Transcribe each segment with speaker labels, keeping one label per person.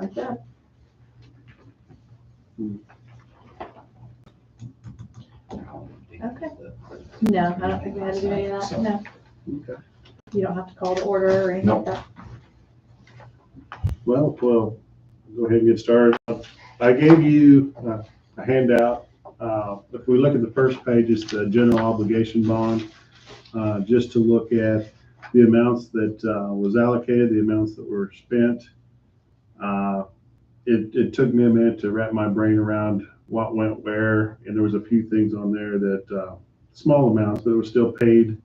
Speaker 1: like that.
Speaker 2: Okay. No, I don't think we had to do any of that, no.
Speaker 3: Okay.
Speaker 2: You don't have to call to order or anything like that.
Speaker 3: Well, go ahead and get started. I gave you a handout. If we look at the first page, it's the general obligation bond, just to look at the amounts that was allocated, the amounts that were spent. It took me a minute to wrap my brain around what went where, and there was a few things on there that, small amounts, but it was still paid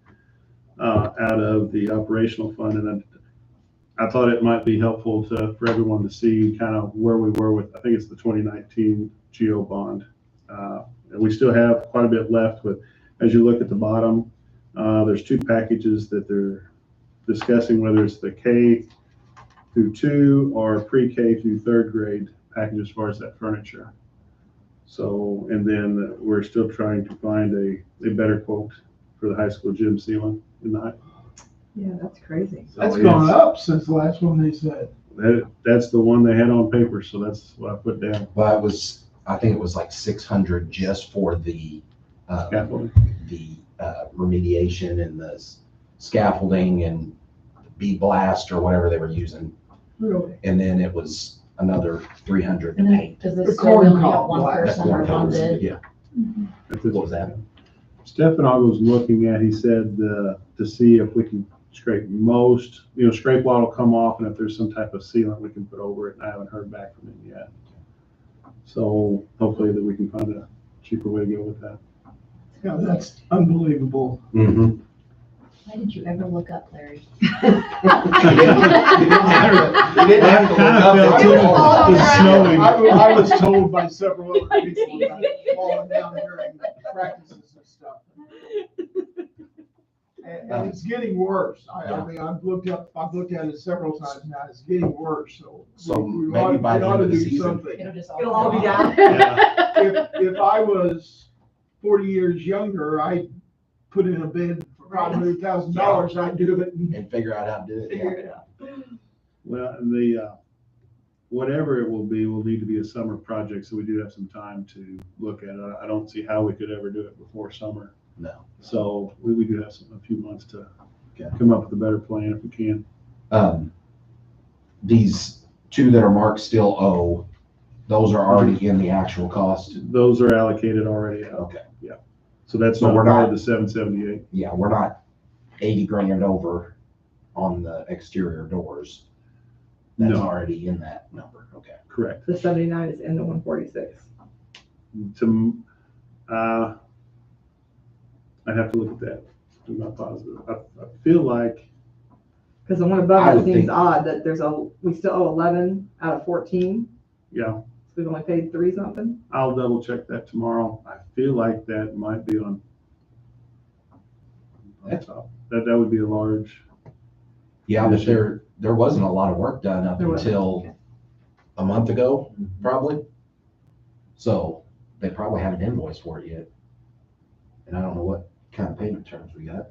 Speaker 3: out of the operational fund. And I thought it might be helpful for everyone to see kind of where we were with, I think it's the 2019 GO bond. And we still have quite a bit left with, as you look at the bottom, there's two packages that they're discussing, whether it's the K through 2 or pre-K through 3rd grade package as far as that furniture. So, and then we're still trying to find a better quote for the high school gym ceiling in the high.
Speaker 1: Yeah, that's crazy.
Speaker 3: So
Speaker 4: That's
Speaker 3: it's-
Speaker 4: gone up since the last one they said.
Speaker 3: That's the one they had on paper, so that's what I put down.
Speaker 5: Well, I think it was like 600 just for the
Speaker 3: Scaffolding.
Speaker 5: remediation and the scaffolding and bead blast or whatever they were using.
Speaker 4: Really?
Speaker 5: And then it was another 300 to
Speaker 6: And then,
Speaker 5: paint.
Speaker 6: does
Speaker 4: The
Speaker 6: this still
Speaker 4: corn
Speaker 6: only
Speaker 4: cob
Speaker 6: have one
Speaker 4: blast.
Speaker 5: That's
Speaker 6: person
Speaker 5: more
Speaker 6: or one bid?
Speaker 5: Yeah.
Speaker 3: That's it.
Speaker 5: What was that?
Speaker 3: Stefano was looking at, he said, to see if we can scrape most, scrape what will come off, and if there's some type of sealant we can put over it, and I haven't heard back from him yet. So hopefully that we can find a cheaper way to go with that.
Speaker 4: Yeah, that's unbelievable.
Speaker 5: Mm-hmm.
Speaker 6: Why did you ever look up, Larry?
Speaker 5: You didn't have to look
Speaker 3: I
Speaker 5: up
Speaker 3: kinda
Speaker 5: it.
Speaker 3: felt it was snowing.
Speaker 4: I was told by several other people about falling down during practices and stuff. And it's getting worse. I mean, I've looked at it several times now. It's getting worse, so.
Speaker 5: So
Speaker 4: we
Speaker 5: maybe
Speaker 4: ought-
Speaker 5: by
Speaker 4: we
Speaker 5: the
Speaker 4: ought
Speaker 5: end
Speaker 4: to
Speaker 5: of the
Speaker 4: do
Speaker 5: season.
Speaker 4: something.
Speaker 6: It'll just
Speaker 1: It'll all be down.
Speaker 3: Yeah.
Speaker 4: If I was 40 years younger, I'd put in a bid for $500,000, I'd do it.
Speaker 5: And figure out how to do it.
Speaker 1: Figure
Speaker 5: Yeah.
Speaker 1: it out.
Speaker 3: Well, and whatever it will need to be a summer project, so we do have some time to look at it. I don't see how we could ever do it before summer.
Speaker 5: No.
Speaker 3: So we do have a few months to
Speaker 5: Okay.
Speaker 3: come up with a better plan if we can.
Speaker 5: These two that are marked still O, those are already in the actual cost.
Speaker 3: Those are allocated already out.
Speaker 5: Okay.
Speaker 3: So that's
Speaker 5: So
Speaker 3: not
Speaker 5: we're
Speaker 3: part
Speaker 5: not-
Speaker 3: of the 778.
Speaker 5: Yeah, we're not 80 grand over on the exterior doors. That's
Speaker 3: No.
Speaker 5: already in that number. Okay.
Speaker 3: Correct.
Speaker 1: The 79 is in the 146.
Speaker 3: I'd have to look at that. I'm not positive. I feel like,
Speaker 1: Because the one
Speaker 5: I
Speaker 1: above
Speaker 5: would
Speaker 1: it seems
Speaker 5: think-
Speaker 1: odd that we still owe 11 out of 14.
Speaker 3: yeah,
Speaker 1: So we've only paid 3 something.
Speaker 3: I'll double check that tomorrow. I feel like that might be on top. That would be a large,
Speaker 5: Yeah, but there wasn't a lot of work done up
Speaker 1: There wasn't.
Speaker 5: until a month ago, probably. So they probably haven't invoiced for it yet. And I don't know what kind of payment terms we got.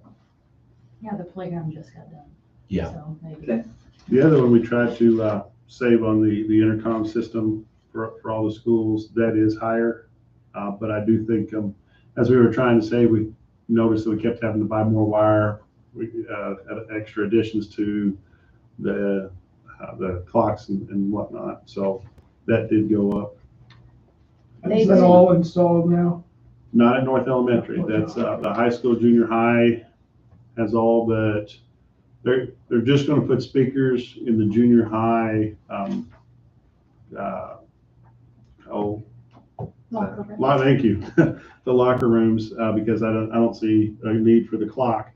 Speaker 6: Yeah, the playground just got done.
Speaker 5: Yeah.
Speaker 6: So maybe.
Speaker 1: Okay.
Speaker 3: the other one we tried to save on the intercom system for all the schools. That is higher. But I do think, as we were trying to save, we noticed that we kept having to buy more wire. We had extra additions to the clocks and whatnot. So that did go up.
Speaker 4: Is that all installed now?
Speaker 3: Not at North Elementary. That's the high school, junior high has all but, they're just gonna put speakers in the junior high, thank you, the locker rooms, because I don't see a need for the clock.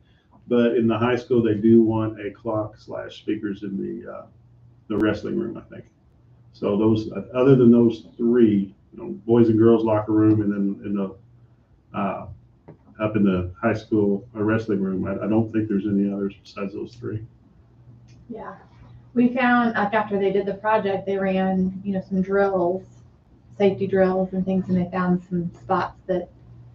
Speaker 3: But in the high school, they do want a clock / speakers in the wrestling room, I think. So those, other than those 3, boys and girls locker room, and then in the up in the high school wrestling room, I don't think there's any others besides those 3.
Speaker 2: Yeah, we found, after they did the project, they ran, some drills, safety drills and things, and they found some spots that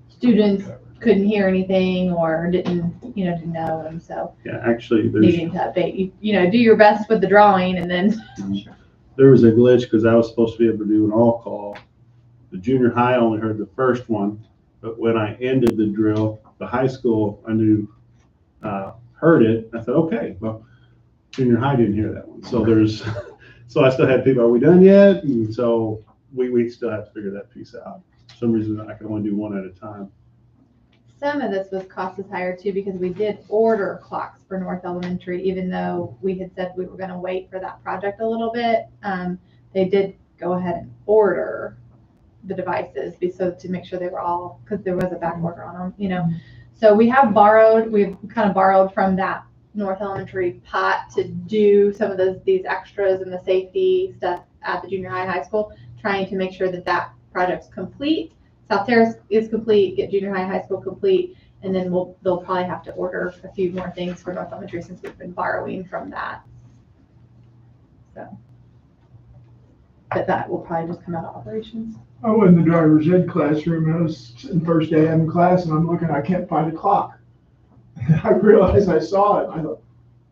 Speaker 2: students couldn't hear anything or didn't know, and so
Speaker 3: Yeah, actually, there's
Speaker 2: needing to update, do your best with the drawing, and then
Speaker 3: there was a glitch because I was supposed to be able to do an all call. The junior high only heard the first one, but when I ended the drill, the high school I knew heard it. I said, okay, well, junior high didn't hear that one. So so I still had people, are we done yet? And so we still have to figure that piece out. For some reason I can only do one at a time.
Speaker 2: Some of this was cost us higher too, because we did order clocks for North Elementary, even though we had said we were gonna wait for that project a little bit. They did go ahead and order the devices so to make sure they were all, because there was a back order on them, you know. So we've kind of borrowed from that North Elementary pot to do some of these extras and the safety stuff at the junior high school, trying to make sure that that project's complete. South Terrace is complete, get junior high school complete, and then they'll probably have to order a few more things for North Elementary since we've been borrowing from that. So, but that will probably just come out of operations.
Speaker 4: I went in the driver's ed classroom, I was in first day having class, and I'm looking, I can't find a clock. I realized I saw it, I thought,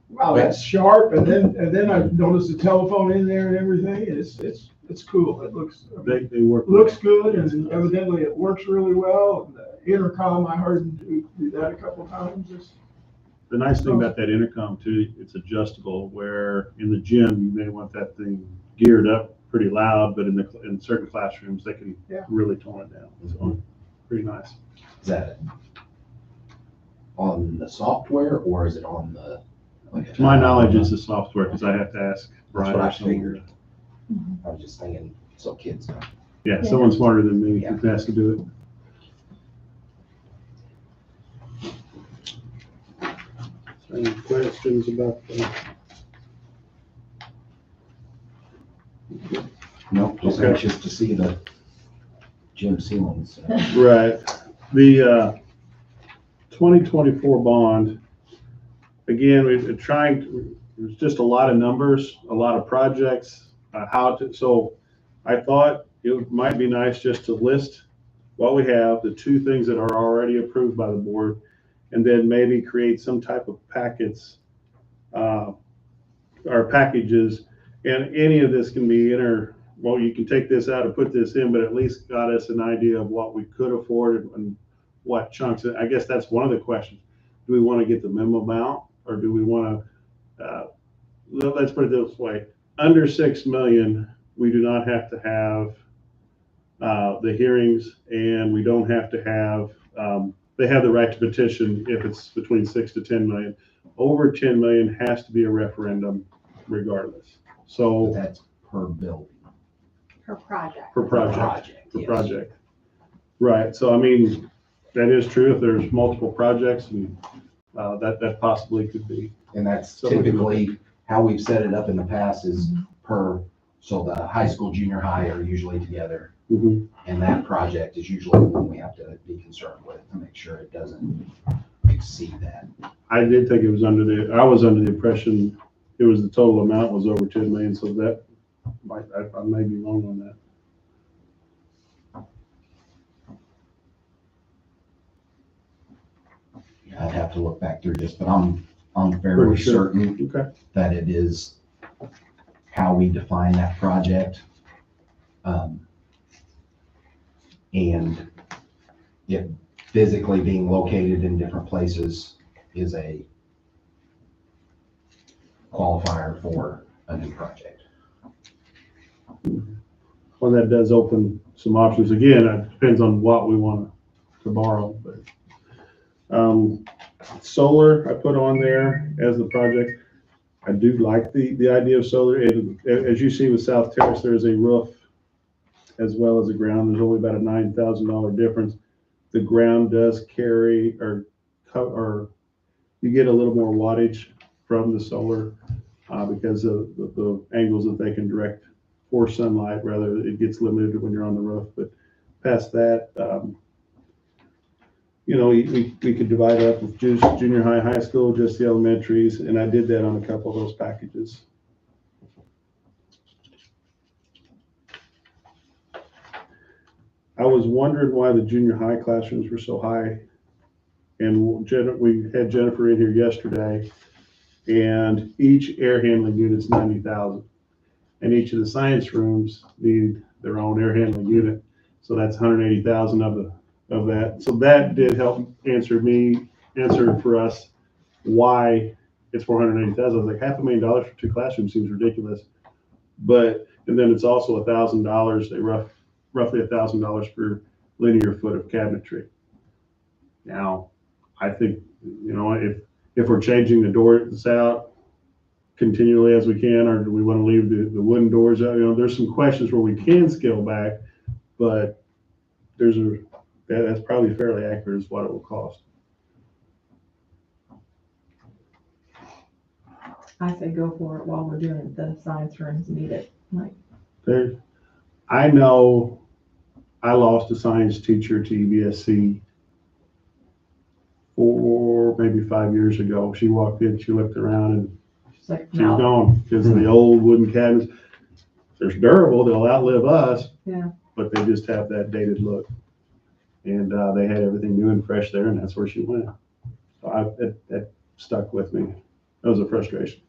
Speaker 4: wow, that's sharp, and then I noticed the telephone in there and everything, and it's cool, it looks,
Speaker 3: They work.
Speaker 4: looks good, and evidently it works really well. And the intercom, I heard them do that a couple times.
Speaker 3: The nice thing about that intercom too, it's adjustable, where in the gym, you may want that thing geared up pretty loud, but in certain classrooms, they can really tone it down. So pretty nice.
Speaker 5: Is that on the software or is it on the?
Speaker 3: To my knowledge, it's the software, because I have to ask Brian.
Speaker 5: That's what I
Speaker 3: or someone.
Speaker 5: figured. I was just thinking, so kids know.
Speaker 3: Yeah, someone smarter than me has to do it. Any questions about that?
Speaker 5: Nope, just
Speaker 3: Okay.
Speaker 5: anxious to see the gym ceilings.
Speaker 3: Right. The 2024 bond, again, there's just a lot of numbers, a lot of projects, so I thought it might be nice just to list what we have, the two things that are already approved by the board, and then maybe create some type of packets, or packages, and any of this can be well, you can take this out and put this in, but at least got us an idea of what we could afford and what chunks. I guess that's one of the questions. Do we want to get the minimum amount, or do we want to, let's put it this way, under 6 million, we do not have to have the hearings, and we don't have to have, they have the right to petition if it's between 6 to 10 million. Over 10 million has to be a referendum regardless. So
Speaker 5: That's per building.
Speaker 2: Per project.
Speaker 3: per project. Per
Speaker 5: Yes.
Speaker 3: project. Right, so I mean, that is true if there's multiple projects, and that possibly could be.
Speaker 5: And that's
Speaker 3: So we can-
Speaker 5: typically how we've set it up in the past is so the high school, junior high are usually together.
Speaker 3: Mhm.
Speaker 5: And that project is usually the one we have to be concerned with to make sure it doesn't exceed that.
Speaker 3: I did think it was I was under the impression it was the total amount was over 10 million, so that I may be wrong on that.
Speaker 5: I'd have to look back through this, but I'm fairly
Speaker 3: Pretty sure.
Speaker 5: certain
Speaker 3: Okay.
Speaker 5: that it is how we define that project. And it physically being located in different places is a qualifier for a new project.
Speaker 3: Well, that does open some options. Again, it depends on what we want to borrow, but solar I put on there as the project. I do like the idea of solar. As you see with South Terrace, there's a roof as well as a ground. There's only about a $9,000 difference. The ground does carry or you get a little more wattage from the solar because of the angles that they can direct for sunlight. Rather, it gets limited when you're on the roof. But past that, we could divide up with just junior high, high school, just the elementaries, and I did that on a couple of those packages. I was wondering why the junior high classrooms were so high. And we had Jennifer in here yesterday, and each air handling unit's $90,000. and each of the science rooms need their own air handling unit. So that's 180,000 of that. So that did help answer for us why it's 480,000. I was like, $500,000 for 2 classrooms seems ridiculous. But, and then it's also $1,000, roughly $1,000 per linear foot of cabinetry. Now, I think, if we're changing the doors out continually as we can, or do we want to leave the wooden doors out? There's some questions where we can scale back, but that's probably fairly accurate as what it will cost.
Speaker 1: I say go for it while we're doing the science rooms need it. Like,
Speaker 3: I know I lost a science teacher to EBSC 4, maybe 5 years ago. She walked in, she looked around, and
Speaker 1: she's like,
Speaker 3: she's
Speaker 1: no.
Speaker 3: gone because the old wooden cabinets, they're durable, they'll outlive us.
Speaker 1: Yeah.
Speaker 3: But they just have that dated look. And they had everything new and fresh there, and that's where she went. So that stuck with me. That was a frustration.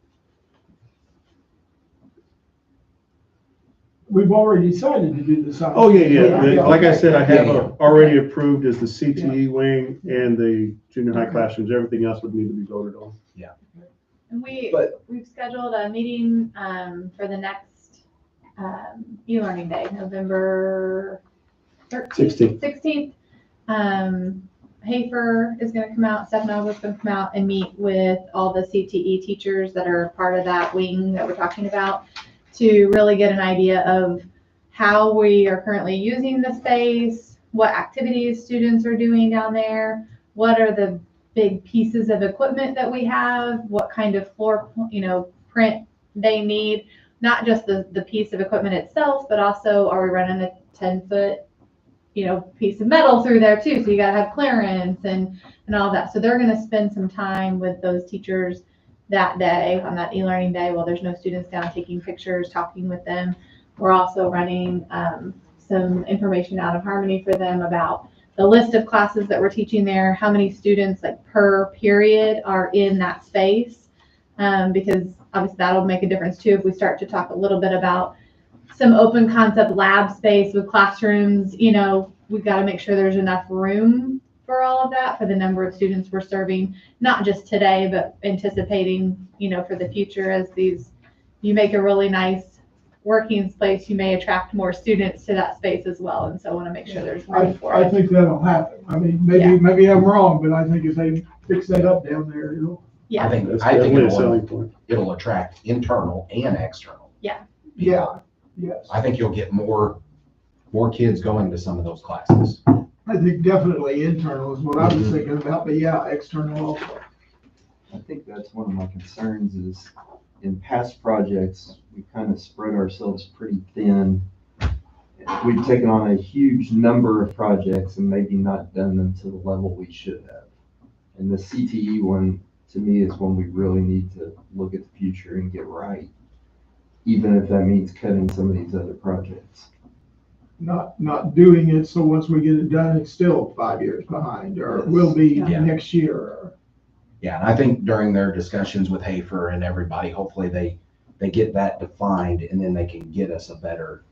Speaker 4: We've already decided to do the science.
Speaker 3: Oh, yeah. Like I said, I have
Speaker 5: Yeah.
Speaker 3: already approved as the CTE wing and the junior high classrooms. Everything else would need to be voted on.
Speaker 2: And
Speaker 5: But-
Speaker 2: we've scheduled a meeting, for the next, e-learning day, November
Speaker 3: 16th.
Speaker 2: 16th. Hafer is gonna come out, Stefano is gonna come out and meet with all the CTE teachers that are part of that wing that we're talking about, to really get an idea of how we are currently using the space, what activities students are doing down there, what are the big pieces of equipment that we have, what kind of floor, print they need, not just the piece of equipment itself, but also are we running a 10-foot, piece of metal through there too. So you gotta have clearance and all that. So they're gonna spend some time with those teachers that day, on that e-learning day, while there's no students down, taking pictures, talking with them. We're also running some information out of Harmony for them about the list of classes that we're teaching there, how many students per period are in that space, because obviously that'll make a difference too if we start to talk a little bit about some open concept lab space with classrooms. We've got to make sure there's enough room for all of that, for the number of students we're serving, not just today, but anticipating, for the future, as you make a really nice working space, you may attract more students to that space as well. And so I want to make sure there's room for
Speaker 4: I
Speaker 2: it.
Speaker 4: think that'll happen. I mean, maybe I'm wrong, but I think if they fix that up down there,
Speaker 2: Yeah.
Speaker 5: I think
Speaker 3: That's definitely a selling
Speaker 5: it'll,
Speaker 3: point.
Speaker 5: it'll attract internal and external.
Speaker 4: yeah, yes.
Speaker 5: I think you'll get more kids going to some of those classes.
Speaker 4: I think definitely internal is what I was thinking about, but yeah, external also.
Speaker 7: I think that's one of my concerns is in past projects, we kind of spread ourselves pretty thin. We've taken on a huge number of projects and maybe not done them to the level we should have. And the CTE one, to me, is one we really need to look at the future and get right, even if that means cutting some of these other projects.
Speaker 4: Not doing it, so once we get it done, it's still 5 years behind, or it will be
Speaker 5: Yeah.
Speaker 4: next year.
Speaker 5: Yeah, and I think during their discussions with Hafer and everybody, hopefully they get that defined, and then they can get us a better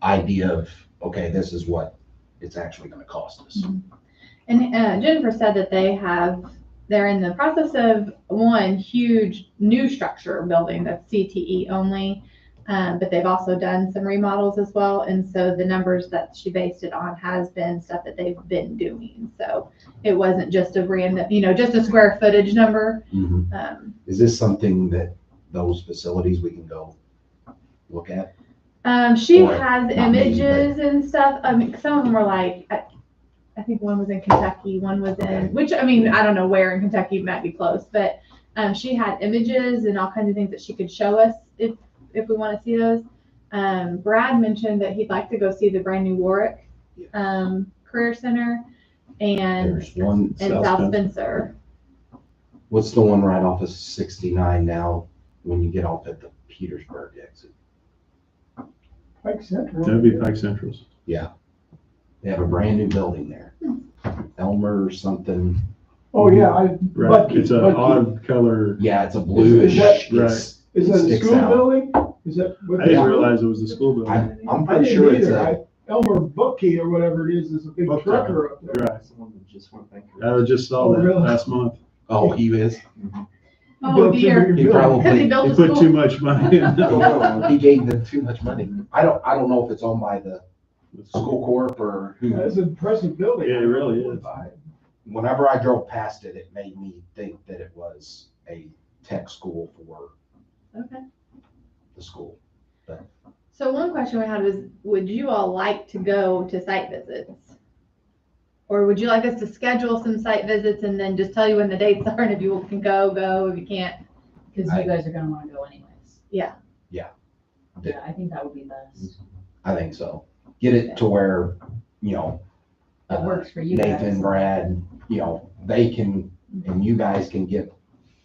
Speaker 5: idea of, okay, this is what it's actually gonna cost us.
Speaker 2: And Jennifer said that they're in the process of one huge new structure building that's CTE only. But they've also done some remodels as well. And so the numbers that she based it on has been stuff that they've been doing. So it wasn't just a random, just a square footage number.
Speaker 5: Is this something that those facilities we can go look at?
Speaker 2: She
Speaker 5: Or
Speaker 2: has
Speaker 5: not me,
Speaker 2: images and stuff. I mean, some of them were like, I think one was in Kentucky, one was in, which, I mean, I don't know where in Kentucky, might be close, but she had images and all kinds of things that she could show us if we want to see those. Brad mentioned that he'd like to go see the brand new Warwick Career Center and
Speaker 5: There's one,
Speaker 2: South Spencer.
Speaker 5: what's the one right off of 69 now, when you get off at the Petersburg exit?
Speaker 4: Pike Central.
Speaker 3: That'd be Pike Central's.
Speaker 5: Yeah. They have a brand new building there. Elmer or something.
Speaker 4: Oh, yeah,
Speaker 3: Right,
Speaker 4: Bucky,
Speaker 3: it's an
Speaker 4: Bucky.
Speaker 3: odd color.
Speaker 5: Yeah, it's a bluish.
Speaker 4: Is that-
Speaker 3: Right.
Speaker 5: it's-
Speaker 4: Is that a
Speaker 5: sticks
Speaker 4: school
Speaker 5: out.
Speaker 4: building? Is that what
Speaker 3: I
Speaker 4: they
Speaker 3: didn't
Speaker 4: do?
Speaker 3: realize it was the school building.
Speaker 5: I'm
Speaker 4: I
Speaker 5: pretty
Speaker 4: didn't
Speaker 5: sure it's
Speaker 4: either.
Speaker 5: a,
Speaker 4: Elmer Bookie or whatever it is a big
Speaker 3: Book
Speaker 4: trucker up there.
Speaker 3: Right.
Speaker 7: Someone that just went bankrupt.
Speaker 3: I just saw
Speaker 4: Oh,
Speaker 3: that
Speaker 4: really?
Speaker 3: last month.
Speaker 5: oh, he is,
Speaker 2: Oh,
Speaker 4: Built
Speaker 2: dear.
Speaker 4: into your
Speaker 5: He
Speaker 4: building.
Speaker 5: probably-
Speaker 2: Because he
Speaker 3: He
Speaker 2: built a
Speaker 3: put too
Speaker 2: school.
Speaker 3: much money in.
Speaker 5: he gave them too much money. I don't know if it's owned by the school corp or who.
Speaker 4: That's an impressive building.
Speaker 3: Yeah, it really is.
Speaker 5: Whenever I drove past it, it made me think that it was a tech school for
Speaker 2: Okay.
Speaker 5: the school.
Speaker 2: So one question we had was, would you all like to go to site visits? Or would you like us to schedule some site visits and then just tell you when the dates are, and if you can go, go, if you can't?
Speaker 6: Because you guys are gonna wanna go anyways.
Speaker 2: Yeah.
Speaker 5: Yeah.
Speaker 6: Yeah, I think that would be best.
Speaker 5: I think so. Get it to where, you know,
Speaker 6: It works for you guys.
Speaker 5: Nathan, Brad, you know, they can, and you guys can get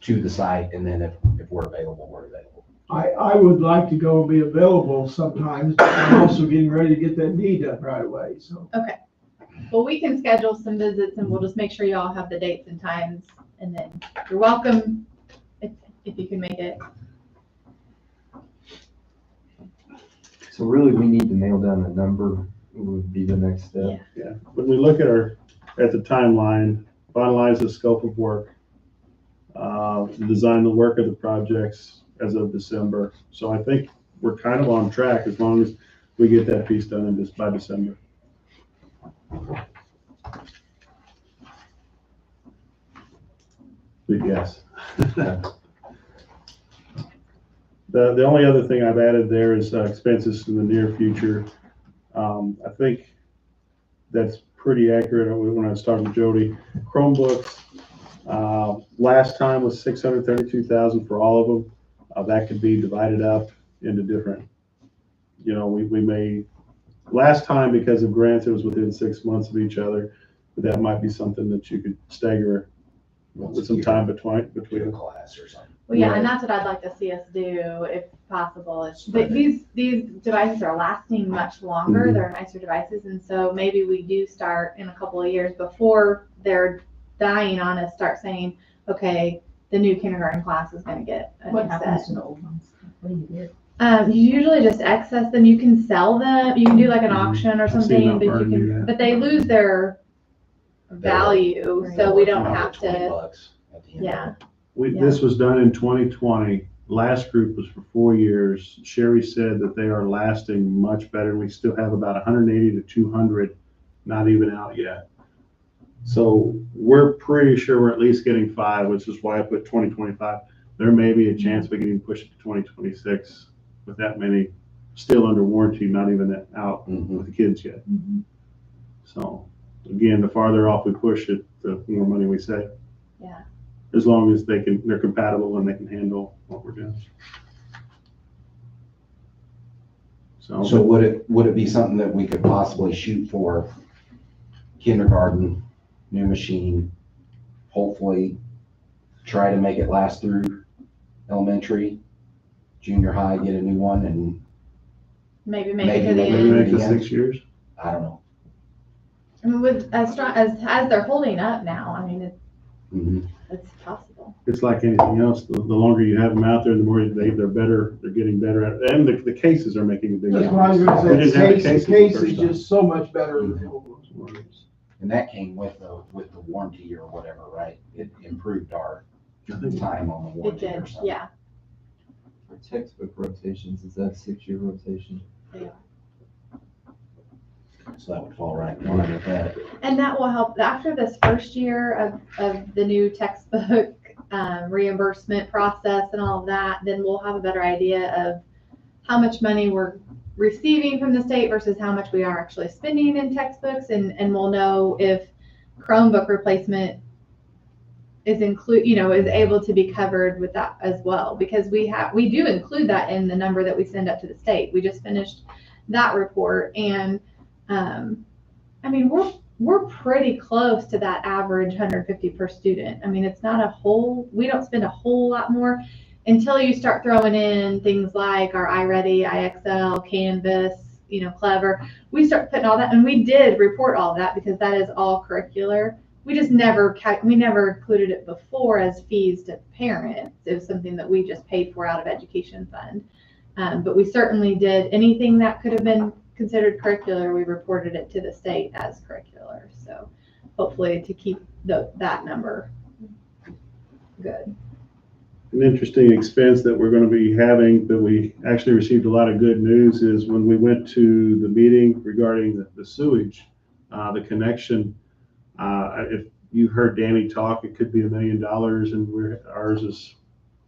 Speaker 5: to the site, and then if we're available, we're available.
Speaker 4: I would like to go and be available sometimes, but I'm also getting ready to get that knee done right away, so.
Speaker 2: Well, we can schedule some visits and we'll just make sure you all have the dates and times, and then you're welcome if you can make it.
Speaker 7: So really, we need to nail down a number, would be the next step.
Speaker 3: Yeah, when we look at the timeline, finalize the scope of work, design the work of the projects as of December. So I think we're kind of on track as long as we get that piece done by December. Good guess. The only other thing I've added there is expenses in the near future. I think that's pretty accurate when I was talking to Jody. Chromebooks, last time was $632,000 for all of them. That could be divided up into different, you know, we may, last time because of grants, it was within 6 months of each other, but that might be something that you could stagger with some time between
Speaker 5: Between a class or something.
Speaker 2: Well, yeah,
Speaker 3: Right.
Speaker 2: and that's what I'd like to see us do if possible.
Speaker 5: Spread it.
Speaker 2: These devices are lasting much longer.
Speaker 3: Mhm.
Speaker 2: They're nicer devices. And so maybe we do start in a couple of years before they're dying on us, start saying, okay, the new kindergarten class is going to get a
Speaker 6: What
Speaker 2: new
Speaker 6: happens
Speaker 2: set.
Speaker 6: to the old ones? What do you do?
Speaker 2: You usually just excess them. You can sell them. You can do like an
Speaker 3: Mhm.
Speaker 2: auction or
Speaker 3: I've seen
Speaker 2: something,
Speaker 3: Mount
Speaker 2: but you
Speaker 3: Vernon do
Speaker 2: can,
Speaker 3: that.
Speaker 2: but they lose their value.
Speaker 6: Right.
Speaker 2: So we don't
Speaker 5: About
Speaker 2: have
Speaker 5: $20
Speaker 2: to,
Speaker 5: at the end of
Speaker 2: yeah.
Speaker 5: it.
Speaker 3: This was done in 2020. Last group was for 4 years. Sherry said that they are lasting much better. We still have about 180 to 200 not even out yet. So we're pretty sure we're at least getting 5, which is why I put 2025. There may be a chance we can even push it to 2026 with that many still under warranty, not even out
Speaker 5: Mhm.
Speaker 3: with the kids yet. So again, the farther off we push it, the more money we save.
Speaker 2: Yeah.
Speaker 3: As long as they're compatible and they can handle what we're doing.
Speaker 5: So would it be something that we could possibly shoot for kindergarten, new machine, hopefully try to make it last through elementary, junior high, get a new one, and
Speaker 2: Maybe make it to the
Speaker 5: Maybe
Speaker 3: maybe
Speaker 2: end.
Speaker 3: make it
Speaker 5: Yeah.
Speaker 3: 6 years?
Speaker 5: I don't know.
Speaker 2: I mean, with as strong as they're holding up now, I mean,
Speaker 5: Mhm.
Speaker 2: it's possible.
Speaker 3: It's like anything else. The longer you have them out there, the more they're better, they're getting better at it. And the cases are making a big
Speaker 4: That's
Speaker 3: difference.
Speaker 4: what I was gonna
Speaker 3: We
Speaker 4: say,
Speaker 3: didn't
Speaker 4: the
Speaker 3: have
Speaker 4: case, the
Speaker 3: cases
Speaker 4: case
Speaker 3: the
Speaker 4: is
Speaker 3: first time.
Speaker 4: just so much better than the old ones.
Speaker 5: And that came with the warranty or whatever, right? It improved our
Speaker 3: I think
Speaker 5: time on the
Speaker 2: It
Speaker 5: warranty or
Speaker 2: did,
Speaker 5: something.
Speaker 2: yeah.
Speaker 7: For textbook rotations, is that 6-year rotation?
Speaker 5: So that would fall right in line with that.
Speaker 2: And that will help after this first year of the new textbook reimbursement process and all of that, then we'll have a better idea of how much money we're receiving from the state versus how much we are actually spending in textbooks, and we'll know if Chromebook replacement is is able to be covered with that as well, because we do include that in the number that we send up to the state. We just finished that report, and I mean, we're pretty close to that average 150 per student. I mean, it's not we don't spend a whole lot more until you start throwing in things like our iReady, IXL, Canvas, Clever. We start putting all that, and we did report all of that because that is all curricular. We just never included it before as fees to parents. It was something that we just paid for out of education fund. But we certainly did anything that could have been considered curricular, we reported it to the state as curricular. So hopefully to keep that number good.
Speaker 3: An interesting expense that we're going to be having, that we actually received a lot of good news, is when we went to the meeting regarding the sewage, the connection. If you heard Danny talk, it could be $1 million, and ours is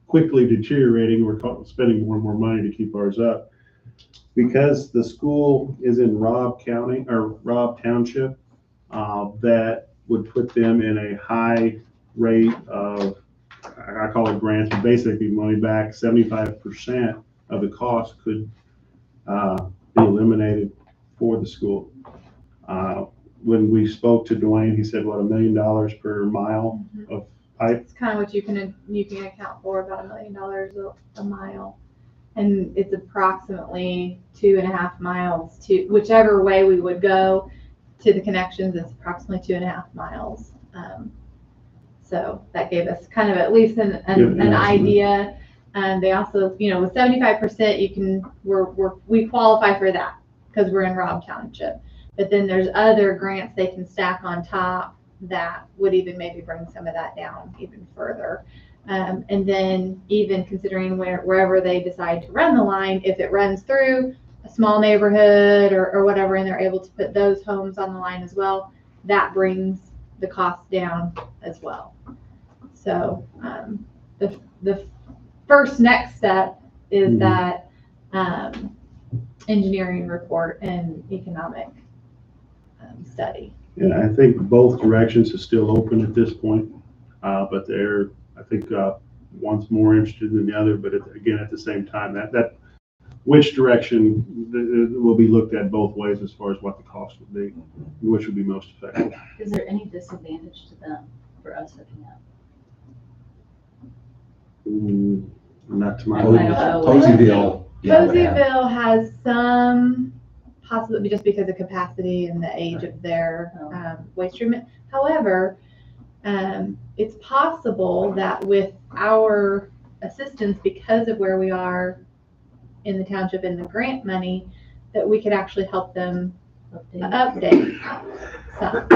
Speaker 3: quickly deteriorating. We're spending more and more money to keep ours up. Because the school is in Robb County or Robb Township, that would put them in a high rate of, I call it grants, but basically money back. 75% of the cost could be eliminated for the school. When we spoke to Dwayne, he said, what, $1 million per mile of pipe?
Speaker 2: It's kind of what you can account for, about $1 million a mile. And it's approximately 2.5 miles to whichever way we would go to the connections. It's approximately 2.5 miles. So that gave us kind of at least an idea. And they also, you know, with 75%, we qualify for that because we're in Robb Township. But then there's other grants they can stack on top that would even maybe bring some of that down even further. And then even considering wherever they decide to run the line, if it runs through a small neighborhood or whatever, and they're able to put those homes on the line as well, that brings the cost down as well. So the first next step is that engineering report and economic study.
Speaker 3: And I think both directions are still open at this point, but they're, I think, one's more interested than the other, but again, at the same time, that which direction will be looked at both ways as far as what the cost would be, which would be most effective.
Speaker 6: Is there any disadvantage to them for us hooking up?
Speaker 3: Not to my
Speaker 6: I don't
Speaker 3: knowledge.
Speaker 6: know.
Speaker 5: Poseyville. yeah, would have-
Speaker 2: Poseyville has some possibility just because of capacity and the age of their waste treatment. However, it's possible that with our assistance, because of where we are in the township and the grant money, that we could actually help them update some.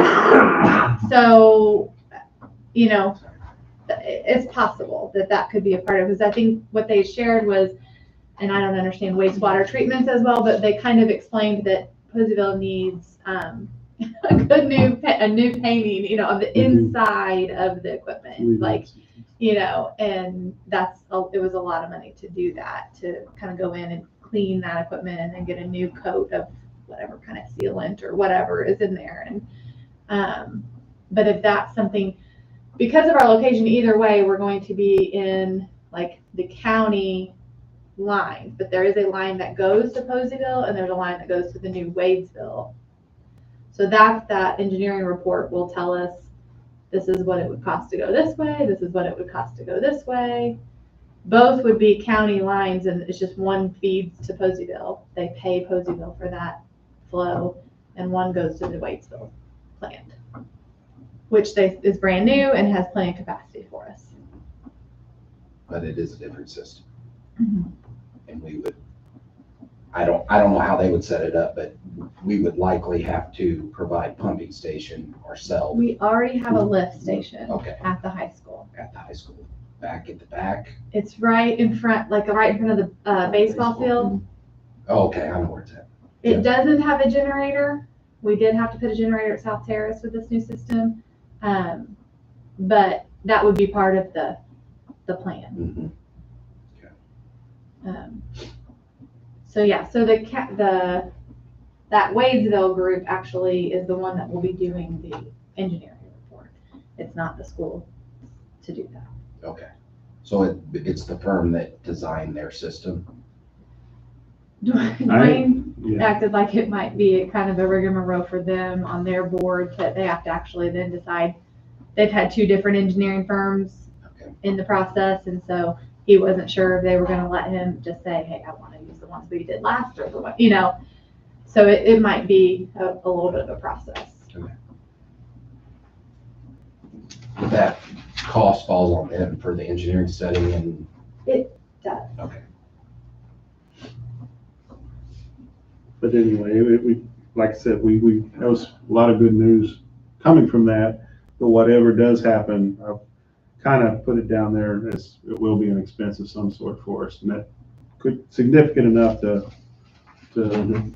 Speaker 2: So, you know, it's possible that could be a part of it, because I think what they shared was, and I don't understand wastewater treatments as well, but they kind of explained that Poseyville needs a new painting, you know, of the inside of the equipment, like, you know, and it was a lot of money to do that, to kind of go in and clean that equipment and then get a new coat of whatever kind of sealant or whatever is in there. And but if that's something, because of our location, either way, we're going to be in like the county line, but there is a line that goes to Poseyville and there's a line that goes to the new Wadesville. So that engineering report will tell us, this is what it would cost to go this way, this is what it would cost to go this way. Both would be county lines, and it's just one feeds to Poseyville. They pay Poseyville for that flow, and one goes to the Wadesville plant, which is brand new and has plenty of capacity for us.
Speaker 5: But it is a different system.
Speaker 2: Mm-hmm.
Speaker 5: And we would, I don't know how they would set it up, but we would likely have to provide pumping station ourselves
Speaker 2: We already have a lift station
Speaker 5: Okay.
Speaker 2: at the high school.
Speaker 5: at the high school. Back at the back.
Speaker 2: It's right in front, like right in front of the baseball field.
Speaker 5: Oh, okay, I know where it's at.
Speaker 2: It doesn't have a generator. We did have to put a generator at South Terrace with this new system. But that would be part of the plan.
Speaker 5: Mhm.
Speaker 2: So yeah, so that Wadesville group actually is the one that will be doing the engineering report. It's not the school to do that.
Speaker 5: Okay. So it's the firm that designed their system.
Speaker 2: Dwayne
Speaker 3: Yeah.
Speaker 2: acted like it might be a kind of a rigmarole for them on their board, that they have to actually then decide. They've had 2 different engineering firms
Speaker 5: Okay.
Speaker 2: in the process, and so he wasn't sure if they were gonna let him just say, hey, I wanna use the ones we did last, or the one, you know. So it might be a little bit of a process.
Speaker 5: But that cost falls on them for the engineering study and.
Speaker 2: It does.
Speaker 5: Okay.
Speaker 3: But anyway, like I said, that was a lot of good news coming from that. But whatever does happen, I've kind of put it down there as it will be an expense of some sort for us. And that could, significant enough to put down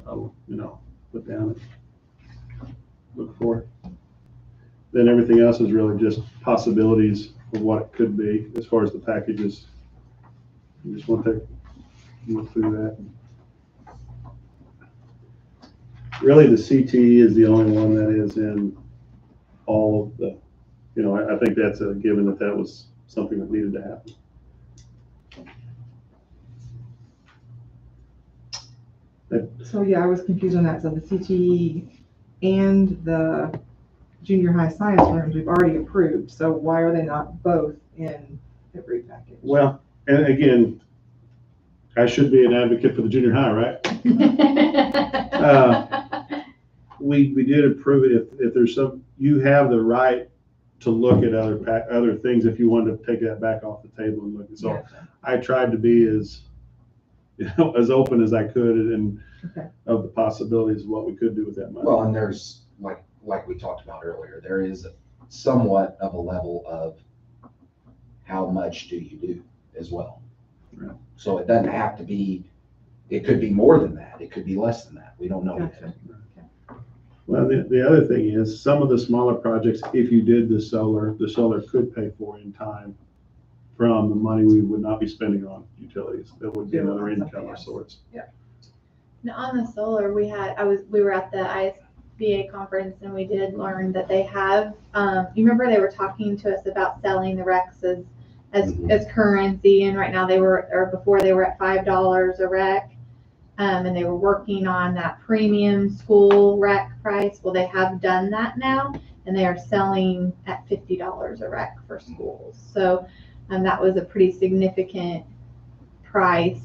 Speaker 3: and look for. Then everything else is really just possibilities of what it could be as far as the packages. You just want to look through that. Really, the CTE is the only one that is in all of the, I think that's a given that was something that needed to happen.
Speaker 1: So yeah, I was confused on that. So the CTE and the junior high science rooms we've already approved. So why are they not both in every package?
Speaker 3: Well, and again, I should be an advocate for the junior high, right? We did approve it. If there's you have the right to look at other things if you wanted to take that back off the table and look. So
Speaker 1: Gotcha.
Speaker 3: I tried to be as as open as I could and
Speaker 1: Okay.
Speaker 3: of the possibilities of what we could do with that money.
Speaker 5: Well, and there's, like we talked about earlier, there is somewhat of a level of how much do you do as well.
Speaker 3: Right.
Speaker 5: So it doesn't have to be, it could be more than that. It could be less than that. We don't know.
Speaker 1: Gotcha.
Speaker 3: Well, the other thing is some of the smaller projects, if you did the solar could pay for in time from the money we would not be spending on utilities. That would be another income of sorts.
Speaker 2: Now on the solar, we were at the ISBA conference and we did learn that they have, you remember they were talking to us about selling the RECs as currency, and right now before they were at $5 a REC, and they were working on that premium school REC price. Well, they have done that now, and they are selling at $50 a REC for schools. So that was a pretty significant price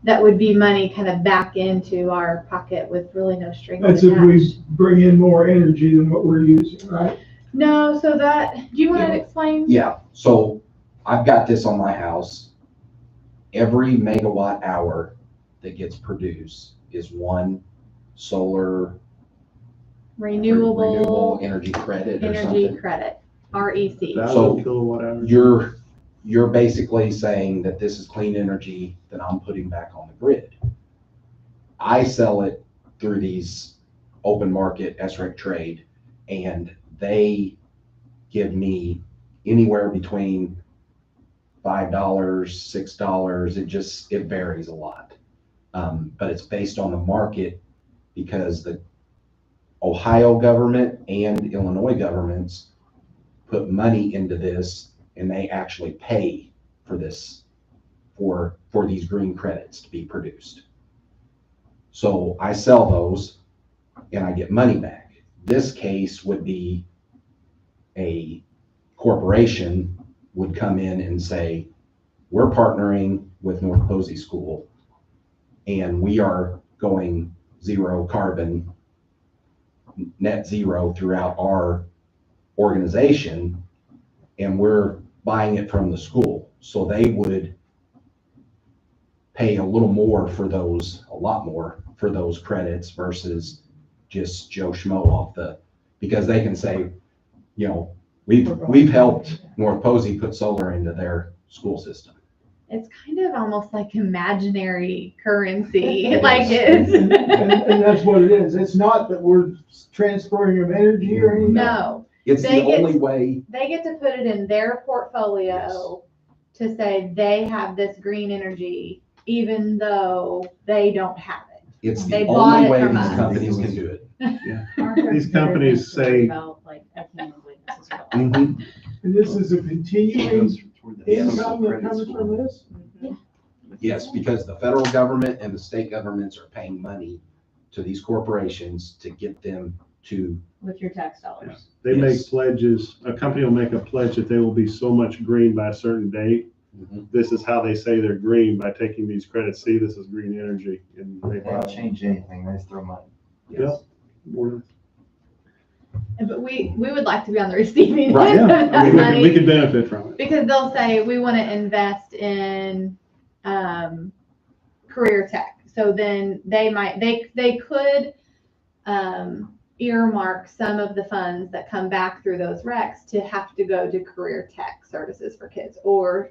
Speaker 2: that would be money kind of back into our pocket with really no strings
Speaker 4: That's if we
Speaker 2: attached.
Speaker 4: bring in more energy than what we're using, right?
Speaker 2: No, so do you want to explain?
Speaker 5: Yeah, so I've got this on my house. Every megawatt hour that gets produced is one solar renewable energy credit or
Speaker 2: energy
Speaker 5: something.
Speaker 2: credit, REC.
Speaker 3: 1,000 kilowatt hours.
Speaker 5: You're basically saying that this is clean energy that I'm putting back on the grid. I sell it through these open market SREC trade, and they give me anywhere between $5, $6. It varies a lot. But it's based on the market because the Ohio government and Illinois governments put money into this, and they actually pay for this, for these green credits to be produced. So I sell those and I get money back. This case would be a corporation would come in and say, we're partnering with North Posey School and we are going zero carbon, net zero throughout our organization, and we're buying it from the school. So they would pay a lot more for those credits versus just Joe Schmo off because they can say, we've helped North Posey put solar into their school system.
Speaker 2: It's kind of almost like imaginary currency.
Speaker 5: It
Speaker 2: Like
Speaker 5: is.
Speaker 2: it's
Speaker 4: And that's what it is. It's not that we're transferring of energy or anything.
Speaker 2: no.
Speaker 5: It's
Speaker 2: They
Speaker 5: the
Speaker 2: get-
Speaker 5: only way.
Speaker 2: They get to put it in their portfolio to say they have this green energy, even though they don't have it.
Speaker 5: It's
Speaker 2: They
Speaker 5: the
Speaker 2: bought
Speaker 5: only
Speaker 2: it
Speaker 5: way
Speaker 2: from
Speaker 5: these
Speaker 2: us.
Speaker 5: companies can do it.
Speaker 3: These companies say-
Speaker 6: About like economic weakness as well.
Speaker 5: Mhm.
Speaker 4: And this is a continuing
Speaker 7: Toward the
Speaker 4: income that
Speaker 7: credits
Speaker 4: comes from
Speaker 7: fund.
Speaker 4: this?
Speaker 5: Yes, because the federal government and the state governments are paying money to these corporations to get them to,
Speaker 6: With your tax dollars.
Speaker 3: They make
Speaker 5: Yes.
Speaker 3: pledges, a company will make a pledge that they will be so much green by a certain date. This is how they say they're green, by taking these credits. See, this is green energy. And they
Speaker 7: They don't change anything, they just throw money.
Speaker 5: yes.
Speaker 3: more.
Speaker 2: But we would like to be on the receiving
Speaker 5: Right,
Speaker 2: end
Speaker 3: Yeah,
Speaker 2: of
Speaker 3: I
Speaker 2: that
Speaker 3: mean,
Speaker 2: money.
Speaker 3: we could benefit from it.
Speaker 2: Because they'll say, we want to invest in career tech. So then they could earmark some of the funds that come back through those recs to have to go to career tech services for kids, or,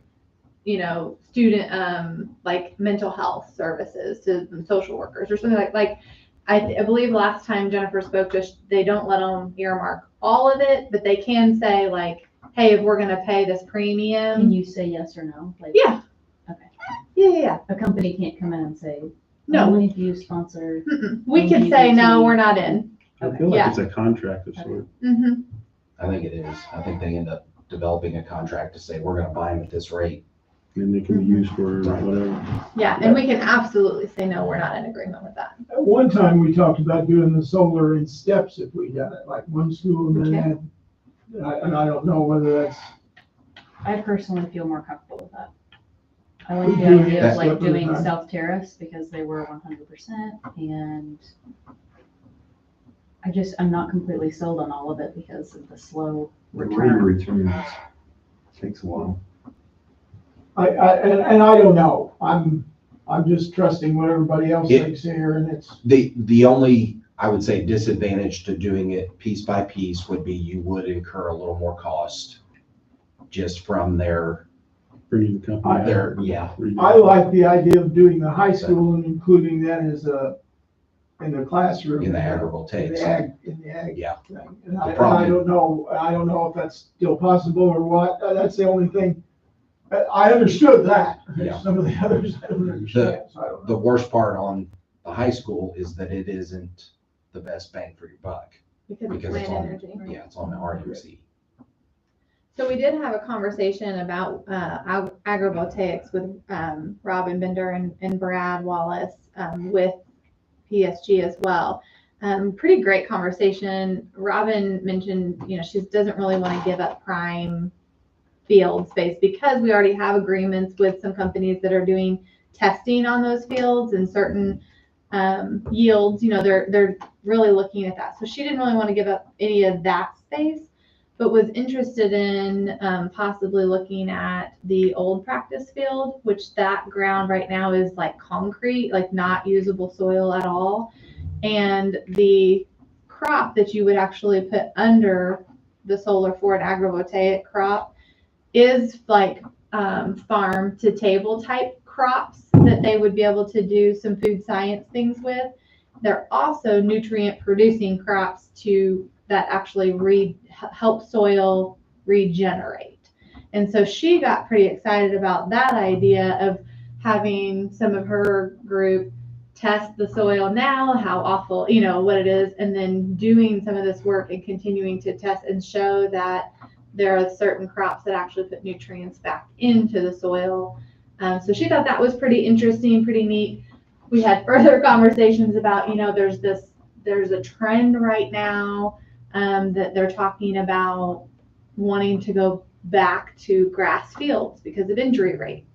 Speaker 2: student, like mental health services to social workers or something like, I believe last time Jennifer spoke to us, they don't let them earmark all of it, but they can say like, hey, if we're gonna pay this premium.
Speaker 6: Can you say yes or no? Like,
Speaker 2: Yeah.
Speaker 6: Okay.
Speaker 2: Yeah.
Speaker 6: A company can't come in and say,
Speaker 2: No.
Speaker 6: only if you sponsor.
Speaker 2: We can say, no, we're not in.
Speaker 3: I
Speaker 6: Okay.
Speaker 3: feel like
Speaker 2: Yeah.
Speaker 3: it's a contract of sort.
Speaker 2: Mm-hmm.
Speaker 5: I think it is. I think they end up developing a contract to say, we're gonna buy them at this rate.
Speaker 3: And they can be used for whatever.
Speaker 2: Yeah, and we can absolutely say, no, we're not in agreement with that.
Speaker 4: At one time, we talked about doing the solar in steps if we done it, like one school and then had, and I don't know whether that's.
Speaker 6: I personally feel more comfortable with that. I
Speaker 4: We
Speaker 6: like the
Speaker 4: do
Speaker 6: idea
Speaker 4: that
Speaker 6: of like
Speaker 4: stuff
Speaker 6: doing
Speaker 4: all the time.
Speaker 6: South Terrace because they were 100%, and I'm not completely sold on all of it because of the slow
Speaker 7: The rate of
Speaker 6: return.
Speaker 7: returns takes a while.
Speaker 4: And I don't know, I'm just trusting what everybody else
Speaker 5: It-
Speaker 4: thinks here, and it's,
Speaker 5: The only, I would say, disadvantage to doing it piece by piece would be you would incur a little more cost just from
Speaker 3: Bringing the company.
Speaker 5: their,
Speaker 3: out.
Speaker 5: yeah.
Speaker 4: I like the idea of doing the high school and including that as in the classroom.
Speaker 5: In the
Speaker 4: In
Speaker 5: agrivoltaics.
Speaker 4: the ag
Speaker 5: Yeah.
Speaker 4: thing. And I
Speaker 5: problem-
Speaker 4: don't know if that's still possible or what, that's the only thing. I understood that.
Speaker 5: Yeah.
Speaker 4: Some of the others I don't understand, so I don't know.
Speaker 5: The worst part on the high school is that it isn't the best bang for your buck.
Speaker 2: Because it's
Speaker 5: Because it's
Speaker 2: land
Speaker 5: on,
Speaker 2: energy.
Speaker 5: yeah, it's on the RUC.
Speaker 2: So we did have a conversation about agrivoltaics with Robin Bender and Brad Wallace with PSG as well. Pretty great conversation. Robin mentioned, she doesn't really want to give up prime field space because we already have agreements with some companies that are doing testing on those fields and certain yields. They're really looking at that. So she didn't really want to give up any of that space, but was interested in possibly looking at the old practice field, which that ground right now is like concrete, like not usable soil at all. And the crop that you would actually put under the solar for an agrivoltaic crop is like farm to table type crops that they would be able to do some food science things with. They're also nutrient producing crops that actually help soil regenerate. And so she got pretty excited about that idea of having some of her group test the soil now, how awful, what it is, and then doing some of this work and continuing to test and show that there are certain crops that actually put nutrients back into the soil. So she thought that was pretty interesting, pretty neat. We had further conversations about, there's a trend right now that they're talking about wanting to go back to grass fields because of injury rates,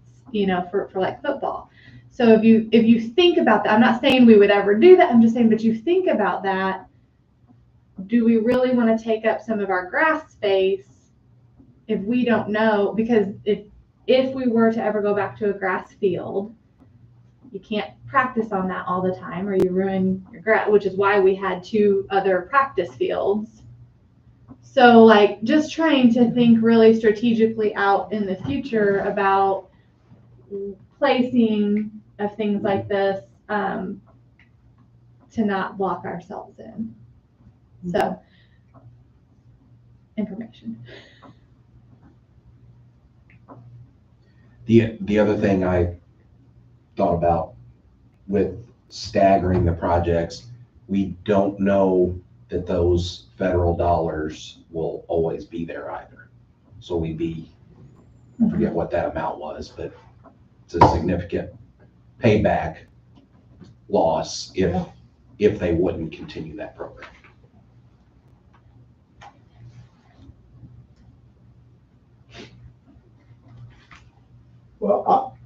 Speaker 2: for like football. So if you think about that, I'm not saying we would ever do that. I'm just saying, but you think about that, do we really want to take up some of our grass space if we don't know? Because if we were to ever go back to a grass field, you can't practice on that all the time or you ruin your grass, which is why we had 2 other practice fields. So like just trying to think really strategically out in the future about placing of things like this to not block ourselves in. So information.
Speaker 5: The other thing I thought about with staggering the projects, we don't know that those federal dollars will always be there either. So I forget what that amount was, but it's a significant payback loss if they wouldn't continue that program.
Speaker 4: Well,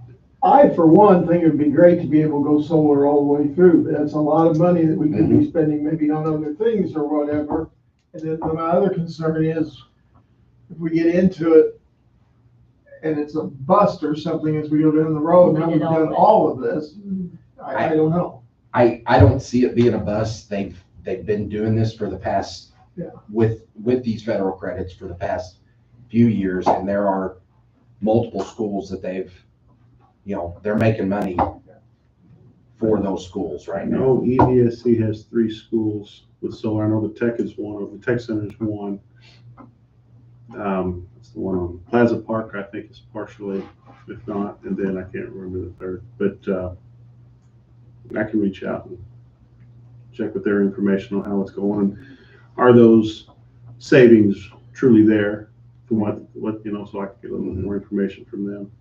Speaker 4: I for one think it'd be great to be able to go solar all the way through, but that's a lot of money that we could be spending maybe on other things or whatever. And then my other concern is if we get into it and it's a bust or something as we go down the road, now we've done all of this. I don't know.
Speaker 5: I don't see it being a bust. They've been doing this for the past,
Speaker 4: Yeah.
Speaker 5: with these federal credits for the past few years, and there are multiple schools that they've, they're making money for those schools
Speaker 3: I
Speaker 5: right now.
Speaker 3: know EDSC has 3 schools with solar. I know the Tech is one of, the Tech Center is one. It's the one on Plaza Park, I think is partially, if not, and then I can't remember the third, but, I can reach out and check with their information on how it's going. Are those savings truly there from what, so I can get a little more information from them.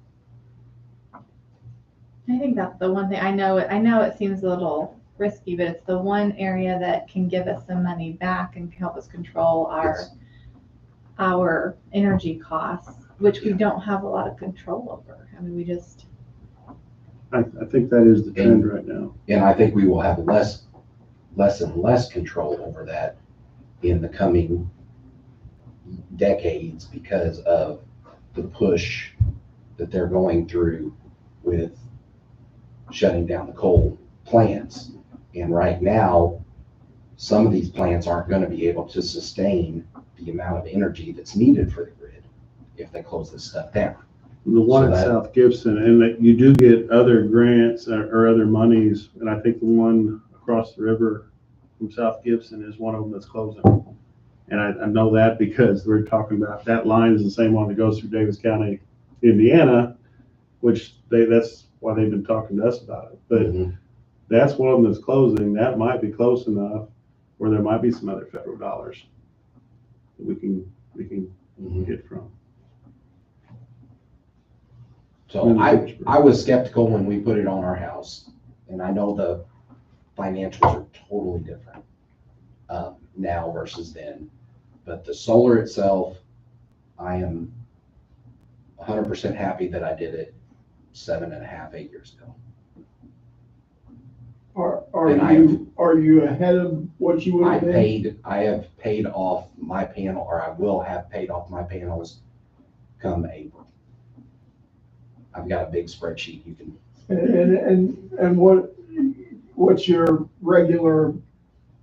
Speaker 2: I think that's the one thing, I know it seems a little risky, but it's the one area that can give us some money back and help us control our energy costs, which we don't have a lot of control over. I mean, we just.
Speaker 3: I think that is the trend right now.
Speaker 5: And I think we will have less and less control over that in the coming decades because of the push that they're going through with shutting down the coal plants. And right now, some of these plants aren't going to be able to sustain the amount of energy that's needed for the grid if they close this stuff down.
Speaker 3: The one
Speaker 5: So
Speaker 3: at
Speaker 5: that-
Speaker 3: South Gibson, and that you do get other grants or other monies, and I think the one across the river from South Gibson is one of them that's closing. And I know that because we're talking about, that line is the same one that goes through Davis County, Indiana, which that's why they've been talking to us about it. But
Speaker 5: Mhm.
Speaker 3: that's one of them that's closing. That might be close enough where there might be some other federal dollars that we can
Speaker 5: Mhm.
Speaker 3: get from.
Speaker 5: So I was skeptical when we put it on our house, and I know the financials are totally different now versus then. But the solar itself, I am 100% happy that I did it 7.5, 8 years ago.
Speaker 4: Are you ahead of what you would have been?
Speaker 5: I have paid off my panel, or I will have paid off my panels come April. I've got a big spreadsheet you can.
Speaker 4: And what's your regular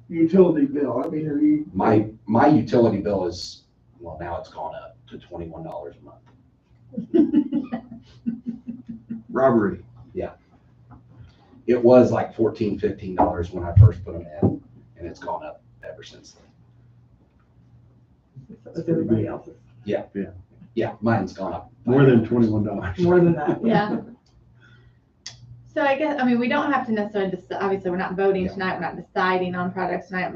Speaker 4: utility bill? I mean, are you?
Speaker 5: My utility bill is, well, now it's gone up to $21 a month.
Speaker 7: Robbery.
Speaker 5: It was like $14, $15 when I first put them in, and it's gone up ever since then.
Speaker 1: It's everybody else's.
Speaker 5: Yeah, mine's gone up.
Speaker 3: More than $21.
Speaker 1: More than that.
Speaker 2: Yeah. So I guess, I mean, we don't have to necessarily decide, obviously, we're not voting
Speaker 5: Yeah.
Speaker 2: tonight, we're not deciding on projects tonight,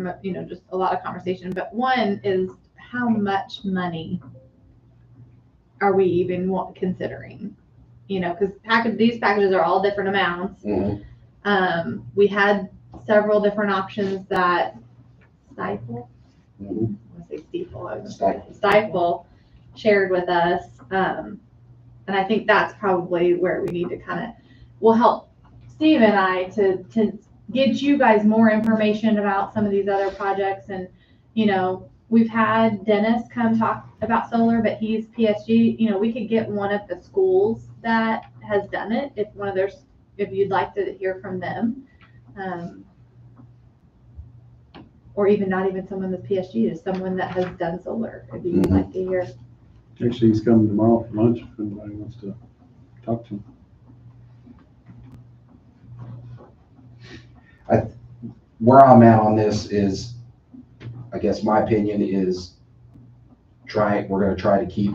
Speaker 2: just a lot of conversation. But one is, how much money are we even considering? Because these packages are all different amounts.
Speaker 5: Mhm.
Speaker 2: We had several different options that Stifle,
Speaker 5: Mhm.
Speaker 2: I want to say Stifle, I was
Speaker 5: Stifle.
Speaker 2: gonna say Stifle shared with us. And I think that's probably where we need to will help Steve and I to get you guys more information about some of these other projects. And, we've had Dennis come talk about solar, but he's PSG. We could get one of the schools that has done it, if you'd like to hear from them. Or even not even someone that's PSG, just someone that has done solar, if you'd
Speaker 5: Mhm.
Speaker 2: like to hear.
Speaker 3: Actually, he's coming tomorrow for lunch if anybody wants to talk to him.
Speaker 5: Where I'm at on this is, I guess my opinion is we're going to try to keep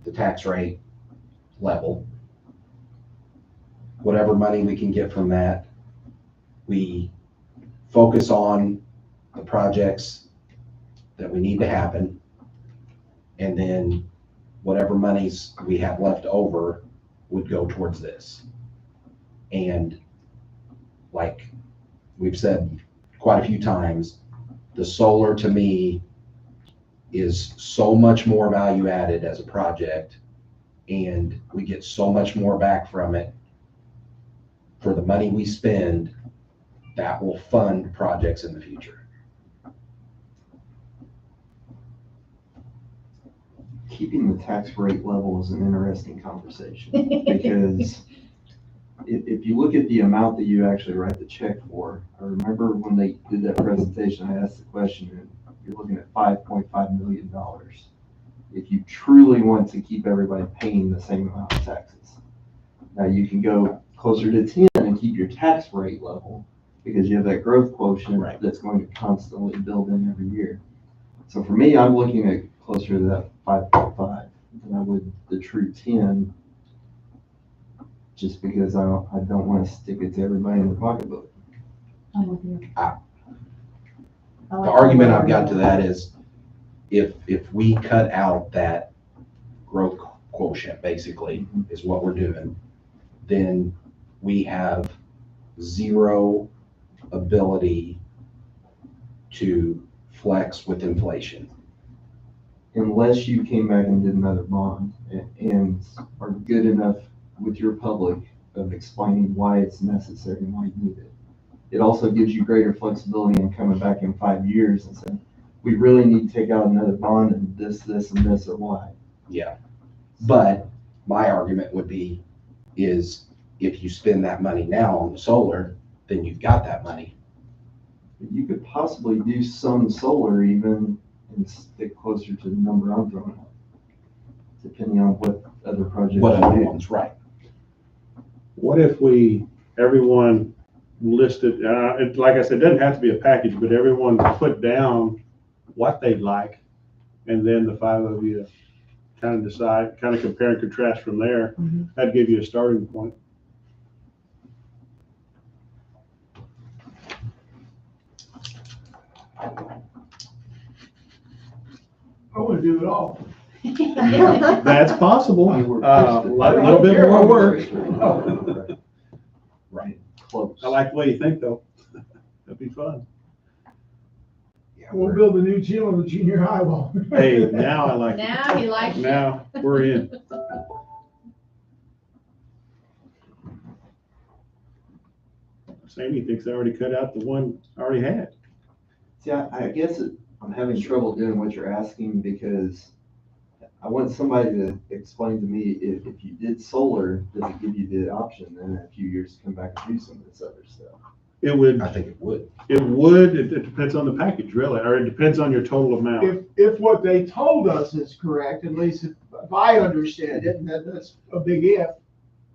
Speaker 5: the tax rate level. Whatever money we can get from that, we focus on the projects that we need to happen. And then whatever monies we have left over would go towards this. And like we've said quite a few times, the solar to me is so much more value added as a project, and we get so much more back from it for the money we spend that will fund projects in the future.
Speaker 7: Keeping the tax rate level is an interesting conversation because if you look at the amount that you actually write the check for, I remember when they did that presentation, I asked the question, and you're looking at $5.5 million. If you truly want to keep everybody paying the same amount of taxes. Now you can go closer to 10 and keep your tax rate level because you have that growth quotient
Speaker 5: Right.
Speaker 7: that's going to constantly build in every year. So for me, I'm looking at closer to that 5.5 than I would the true 10, just because I don't want to stick it to everybody in the pocketbook.
Speaker 2: I'm with you.
Speaker 5: The argument I've got to that is if we cut out that growth quotient, basically, is what we're doing, then we have zero ability to flex with inflation.
Speaker 7: Unless you came back and did another bond and are good enough with your public of explaining why it's necessary and why you need it. It also gives you greater flexibility in coming back in 5 years and saying, we really need to take out another bond and this, and this, or why.
Speaker 5: Yeah. But my argument would be, is if you spend that money now on the solar, then you've got that money.
Speaker 7: You could possibly do some solar even and stick closer to the number I'm throwing out, depending on what other projects
Speaker 5: What other
Speaker 7: you do.
Speaker 5: ones, right?
Speaker 3: What if everyone listed, like I said, it doesn't have to be a package, but everyone put down what they'd like, and then the 5 of you kind of decide, kind of compare and contrast from there.
Speaker 1: Mhm.
Speaker 3: That'd give you a starting point.
Speaker 4: I want to do it all.
Speaker 3: That's possible.
Speaker 7: You were
Speaker 3: A
Speaker 7: pushed
Speaker 3: little bit more work.
Speaker 7: Right. Close.
Speaker 3: I like the way you think, though. That'd be fun.
Speaker 5: Yeah,
Speaker 4: We'll build a new gym on the junior high wall.
Speaker 3: Hey, now I like it.
Speaker 2: Now he likes it.
Speaker 3: Now we're in. Sammy thinks I already cut out the one I already had.
Speaker 7: See, I guess I'm having trouble doing what you're asking because I want somebody to explain to me if you did solar, does it give you the option then in a few years to come back and do some of this other stuff?
Speaker 3: It would,
Speaker 5: I think it would.
Speaker 3: it depends on the package, really, or it depends on your total amount.
Speaker 4: If what they told us is correct, at least if I understand it, and that's a big if,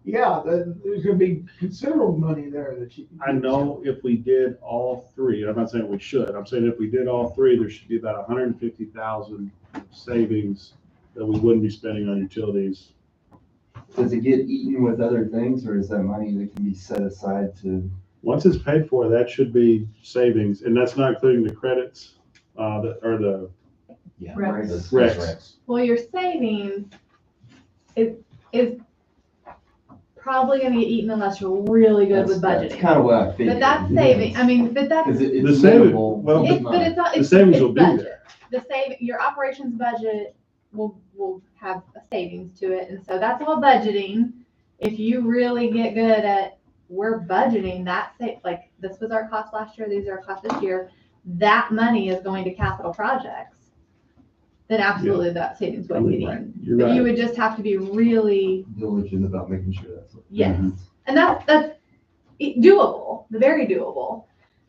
Speaker 4: yeah, there's gonna be considerable money there that you.
Speaker 3: I know if we did all three, I'm not saying we should, I'm saying if we did all three, there should be about 150,000 savings that we wouldn't be spending on utilities.
Speaker 7: Does it get eaten with other things or is that money that can be set aside to?
Speaker 3: Once it's paid for, that should be savings, and that's not including the credits, or the
Speaker 5: Yeah.
Speaker 2: Recs.
Speaker 5: The
Speaker 3: Recs.
Speaker 2: Well, your savings is probably gonna get eaten unless you're really good with
Speaker 7: That's
Speaker 2: budgeting.
Speaker 7: kind of what I figured.
Speaker 2: But that's saving, I mean, but that's,
Speaker 7: Because
Speaker 3: The
Speaker 7: it's
Speaker 3: saving-
Speaker 7: minimal.
Speaker 3: well,
Speaker 2: it's, but it's not,
Speaker 3: the
Speaker 2: it's,
Speaker 3: savings
Speaker 2: it's
Speaker 3: will be
Speaker 2: budget.
Speaker 3: there.
Speaker 2: The your operations budget will have a savings to it, and so that's all budgeting. If you really get good at, we're budgeting that, like, this was our cost last year, these are our costs this year, that money is going to capital projects, then absolutely that savings
Speaker 3: I
Speaker 2: would
Speaker 3: mean,
Speaker 2: get
Speaker 3: right,
Speaker 2: eaten.
Speaker 3: you're
Speaker 2: But you
Speaker 3: right.
Speaker 2: would just have to be really,
Speaker 7: Diligent about making sure that's.
Speaker 2: yes,
Speaker 3: Mhm.
Speaker 2: and that's doable, very doable.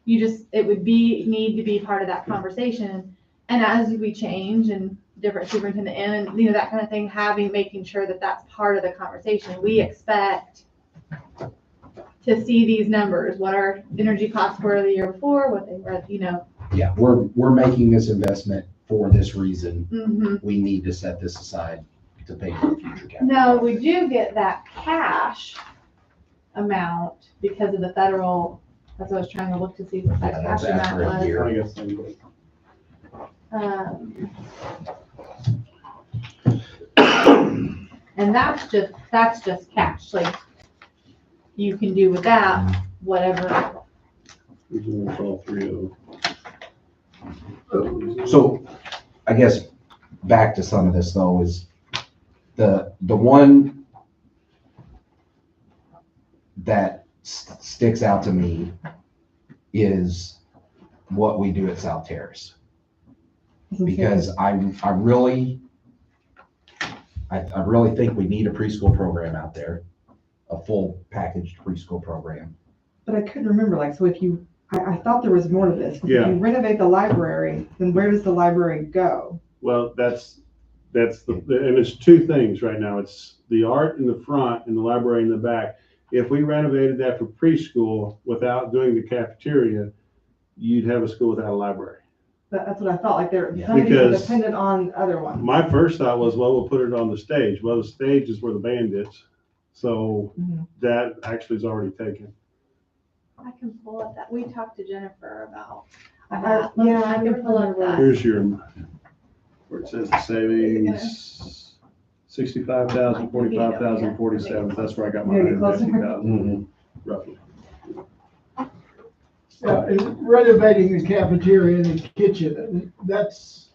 Speaker 2: It would need to be part of that conversation. And as we change and different superintendent and, that kind of thing, making sure that that's part of the conversation. We expect to see these numbers, what our energy costs were the year before, what they were,
Speaker 5: Yeah, we're making this investment for this reason.
Speaker 2: mhm.
Speaker 5: We need to set this aside to pay for future capital.
Speaker 2: No, we do get that cash amount because of the federal, that's what I was trying to look to see what that
Speaker 5: Yeah,
Speaker 2: cash
Speaker 5: that's after a
Speaker 2: amount was.
Speaker 5: year.
Speaker 3: I guess I'm good.
Speaker 2: And that's just cash, like, you can do with that whatever.
Speaker 3: We're doing all three of them.
Speaker 5: So I guess back to some of this though is the one that sticks out to me is what we do at South Terrace. Because I really think we need a preschool program out there. a full packaged preschool program.
Speaker 1: But I couldn't remember, like, so if you, I thought there was more to this. 'Cause
Speaker 3: Yeah.
Speaker 1: If you renovate the library, then where does the library go?
Speaker 3: Well, that's and it's two things right now. It's the art in the front and the library in the back. If we renovated that for preschool without doing the cafeteria, you'd have a school without a library.
Speaker 1: That's what I thought, like they're,
Speaker 5: Yeah.
Speaker 1: some of these are
Speaker 3: Because-
Speaker 1: dependent on other ones.
Speaker 3: My first thought was, well, we'll put it on the stage. Well, the stage is where the band is. So
Speaker 1: Mhm.
Speaker 3: that actually is already taken.
Speaker 2: I can pull up that, we talked to Jennifer about
Speaker 1: I-
Speaker 2: that.
Speaker 1: yeah,
Speaker 2: I
Speaker 1: I
Speaker 2: can pull up
Speaker 1: remember
Speaker 2: that.
Speaker 3: Here's your, where it says the savings, 65,000, 45,000, 47. That's where I got my
Speaker 1: Yeah, get closer.
Speaker 3: 150,000 roughly.
Speaker 4: And renovating the cafeteria and the kitchen, that's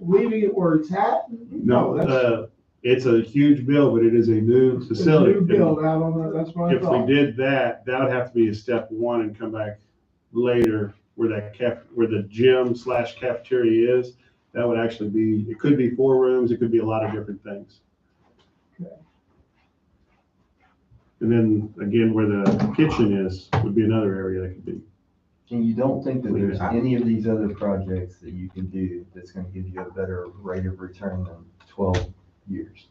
Speaker 4: leaving it where it's at?
Speaker 3: No,
Speaker 4: That's
Speaker 3: it's a huge bill, but it is a new
Speaker 4: a
Speaker 3: facility.
Speaker 4: new build out on that, that's what I
Speaker 3: If we
Speaker 4: thought.
Speaker 3: did that, that would have to be a step one and come back later where where the gym / cafeteria is. That would actually be, it could be 4 rooms, it could be a lot of different things.
Speaker 4: Okay.
Speaker 3: And then again, where the kitchen is, would be another area that could be.
Speaker 7: And you don't think that there's
Speaker 5: Yeah.
Speaker 7: any of these other projects that you can do that's gonna give you a better rate of return than 12 years?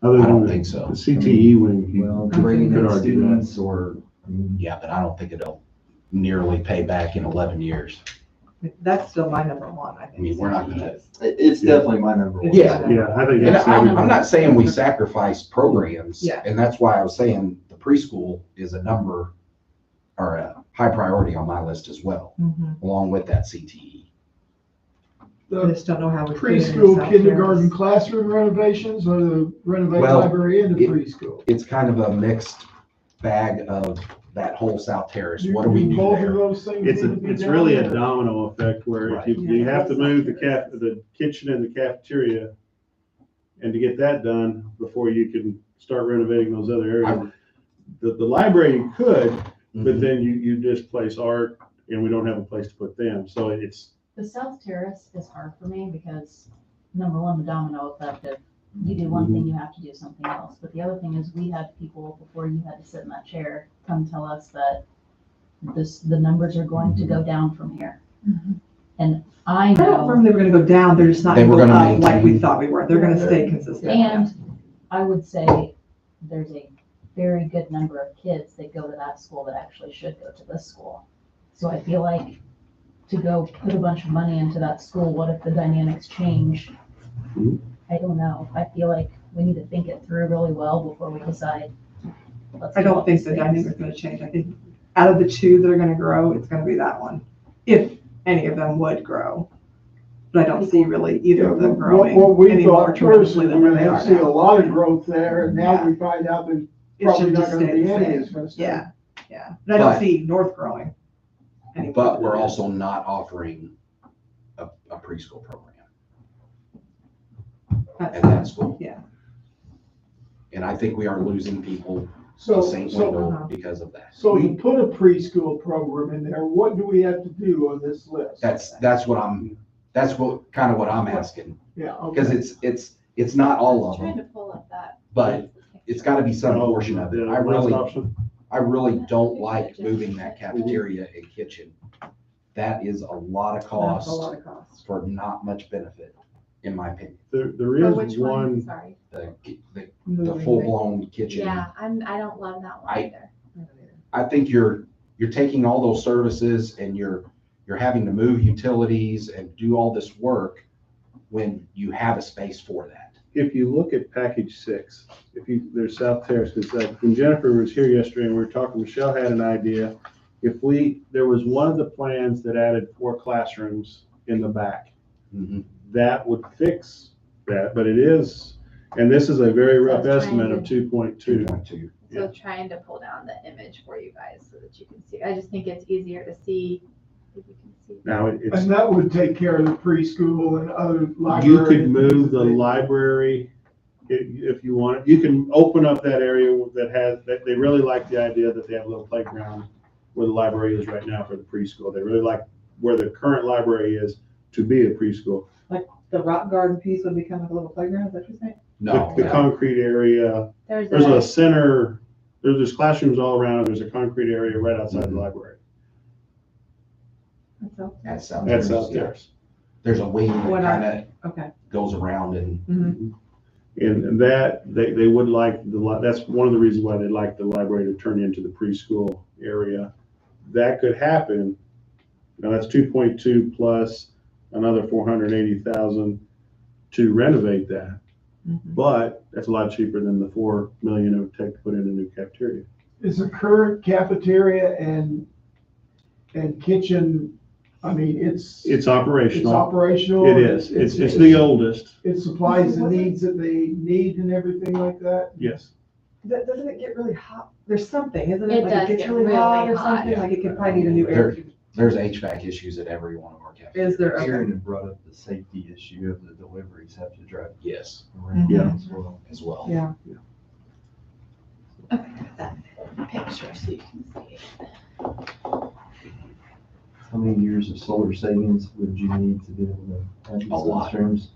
Speaker 3: Other
Speaker 5: I
Speaker 3: than
Speaker 5: don't
Speaker 3: the-
Speaker 5: think so.
Speaker 3: The CTE wing, you
Speaker 7: Well,
Speaker 1: I'm
Speaker 7: bringing
Speaker 3: thinking-
Speaker 7: in students or, I mean,
Speaker 5: Yeah, but I don't think it'll nearly pay back in 11 years.
Speaker 1: That's still my number one, I think.
Speaker 5: I mean, we're not gonna-
Speaker 7: it's definitely my number one.
Speaker 5: Yeah.
Speaker 3: yeah, I think
Speaker 5: And
Speaker 3: that's.
Speaker 5: I'm not saying we sacrifice programs.
Speaker 1: Yeah.
Speaker 5: And that's why I was saying the preschool is a number or a high priority on my list as well,
Speaker 1: Mhm.
Speaker 5: along with that CTE.
Speaker 1: I
Speaker 4: The
Speaker 1: just don't know how we. fit it in
Speaker 4: preschool,
Speaker 1: South
Speaker 4: kindergarten
Speaker 1: Terrace.
Speaker 4: classroom renovations or the renovate
Speaker 5: Well,
Speaker 4: library into
Speaker 5: it-
Speaker 4: preschool?
Speaker 5: It's kind of a mixed bag of that whole South Terrace. What do we do
Speaker 4: Both of
Speaker 5: there?
Speaker 4: those things
Speaker 3: It's
Speaker 4: need to be
Speaker 3: it's
Speaker 4: done,
Speaker 3: really a
Speaker 4: or-
Speaker 3: domino effect where if you,
Speaker 1: Right.
Speaker 3: you have to move the kitchen and the cafeteria. And to get that done before you can start renovating those other areas. The library you could, but
Speaker 5: Mhm.
Speaker 3: then you displace art and we don't have a place to put them. So it's,
Speaker 6: The South Terrace is hard for me because, number one, the domino effect of you do one thing, you have to do something else. But the other thing is we had people before you had to sit in that chair come tell us that the numbers are going to go down from here.
Speaker 2: Mhm.
Speaker 6: And I
Speaker 1: I don't
Speaker 6: know,
Speaker 1: remember they were gonna go down, they're just not
Speaker 5: They
Speaker 1: gonna
Speaker 5: were
Speaker 1: go
Speaker 5: gonna
Speaker 1: up like we
Speaker 5: maintain-
Speaker 1: thought we were. They're gonna stay consistent.
Speaker 6: and I would say there's a very good number of kids that go to that school that actually should go to this school. So I feel like to go put a bunch of money into that school, what if the dynamics change?
Speaker 3: Mhm.
Speaker 6: I don't know. I feel like we need to think it through really well before we decide. let's
Speaker 1: I
Speaker 6: do all
Speaker 1: don't think
Speaker 6: these
Speaker 1: the
Speaker 6: things.
Speaker 1: dynamic's gonna change. I think out of the two that are gonna grow, it's gonna be that one. If any of them would grow. But I don't see really either of them growing
Speaker 4: What we
Speaker 1: any more
Speaker 4: thought first,
Speaker 1: tremendously
Speaker 4: we
Speaker 1: than
Speaker 4: were
Speaker 1: where they
Speaker 4: gonna
Speaker 1: are
Speaker 4: see a
Speaker 1: now.
Speaker 4: lot of growth there, and now we find out there's
Speaker 1: It
Speaker 4: probably
Speaker 1: should
Speaker 4: not
Speaker 1: just
Speaker 4: gonna
Speaker 1: stay
Speaker 4: be
Speaker 1: the
Speaker 4: any,
Speaker 1: same.
Speaker 4: it's gonna stay.
Speaker 1: Yeah, yeah. But I don't
Speaker 5: But-
Speaker 1: see North growing. any more
Speaker 5: But
Speaker 1: than
Speaker 5: we're
Speaker 1: that.
Speaker 5: also not offering a preschool program
Speaker 1: That's-
Speaker 5: at that school.
Speaker 1: Yeah.
Speaker 5: And I think we are losing people
Speaker 4: So,
Speaker 5: to St.
Speaker 4: so,
Speaker 5: Wendell because of that.
Speaker 4: so to put a preschool program in there, what do we have to do on this list?
Speaker 5: That's what I'm asking,
Speaker 4: Yeah,
Speaker 5: because
Speaker 4: okay.
Speaker 5: it's not all
Speaker 2: I
Speaker 5: of
Speaker 2: was trying
Speaker 5: them,
Speaker 2: to pull up that.
Speaker 5: but it's gotta be some portion of it.
Speaker 3: The
Speaker 5: I
Speaker 3: last
Speaker 5: really,
Speaker 3: option.
Speaker 5: I really don't like moving that cafeteria and kitchen. That is a lot of
Speaker 1: That's a
Speaker 5: cost
Speaker 1: lot of cost.
Speaker 5: for not much benefit, in my opinion.
Speaker 3: There
Speaker 2: Oh,
Speaker 3: is
Speaker 2: which one?
Speaker 3: one,
Speaker 2: Sorry.
Speaker 5: The
Speaker 1: Moving
Speaker 5: full-blown kitchen.
Speaker 2: Yeah, I don't love that one
Speaker 5: I-
Speaker 2: either.
Speaker 1: it.
Speaker 5: I think you're taking all those services and you're having to move utilities and do all this work when you have a space for that.
Speaker 3: if you look at package 6, there's South Terrace, because when Jennifer was here yesterday and we were talking, Michelle had an idea. There was one of the plans that added 4 classrooms in the back.
Speaker 5: Mhm.
Speaker 3: That would fix that, but it is, and this is a very rough
Speaker 2: So it's
Speaker 3: estimate
Speaker 2: trying
Speaker 3: of 2.2.
Speaker 5: 2.2.
Speaker 2: So trying to pull down the image for you guys so that you can see. I just think it's easier to see if you can see.
Speaker 3: Now, it's,
Speaker 4: And that would take care of the preschool and other libraries.
Speaker 3: you could move the library if you want. You can open up that area that they really like the idea that they have a little playground where the library is right now for the preschool. They really like where the current library is to be a preschool.
Speaker 1: The rock garden piece would become like a little playground, is that what you're saying?
Speaker 5: No,
Speaker 3: The concrete area,
Speaker 2: There's
Speaker 3: there's a
Speaker 2: a,
Speaker 3: center, there's classrooms all around, there's a concrete area right outside the library.
Speaker 5: That sounds.
Speaker 3: That's out there.
Speaker 5: There's a wing that
Speaker 1: What I-
Speaker 5: kind
Speaker 1: Okay.
Speaker 5: of goes around and
Speaker 3: And that, they would like, that's one of the reasons why they'd like the library to turn into the preschool area. That could happen. Now, that's 2.2 plus another 480,000 to renovate that. But that's a lot cheaper than the 4 million it would take to put in a new cafeteria.
Speaker 4: Is the current cafeteria and kitchen, I mean, it's
Speaker 3: It's operational.
Speaker 4: operational.
Speaker 3: It is. It's the oldest.
Speaker 4: It supplies the needs that they need and everything like that.
Speaker 3: Yes.
Speaker 1: Doesn't it get really hot? There's something, isn't
Speaker 2: It
Speaker 1: it? Like
Speaker 2: does
Speaker 1: it gets
Speaker 2: get
Speaker 1: really
Speaker 2: really
Speaker 1: hot or
Speaker 2: hot.
Speaker 1: something, like it could probably need a new air.
Speaker 5: there's HVAC issues at every one of our cafeterias.
Speaker 1: Is there?
Speaker 7: Aaron
Speaker 1: Okay.
Speaker 7: had brought up the safety issue of the deliveries have to drive
Speaker 5: Yes,
Speaker 7: around
Speaker 3: Yeah.
Speaker 7: as well.
Speaker 5: as well.
Speaker 1: Yeah.
Speaker 2: that picture so you can see.
Speaker 7: How many years of solar savings would you need to be able to have these
Speaker 5: A lot.
Speaker 7: classrooms?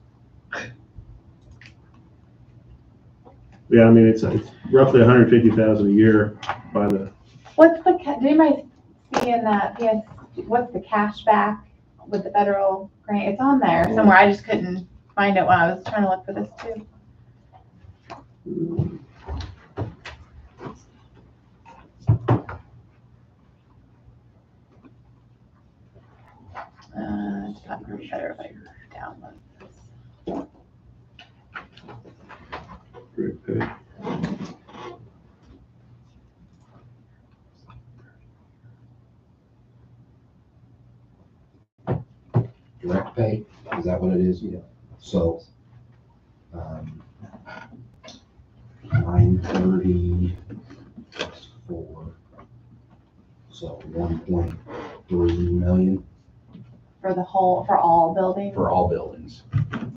Speaker 3: Yeah, I mean, it's roughly 150,000 a year by the,
Speaker 2: What's the, do anybody see in that PS, what's the cash back with the federal grant? It's on there somewhere. I just couldn't find it when I was trying to look for this too. It's probably better if I download this.
Speaker 3: Great pay.
Speaker 5: Direct pay, is that what it is?
Speaker 7: Yeah.
Speaker 5: So, 930 plus 4, so 1.3 million
Speaker 2: For the whole, for all buildings,
Speaker 5: for all buildings.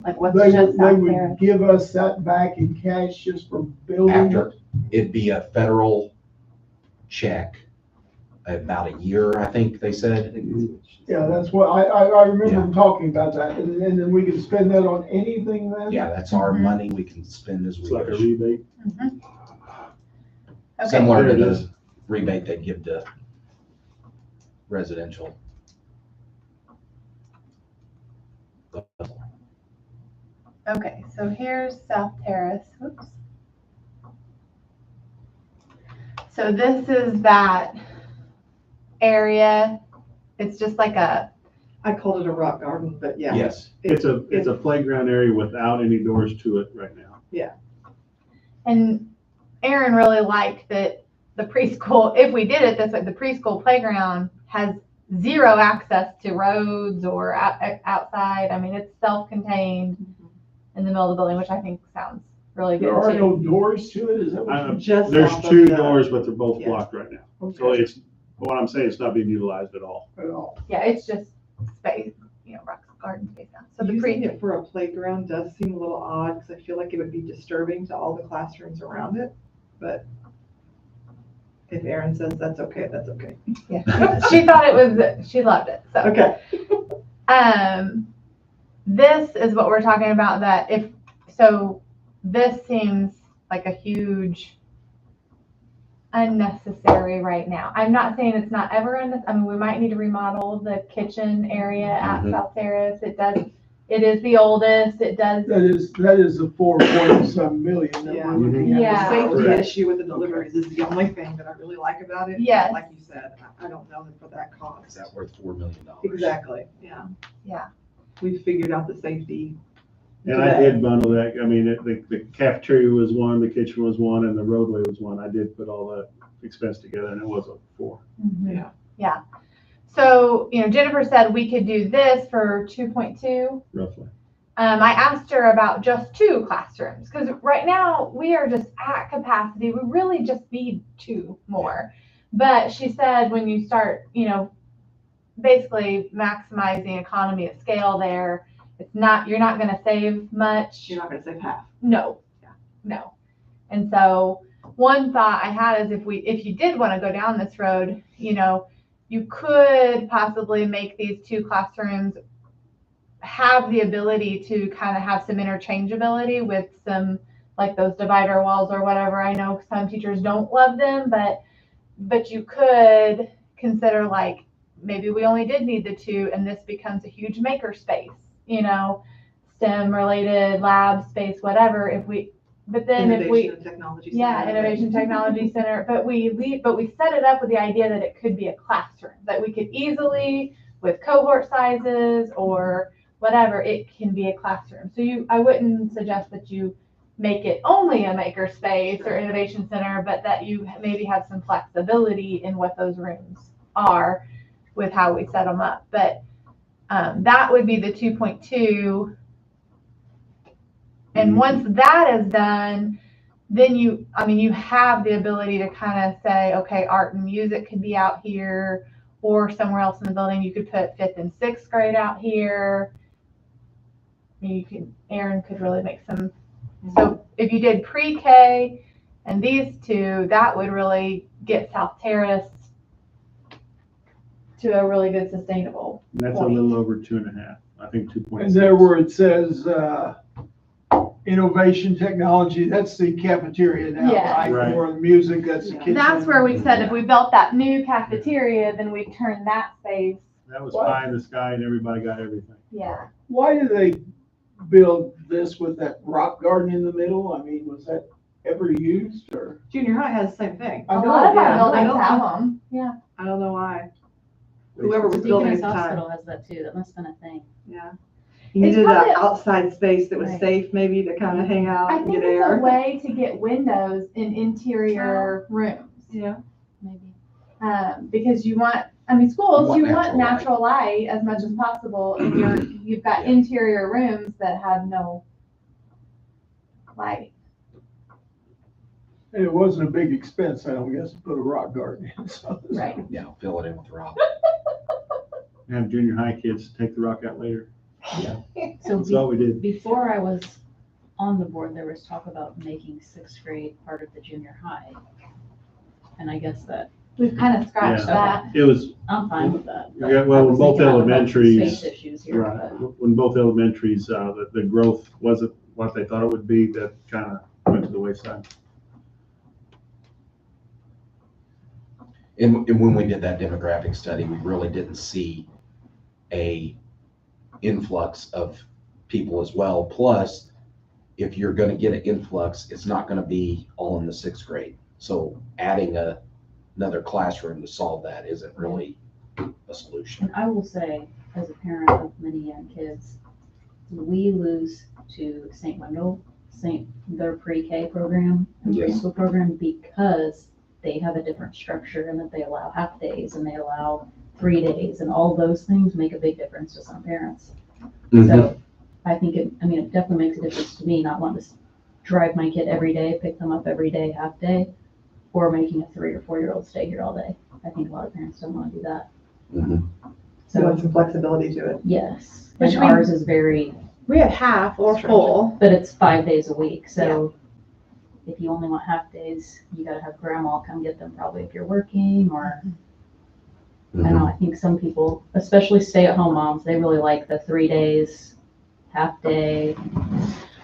Speaker 2: like what's
Speaker 4: They
Speaker 2: just
Speaker 4: they
Speaker 2: out
Speaker 4: would
Speaker 2: there?
Speaker 4: give us that back in cash just for building.
Speaker 5: After, it'd be a federal check, about a year, I think they
Speaker 7: I
Speaker 5: said.
Speaker 7: think that's what she
Speaker 4: Yeah,
Speaker 7: said.
Speaker 4: that's what, I remember them talking about that, and then we can spend that on anything then?
Speaker 5: Yeah, that's our money, we can spend as
Speaker 3: It's
Speaker 5: we
Speaker 3: like a
Speaker 5: wish.
Speaker 3: rebate.
Speaker 2: Mhm. Okay,
Speaker 5: Similar to
Speaker 3: There it is.
Speaker 5: the rebate they give to residential.
Speaker 2: okay, so here's South Terrace, whoops. So this is that area, it's just like a,
Speaker 1: I called it a rock garden, but yeah.
Speaker 5: Yes,
Speaker 3: It's a playground area without any doors to it right now.
Speaker 2: and Aaron really liked that the preschool, if we did it this way, the preschool playground has zero access to roads or outside. I mean, it's self-contained in the middle of the building, which I think sounds really good
Speaker 4: There are no
Speaker 2: too.
Speaker 4: doors to it, is that what you?
Speaker 1: Just
Speaker 3: There's
Speaker 1: off of
Speaker 3: 2
Speaker 1: the-
Speaker 3: doors, but they're both
Speaker 1: yeah.
Speaker 3: blocked right now. So it's, what I'm saying, it's not being utilized at all.
Speaker 4: At all?
Speaker 2: Yeah, it's just space, rock garden space now. So the
Speaker 1: Using it for a playground does seem a little odd, because I feel like it would be disturbing to all the classrooms around it, but if Erin says that's okay, that's okay.
Speaker 2: yeah, she thought it was, she loved it, so.
Speaker 1: Okay.
Speaker 2: This is what we're talking about, that if, so this seems like a huge unnecessary right now. I'm not saying it's not ever I mean, we might need to remodel the kitchen area at
Speaker 5: Mhm.
Speaker 2: South Terrace. It is the oldest, it does,
Speaker 4: That is a 4.some million that
Speaker 1: Yeah.
Speaker 4: we're looking at.
Speaker 2: Yeah.
Speaker 1: The safety
Speaker 3: Correct.
Speaker 1: issue with the deliveries is the only thing that I really like about it.
Speaker 2: Yes.
Speaker 1: Like you said, I don't know that for that
Speaker 5: is
Speaker 1: cost.
Speaker 5: that worth $4 million?
Speaker 1: Exactly, yeah.
Speaker 2: Yeah.
Speaker 1: We've figured out the safety.
Speaker 3: And I did bundle that. I mean, the cafeteria was one, the kitchen was one, and the roadway was one. I did put all that expense together, and it was a 4.
Speaker 1: Yeah.
Speaker 2: yeah. So, Jennifer said we could do this for 2.2.
Speaker 3: roughly.
Speaker 2: I asked her about just 2 classrooms, because right now we are just at capacity. We really just need 2 more. But she said when you start, basically maximizing economy of scale there, you're not going to save much.
Speaker 1: You're not gonna save half.
Speaker 2: No, no. And so one thought I had is if you did want to go down this road, you could possibly make these 2 classrooms have the ability to kind of have some interchangeability with some like those divider walls or whatever. I know some teachers don't love them, but you could consider like, maybe we only did need the 2 and this becomes a huge maker space, STEM related lab space, whatever. But then if we,
Speaker 1: Innovation and Technology Center.
Speaker 2: yeah, Innovation Technology Center, but we set it up with the idea that it could be a classroom, that we could easily, with cohort sizes or whatever, it can be a classroom. So I wouldn't suggest that you make it only a maker space or innovation center, but that you maybe have some flexibility in what those rooms are with how we set them up. But that would be the 2.2. And once that is done, then you have the ability to kind of say, okay, art and music could be out here or somewhere else in the building. You could put 5th and 6th grade out here. Aaron could really make some. So if you did pre-K and these 2, that would really get South Terrace to a really good sustainable
Speaker 3: And that's
Speaker 2: point.
Speaker 3: a little over 2.5, I think 2.6.
Speaker 4: And there where it says, innovation technology, that's the cafeteria now,
Speaker 2: Yeah.
Speaker 4: right?
Speaker 3: Right.
Speaker 4: Or the music, that's the kitchen.
Speaker 2: That's where we said if we built that new cafeteria, then we'd turn that space.
Speaker 3: That was
Speaker 4: What?
Speaker 3: pie in the sky and everybody got everything.
Speaker 2: Yeah.
Speaker 4: Why do they build this with that rock garden in the middle? I mean, was that ever used or?
Speaker 1: Junior high has the same thing.
Speaker 2: A
Speaker 4: I know,
Speaker 2: lot of
Speaker 4: yeah.
Speaker 2: our
Speaker 1: I
Speaker 2: buildings
Speaker 1: don't
Speaker 2: have
Speaker 1: know.
Speaker 2: them. Yeah.
Speaker 1: I don't know why. Whoever was building at
Speaker 6: Deaconess
Speaker 1: the time.
Speaker 6: Hospital has that too. That must have been a thing.
Speaker 1: Yeah. You
Speaker 2: It's
Speaker 1: needed
Speaker 2: probably
Speaker 1: an
Speaker 2: a-
Speaker 1: outside space that was
Speaker 6: Right.
Speaker 1: safe, maybe to kind of hang out
Speaker 2: I
Speaker 1: and
Speaker 2: think
Speaker 1: get
Speaker 2: it's
Speaker 1: air.
Speaker 2: a way to get windows in interior rooms.
Speaker 1: Yeah.
Speaker 6: Maybe.
Speaker 2: Because schools, you want natural light as much as possible, and you've got
Speaker 5: Yeah.
Speaker 2: interior rooms that have no light.
Speaker 4: And it wasn't a big expense, I don't guess, to put a rock garden in. So.
Speaker 2: Right.
Speaker 5: Yeah, fill it in with rock.
Speaker 3: Have junior high kids take the rock out later.
Speaker 6: So
Speaker 3: That's all we did.
Speaker 6: before I was on the board, there was talk about making 6th grade part of the junior high. And I guess that,
Speaker 2: We've kind of scratched
Speaker 3: Yeah.
Speaker 2: that.
Speaker 3: It was,
Speaker 6: I'm fine with that. but
Speaker 3: Yeah, well,
Speaker 6: I was
Speaker 3: both
Speaker 6: thinking about
Speaker 3: elementaries,
Speaker 6: Space issues here,
Speaker 3: right,
Speaker 6: but
Speaker 3: when both elementaries, the growth wasn't what they thought it would be, that kind of went to the wayside.
Speaker 5: And when we did that demographic study, we really didn't see a influx of people as well. Plus, if you're gonna get an influx, it's not gonna be all in the 6th grade. So adding another classroom to solve that isn't really a solution.
Speaker 6: And I will say, as a parent of many young kids, we lose to St. Wendell, their pre-K program and
Speaker 5: Yes.
Speaker 6: preschool program, because they have a different structure and that they allow half days and they allow 3 days, and all those things make a big difference to some parents. So I think it definitely makes a difference to me, not wanting to drive my kid every day, pick them up every day, half day, or making a 3 or 4-year-old stay here all day. I think a lot of parents don't want to do that.
Speaker 5: Mhm.
Speaker 1: So
Speaker 6: So,
Speaker 1: want some flexibility to it.
Speaker 6: yes,
Speaker 2: Which
Speaker 6: and
Speaker 2: we-
Speaker 6: ours is very,
Speaker 2: We have half or full.
Speaker 6: but it's 5 days a week, so if you only want half days, you gotta have grandma come get them probably if you're working, or, I don't know, I think some people, especially stay-at-home moms, they really like the 3 days, half day.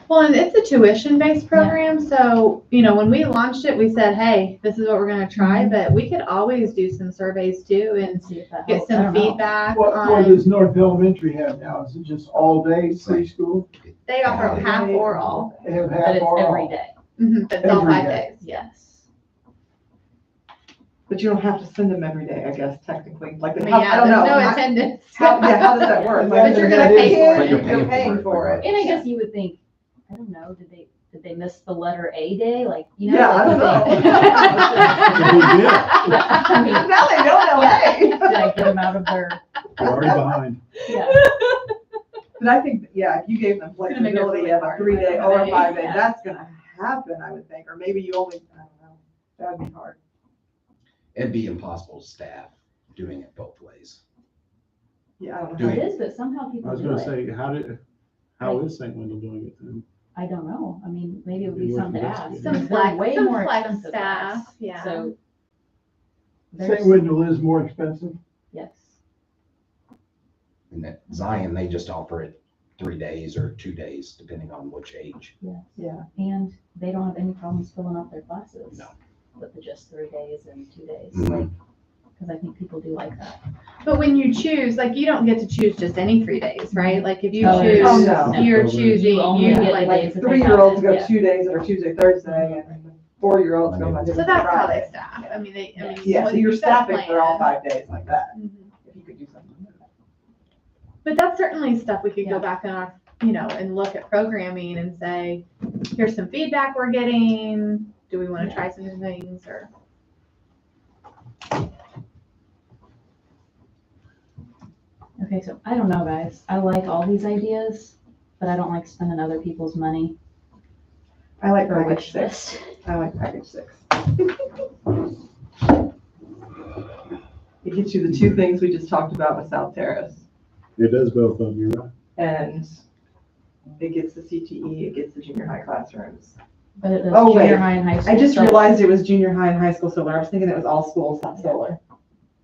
Speaker 2: Well, and it's a tuition-based program, so, when we launched it, we said, hey, this is what we're gonna try, but we could always do some surveys too and
Speaker 6: And see if that
Speaker 2: get
Speaker 6: helps. I
Speaker 2: some
Speaker 6: don't know.
Speaker 2: feedback
Speaker 4: What
Speaker 2: on,
Speaker 4: does North Elementary have now? Is it just all day preschool?
Speaker 2: they offer half or all.
Speaker 4: They have
Speaker 6: But
Speaker 4: half
Speaker 6: it's
Speaker 4: or
Speaker 6: every
Speaker 4: all?
Speaker 6: day,
Speaker 2: But it's all
Speaker 4: Every
Speaker 2: 5
Speaker 4: day.
Speaker 2: days.
Speaker 6: yes.
Speaker 1: But you don't have to send them every day, I guess, technically. Like,
Speaker 2: I mean,
Speaker 1: how,
Speaker 2: yeah,
Speaker 1: I don't
Speaker 2: there's
Speaker 1: know.
Speaker 2: no attendance.
Speaker 1: How does that work?
Speaker 4: But
Speaker 2: you're gonna pay for it.
Speaker 1: You're paying for it.
Speaker 6: And I guess you would think, I don't know, did they miss the letter A day? Like,
Speaker 1: Yeah, I don't know.
Speaker 6: I mean,
Speaker 1: Now they don't know,
Speaker 6: did I get them out of their,
Speaker 3: We're already behind.
Speaker 6: yeah.
Speaker 1: But I think, yeah, if you gave them
Speaker 2: gonna make it
Speaker 1: flexibility
Speaker 2: really
Speaker 1: of a
Speaker 2: hard.
Speaker 1: 3-day or a 5-day,
Speaker 2: Yeah.
Speaker 1: that's gonna happen, I would think. Or maybe you only, I don't know, that'd be hard.
Speaker 5: It'd be impossible to staff doing it both ways.
Speaker 1: Yeah, I don't
Speaker 5: Do
Speaker 1: know.
Speaker 6: It is, but somehow
Speaker 3: I
Speaker 6: people
Speaker 3: was
Speaker 6: do
Speaker 3: gonna
Speaker 6: it.
Speaker 3: say, how is St. Wendell doing it then?
Speaker 6: I don't know. I mean, maybe it would
Speaker 3: Maybe
Speaker 6: be
Speaker 3: we
Speaker 6: something to
Speaker 3: can
Speaker 6: ask.
Speaker 3: investigate.
Speaker 2: Some
Speaker 6: because they're
Speaker 2: flex,
Speaker 6: way
Speaker 2: some
Speaker 6: more
Speaker 2: flex
Speaker 6: expensive than
Speaker 2: staff,
Speaker 6: us.
Speaker 2: yeah.
Speaker 6: So.
Speaker 4: St.
Speaker 6: there's-
Speaker 4: Wendell is more expensive.
Speaker 6: Yes.
Speaker 5: And at Zion, they just offer it 3 days or 2 days, depending on which age.
Speaker 6: Yes.
Speaker 1: Yeah.
Speaker 6: And they don't have any problems filling out their classes.
Speaker 5: No.
Speaker 6: With the just 3 days and 2 days,
Speaker 5: Mhm.
Speaker 6: because I think people do like that.
Speaker 2: But when you choose, like, you don't get to choose just any 3 days, right? Like, if you
Speaker 6: Oh,
Speaker 2: choose,
Speaker 1: no.
Speaker 2: you're
Speaker 3: No.
Speaker 2: choosing,
Speaker 6: You only
Speaker 2: you
Speaker 6: get
Speaker 2: like,
Speaker 6: days that they
Speaker 1: 3-year-olds go
Speaker 6: have it,
Speaker 1: 2 days that are Tuesday, Thursday, and 4-year-olds go Monday,
Speaker 2: so
Speaker 1: Wednesday,
Speaker 2: that's how they
Speaker 1: Friday.
Speaker 2: staff. I mean,
Speaker 1: Yeah, so
Speaker 2: when
Speaker 1: you're
Speaker 2: you set a
Speaker 1: staffing for all
Speaker 2: plan-
Speaker 1: 5 days like that,
Speaker 2: Mhm.
Speaker 1: if you could do something like that.
Speaker 2: But that's certainly stuff we could
Speaker 6: Yeah.
Speaker 2: go back on our, and look at programming and say, here's some feedback we're getting. Do we want to try some new things or?
Speaker 6: Okay, so I don't know, guys. I like all these ideas, but I don't like spending other people's money
Speaker 1: I like
Speaker 6: for a
Speaker 1: package
Speaker 6: wish
Speaker 1: 6.
Speaker 6: list.
Speaker 1: I like package 6. It gets you the 2 things we just talked about with South Terrace,
Speaker 3: It does both of them, you're right.
Speaker 1: and it gets the CTE, it gets the junior high classrooms.
Speaker 6: But it does
Speaker 1: Oh,
Speaker 6: junior
Speaker 1: wait.
Speaker 6: high and high school.
Speaker 1: I just
Speaker 6: so-
Speaker 1: realized it was junior high and high school solar. I was thinking it was all schools, not solar.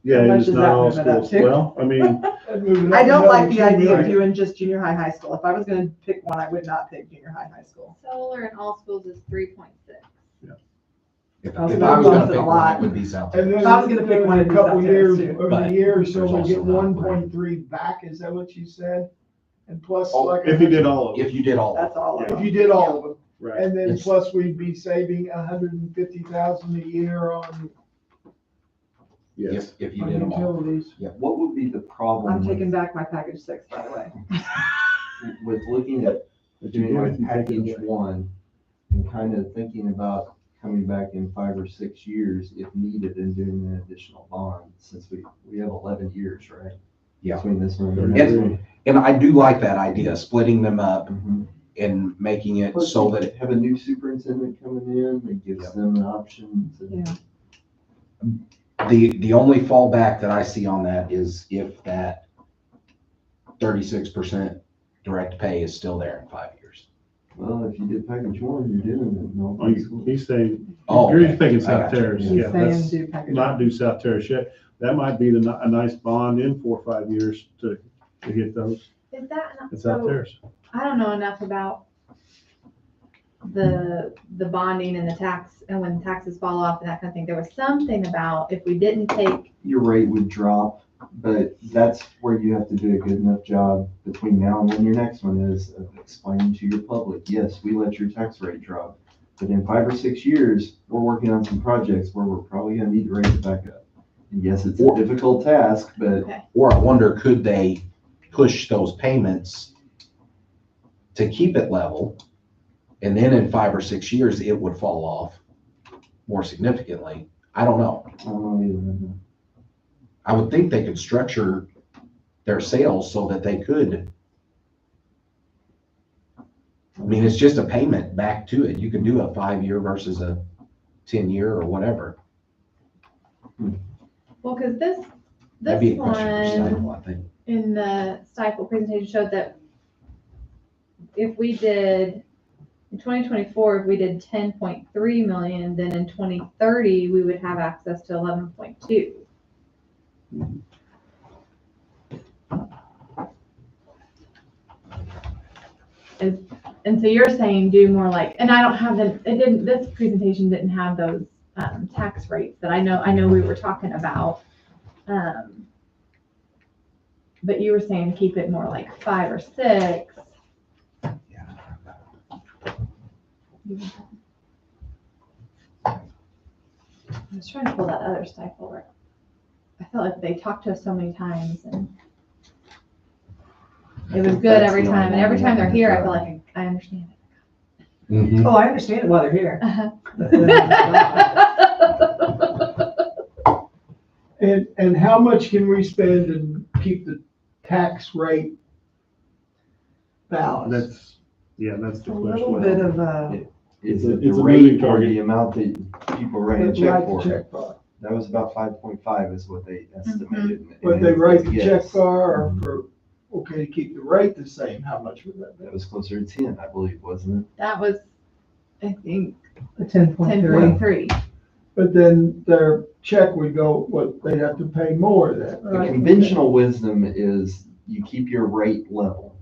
Speaker 3: Yeah,
Speaker 1: How much
Speaker 3: it's
Speaker 1: does
Speaker 3: not
Speaker 1: that
Speaker 3: all
Speaker 1: move it up
Speaker 3: schools.
Speaker 1: to?
Speaker 3: Well, I mean,
Speaker 1: I don't like the idea of
Speaker 4: Right.
Speaker 1: doing just junior high, high school. If I was gonna pick one, I would not pick junior high, high school.
Speaker 2: Solar in all schools is 3.6.
Speaker 5: If
Speaker 1: I was
Speaker 5: if
Speaker 1: gonna
Speaker 5: I was
Speaker 1: bump
Speaker 5: gonna
Speaker 1: it a
Speaker 5: pick one,
Speaker 1: lot.
Speaker 5: it would be South
Speaker 4: And
Speaker 5: Dakota.
Speaker 4: then
Speaker 1: If I was gonna pick one, it'd
Speaker 4: a
Speaker 1: be
Speaker 4: couple
Speaker 1: South Terrace,
Speaker 4: years,
Speaker 1: too.
Speaker 4: over
Speaker 5: But
Speaker 4: the years, so
Speaker 5: there's
Speaker 4: we
Speaker 5: also
Speaker 4: get
Speaker 5: not-
Speaker 4: 1.3 back, is that what you said? And plus,
Speaker 5: Oh,
Speaker 4: like.
Speaker 3: if you did all of them,
Speaker 5: If you did all,
Speaker 1: That's all. of
Speaker 4: If
Speaker 1: them.
Speaker 4: you did all of them,
Speaker 3: right.
Speaker 4: and then
Speaker 5: It's-
Speaker 4: plus we'd be saving 150,000 a year on
Speaker 3: Yes.
Speaker 5: if you did them all.
Speaker 4: utilities.
Speaker 7: What would be the problem
Speaker 1: I'm
Speaker 7: with,
Speaker 1: taking back my package 6, by the way.
Speaker 7: with looking at
Speaker 3: But you
Speaker 7: doing
Speaker 3: do
Speaker 7: like
Speaker 3: it, you take it
Speaker 7: package
Speaker 3: away.
Speaker 7: 1 and kind of thinking about coming back in 5 or 6 years if needed and doing an additional bond, since we have 11 years, right?
Speaker 5: Yeah.
Speaker 7: Between this one and the
Speaker 3: Thirty
Speaker 7: next
Speaker 3: three.
Speaker 7: one.
Speaker 5: And I do like that idea, splitting them up
Speaker 7: Mhm.
Speaker 5: and making it
Speaker 7: Plus,
Speaker 5: so
Speaker 7: you
Speaker 5: that it,
Speaker 7: have a new superintendent coming in, it gives them an option to.
Speaker 1: Yeah.
Speaker 5: the only fallback that I see on that is if that 36% direct pay is still there in 5 years.
Speaker 7: Well, if you did package 1, you're doing it in all
Speaker 3: Oh,
Speaker 7: three schools.
Speaker 3: he's saying,
Speaker 5: Oh,
Speaker 3: you're
Speaker 5: okay.
Speaker 3: thinking
Speaker 5: I
Speaker 3: South
Speaker 5: got you.
Speaker 3: Terrace,
Speaker 1: He's
Speaker 3: yeah,
Speaker 1: saying
Speaker 3: that's
Speaker 1: do package.
Speaker 3: not do South Terrace yet. That might be a nice bond in 4 or 5 years to hit those
Speaker 2: Is that not
Speaker 3: at South
Speaker 2: so?
Speaker 3: Terrace.
Speaker 2: I don't know enough about the bonding and the tax, and when taxes fall off and that kind of thing. There was something about if we didn't take,
Speaker 7: Your rate would drop, but that's where you have to do a good enough job between now and when your next one is of explaining to your public, yes, we let your tax rate drop. But in 5 or 6 years, we're working on some projects where we're probably gonna need to raise it back up. And yes, it's a
Speaker 5: Or-
Speaker 7: difficult task, but
Speaker 5: Or I wonder, could they push those payments to keep it level? And then in 5 or 6 years, it would fall off more significantly. I don't know.
Speaker 7: I don't know either.
Speaker 5: I would think they could structure their sales so that they could. I mean, it's just a payment back to it. You can do a 5-year versus a 10-year or whatever.
Speaker 2: well, because this
Speaker 5: That'd be a question for
Speaker 2: one
Speaker 5: Stifle, I think.
Speaker 2: in the Stifle presentation showed that if we did, in 2024, if we did 10.3 million, then in 2030, we would have access to 11.2. And so you're saying do more like, and I don't have them, this presentation didn't have those tax rates that I know we were talking about. But you were saying keep it more like 5 or 6. I was trying to pull that other Stifle right. I felt like they talked to us so many times and it was good
Speaker 7: That's
Speaker 2: every
Speaker 7: the
Speaker 2: time.
Speaker 7: only
Speaker 2: And every
Speaker 7: one
Speaker 2: time they're
Speaker 7: that
Speaker 2: here, I
Speaker 7: does.
Speaker 2: feel like I understand
Speaker 5: Mhm.
Speaker 1: Oh, I understand it while they're here.
Speaker 2: it.
Speaker 4: And how much can we spend and keep the tax rate balanced?
Speaker 3: That's the
Speaker 1: A
Speaker 3: question.
Speaker 1: little bit of
Speaker 7: Is
Speaker 3: It's a-
Speaker 7: it the
Speaker 3: it's a
Speaker 7: rate
Speaker 3: moving
Speaker 7: or
Speaker 3: target.
Speaker 7: the amount that people write a
Speaker 4: Write
Speaker 7: check
Speaker 4: the
Speaker 7: for?
Speaker 4: check for.
Speaker 7: That was about 5.5 is what they estimated. and
Speaker 4: What they write the
Speaker 7: yes,
Speaker 4: check for, or for, okay, to keep the rate the same, how much would that be?
Speaker 7: That was closer to 10, I believe, wasn't
Speaker 2: That was, I think,
Speaker 1: a 10.3.
Speaker 2: 10.3.
Speaker 4: But then their check would go, what, they'd have to pay more than
Speaker 7: it? The
Speaker 4: that.
Speaker 7: conventional wisdom is you keep your rate level.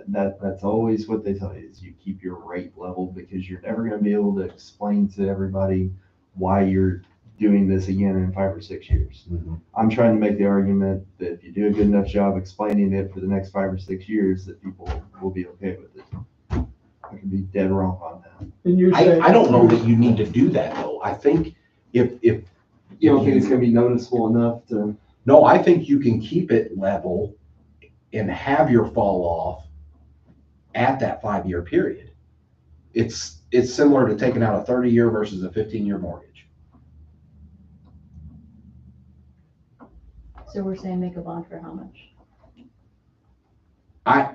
Speaker 7: That's always what they tell you, is you keep your rate level, because you're never gonna be able to explain to everybody why you're doing this again in 5 or 6 years.
Speaker 5: Mhm.
Speaker 7: I'm trying to make the argument that if you do a good enough job explaining it for the next 5 or 6 years, that people will be okay with it. I could be dead wrong on that.
Speaker 4: And you're saying.
Speaker 5: I don't know that you need to do that though. I think if
Speaker 7: You don't think it's gonna be noticeable enough to?
Speaker 5: no, I think you can keep it level and have your fall off at that 5-year period. It's similar to taking out a 30-year versus a 15-year mortgage.
Speaker 6: So we're saying make a bond for how much?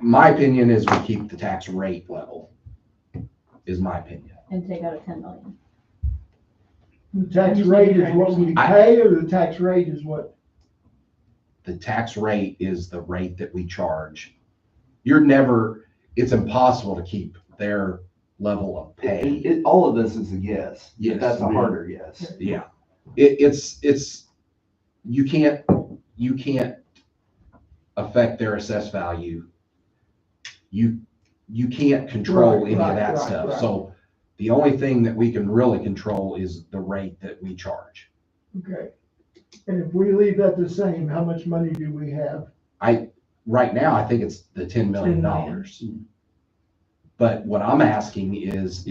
Speaker 5: My opinion is we keep the tax rate level, is my opinion.
Speaker 6: And take out a 10 million.
Speaker 4: The tax rate is what we pay, or the tax rate is what?
Speaker 5: The tax rate is the rate that we charge. It's impossible to keep their level of pay.
Speaker 7: All of this is a guess.
Speaker 5: Yes.
Speaker 7: That's a harder guess.
Speaker 5: Yeah. It's, you can't affect their assessed value. You can't control any of that
Speaker 4: Right.
Speaker 5: stuff. So the only thing that we can really control is the rate that we charge.
Speaker 4: Okay. And if we leave that the same, how much money do we have?
Speaker 5: Right now, I think it's the $10 million. But what I'm asking is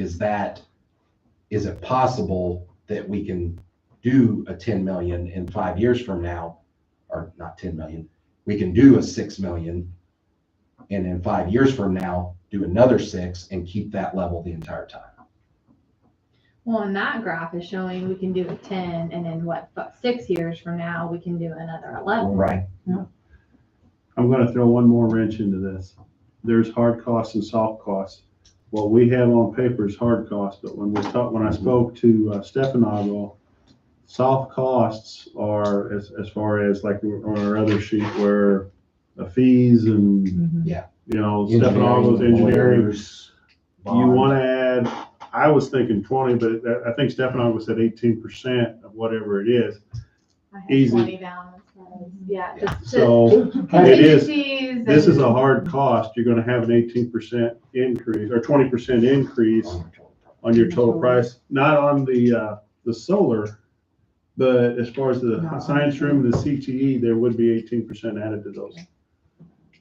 Speaker 5: it possible that we can do a 10 million in 5 years from now, or not 10 million, we can do a 6 million, and in 5 years from now, do another 6 and keep that level the entire time.
Speaker 2: Well, and that graph is showing we can do a 10, and then 6 years from now, we can do another 11.
Speaker 5: Right.
Speaker 3: I'm gonna throw one more wrench into this. There's hard costs and soft costs. What we have on paper is hard costs, but when I spoke to Stefanago, soft costs are as far as like on our other sheet where the fees and, Stefanago's engineering.
Speaker 5: lawyers,
Speaker 3: You
Speaker 5: bond.
Speaker 3: wanna add, I was thinking 20, but I think Stefanago said 18% of whatever it is.
Speaker 2: I have
Speaker 3: Easy.
Speaker 2: 20 down. Yeah, just
Speaker 3: So
Speaker 2: to
Speaker 3: it is,
Speaker 2: contingencies.
Speaker 3: this is
Speaker 2: and-
Speaker 3: a hard cost. You're gonna have an 18% increase or 20% increase on your total price, not on the solar, but as far as the
Speaker 1: No.
Speaker 3: science room and the CTE, there would be 18% added to those.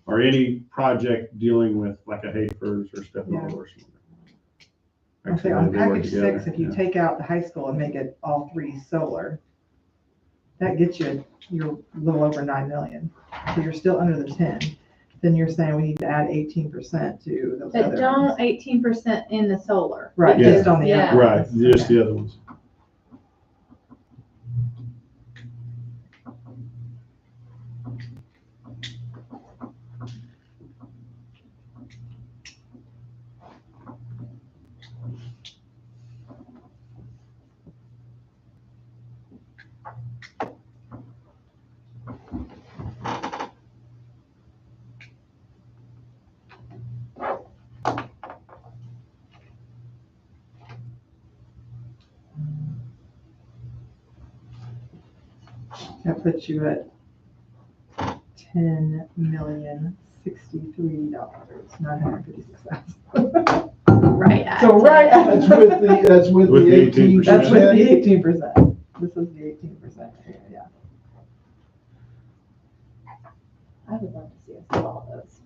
Speaker 3: Or any project dealing with like a Hayfors or Stefano or something.
Speaker 1: I say on
Speaker 3: Actually, they work
Speaker 1: package
Speaker 3: together,
Speaker 1: 6, if you
Speaker 3: yeah.
Speaker 1: take out the high school and make it all 3 solar, that gets you're a little over 9 million. So you're still under the 10. Then you're saying we need to add 18% to those
Speaker 2: But
Speaker 1: other
Speaker 2: don't
Speaker 1: ones.
Speaker 2: 18% in the solar.
Speaker 1: Right,
Speaker 3: Yeah.
Speaker 1: just on the
Speaker 2: Yeah.
Speaker 1: other
Speaker 3: Right,
Speaker 1: ones.
Speaker 3: just
Speaker 1: Okay.
Speaker 3: the other ones.
Speaker 1: That puts you at $10,063,956,000.
Speaker 2: Right. at
Speaker 1: So right
Speaker 2: 10.
Speaker 1: at-
Speaker 4: That's with
Speaker 3: With
Speaker 4: the
Speaker 3: the
Speaker 4: 18%.
Speaker 1: That's with the 18%. This is the 18%, yeah.
Speaker 2: I would love to see us do all those.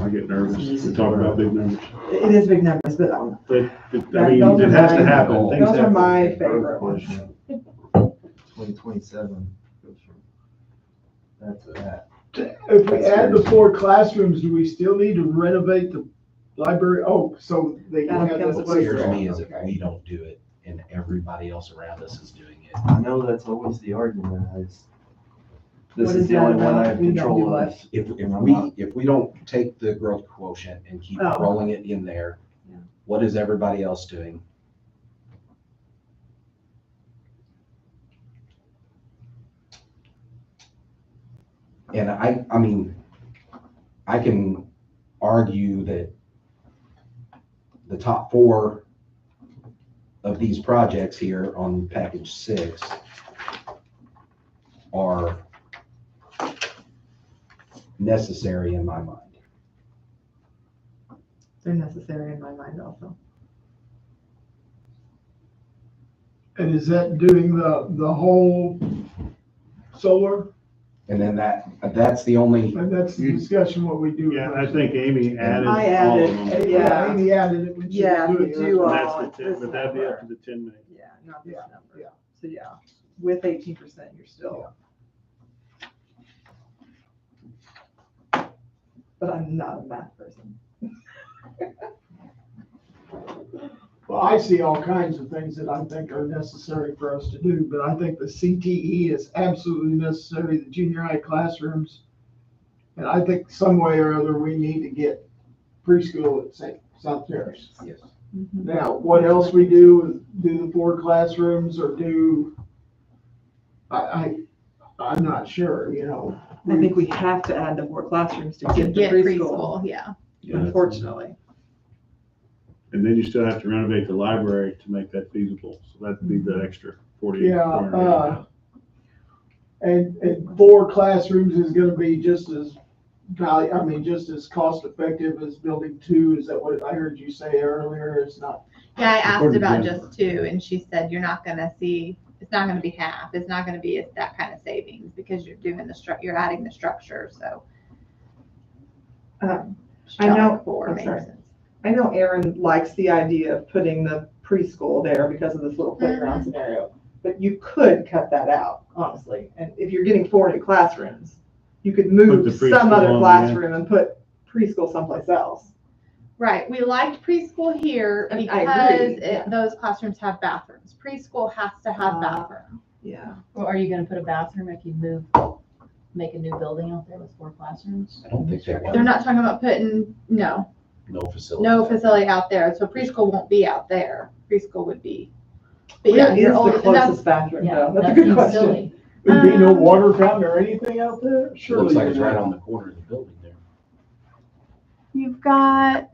Speaker 3: I get nervous. We talk about big numbers.
Speaker 1: It is big numbers, but
Speaker 3: I
Speaker 1: That-
Speaker 3: mean,
Speaker 1: those
Speaker 3: it
Speaker 1: are
Speaker 3: has to
Speaker 1: my-
Speaker 3: happen. Things
Speaker 1: those are
Speaker 3: happen.
Speaker 1: my favorite ones.
Speaker 7: 2027 goes from, that's that.
Speaker 4: If we add the 4 classrooms, do we still need to renovate the library? Oh, so they can have
Speaker 1: That'll
Speaker 4: the
Speaker 1: kill the
Speaker 5: Scares
Speaker 4: playground.
Speaker 5: me is if we don't do it and everybody else around us is doing it.
Speaker 7: I know that's always the argument. This
Speaker 1: What
Speaker 7: is
Speaker 1: is
Speaker 7: the
Speaker 1: that
Speaker 7: only one I
Speaker 1: about?
Speaker 7: have
Speaker 1: We don't
Speaker 7: control
Speaker 1: do
Speaker 7: of.
Speaker 1: what?
Speaker 5: If we don't take the growth quotient and keep
Speaker 1: Oh.
Speaker 5: rolling it in there,
Speaker 1: Yeah.
Speaker 5: what is everybody else doing? And I mean, I can argue that the top 4 of these projects here on package 6 are necessary in my mind.
Speaker 1: They're necessary in my mind also.
Speaker 4: And is that doing the whole solar?
Speaker 5: And then that's the only,
Speaker 4: And that's the discussion, what we do.
Speaker 3: Yeah, I think Amy added
Speaker 1: I
Speaker 3: all
Speaker 1: added,
Speaker 3: of them.
Speaker 1: yeah.
Speaker 4: Amy added it when she
Speaker 1: Yeah,
Speaker 4: was
Speaker 1: you
Speaker 4: doing it.
Speaker 1: do,
Speaker 3: And
Speaker 1: all
Speaker 3: that's the
Speaker 1: this
Speaker 3: 10, but that'd be up
Speaker 1: number.
Speaker 3: to the 10 million.
Speaker 1: Yeah, not this
Speaker 4: Yeah,
Speaker 1: number.
Speaker 4: yeah.
Speaker 1: So yeah, with 18%, you're still. But I'm not a math person.
Speaker 4: Well, I see all kinds of things that I think are necessary for us to do, but I think the CTE is absolutely necessary, the junior high classrooms. And I think some way or other, we need to get preschool at St. South Terrace.
Speaker 5: yes.
Speaker 4: Now, what else we do the 4 classrooms or do, I'm not sure, you know.
Speaker 1: I think we have to add the 4 classrooms to
Speaker 2: To
Speaker 1: get the
Speaker 2: get
Speaker 1: preschool,
Speaker 2: preschool, yeah.
Speaker 1: unfortunately.
Speaker 3: And then you still have to renovate the library to make that feasible. So that'd be the extra 40.
Speaker 4: Yeah, and 4 classrooms is gonna be just as just as cost effective as building 2. Is that what I heard you say earlier? It's not.
Speaker 2: Yeah, I asked
Speaker 3: According to
Speaker 2: about
Speaker 3: Jennifer.
Speaker 2: just 2, and she said you're not gonna see, it's not gonna be half, it's not gonna be that kind of savings, because you're doing you're adding the structure, so.
Speaker 1: I know-
Speaker 2: 4
Speaker 1: I'm
Speaker 2: makes
Speaker 1: sorry.
Speaker 2: sense.
Speaker 1: I know Aaron likes the idea of putting the preschool there because of this little playground scenario, but you could cut that out, honestly. And if you're getting 4 new classrooms, you could
Speaker 3: Put
Speaker 1: move
Speaker 3: the
Speaker 1: some
Speaker 3: preschool
Speaker 1: other
Speaker 3: on the
Speaker 1: classroom and put preschool someplace else.
Speaker 2: Right, we liked preschool here
Speaker 1: I
Speaker 2: because
Speaker 1: agree, yeah.
Speaker 2: those classrooms have bathrooms. Preschool has to have bathrooms.
Speaker 1: Yeah.
Speaker 6: Or are you gonna put a bathroom if you make a new building out there with 4 classrooms?
Speaker 5: I don't think they
Speaker 2: They're
Speaker 5: want
Speaker 2: not talking about putting, no
Speaker 5: no facility.
Speaker 2: facility out there, so preschool won't be out there. Preschool would be. But
Speaker 1: Where
Speaker 2: yeah,
Speaker 1: is
Speaker 2: you're
Speaker 1: the
Speaker 2: only, and that's,
Speaker 1: closest bathroom
Speaker 6: Yeah,
Speaker 1: though? That's a
Speaker 6: that
Speaker 1: good
Speaker 6: seems
Speaker 1: question.
Speaker 6: silly.
Speaker 4: Would be no
Speaker 2: Um,
Speaker 4: water fountain or anything out there?
Speaker 5: It
Speaker 4: Surely.
Speaker 5: looks like it's
Speaker 4: you'd
Speaker 5: right
Speaker 4: have-
Speaker 5: on the corner of the building there.
Speaker 2: you've got,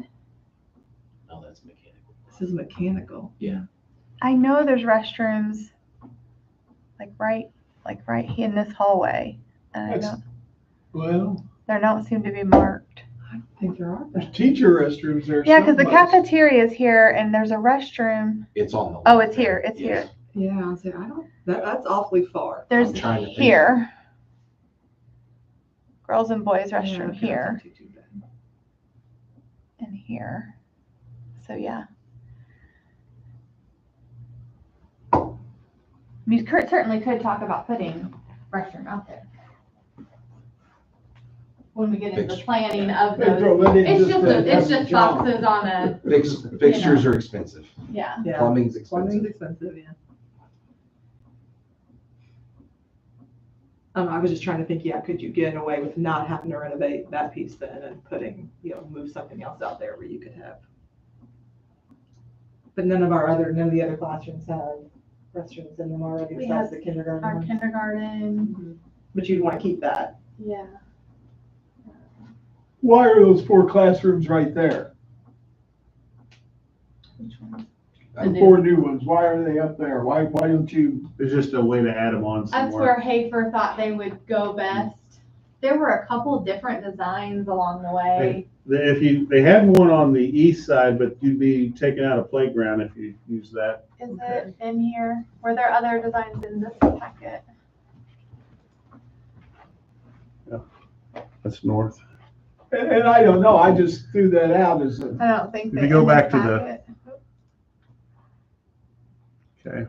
Speaker 5: Oh, that's mechanical.
Speaker 1: This is mechanical.
Speaker 2: I know there's restrooms like right here in this hallway. And I
Speaker 4: That's-
Speaker 2: don't,
Speaker 4: Well,
Speaker 2: there don't seem to be marked.
Speaker 1: I don't think there are.
Speaker 4: there's teacher restrooms there.
Speaker 2: Yeah, because the
Speaker 4: someplace.
Speaker 2: cafeteria is here and there's a restroom.
Speaker 5: It's on the.
Speaker 2: Oh,
Speaker 5: left
Speaker 2: it's here,
Speaker 5: there.
Speaker 2: it's
Speaker 5: Yes.
Speaker 2: here.
Speaker 1: Yeah, I'll say, I don't, that's awfully far.
Speaker 2: There's
Speaker 5: I'm trying to think.
Speaker 2: here. Girls and boys
Speaker 1: Yeah,
Speaker 2: restroom
Speaker 1: okay,
Speaker 2: here
Speaker 1: that's not too bad.
Speaker 2: and here. So yeah. You certainly could talk about putting restroom out there. When we get into the
Speaker 5: Fix-
Speaker 2: planning of
Speaker 4: They
Speaker 2: those.
Speaker 4: throw that in
Speaker 2: It's
Speaker 4: just
Speaker 2: just,
Speaker 4: to
Speaker 2: it's
Speaker 4: have
Speaker 2: just
Speaker 4: the job.
Speaker 2: boxes on a,
Speaker 5: Fixtures are expensive.
Speaker 2: yeah.
Speaker 1: Yeah,
Speaker 5: Plumbing's
Speaker 1: plumbing's
Speaker 5: expensive.
Speaker 1: expensive, yeah. I was just trying to think, yeah, could you get away with not having to renovate that piece then and putting, move something else out there where you could have. But none of the other classrooms have restrooms in them already
Speaker 2: We
Speaker 1: besides
Speaker 2: have
Speaker 1: the kindergarten
Speaker 2: Our
Speaker 1: ones.
Speaker 2: kindergarten,
Speaker 1: But you'd want to keep that.
Speaker 2: yeah.
Speaker 4: Why are those 4 classrooms right there?
Speaker 2: Which one?
Speaker 4: The 4 new ones, why are they up there? Why don't you?
Speaker 3: There's just a way to add them on
Speaker 2: That's
Speaker 3: somewhere.
Speaker 2: where Hafer thought they would go best. There were a couple different designs along the way.
Speaker 3: They had one on the east side, but you'd be taking out a playground if you use that.
Speaker 2: Is it in here? Were there other designs in this packet?
Speaker 3: That's north.
Speaker 4: And I don't know, I just threw that out as a.
Speaker 2: I don't think.
Speaker 3: If
Speaker 2: they're
Speaker 3: you go
Speaker 2: in this
Speaker 3: back to the-
Speaker 2: packet.
Speaker 3: Okay.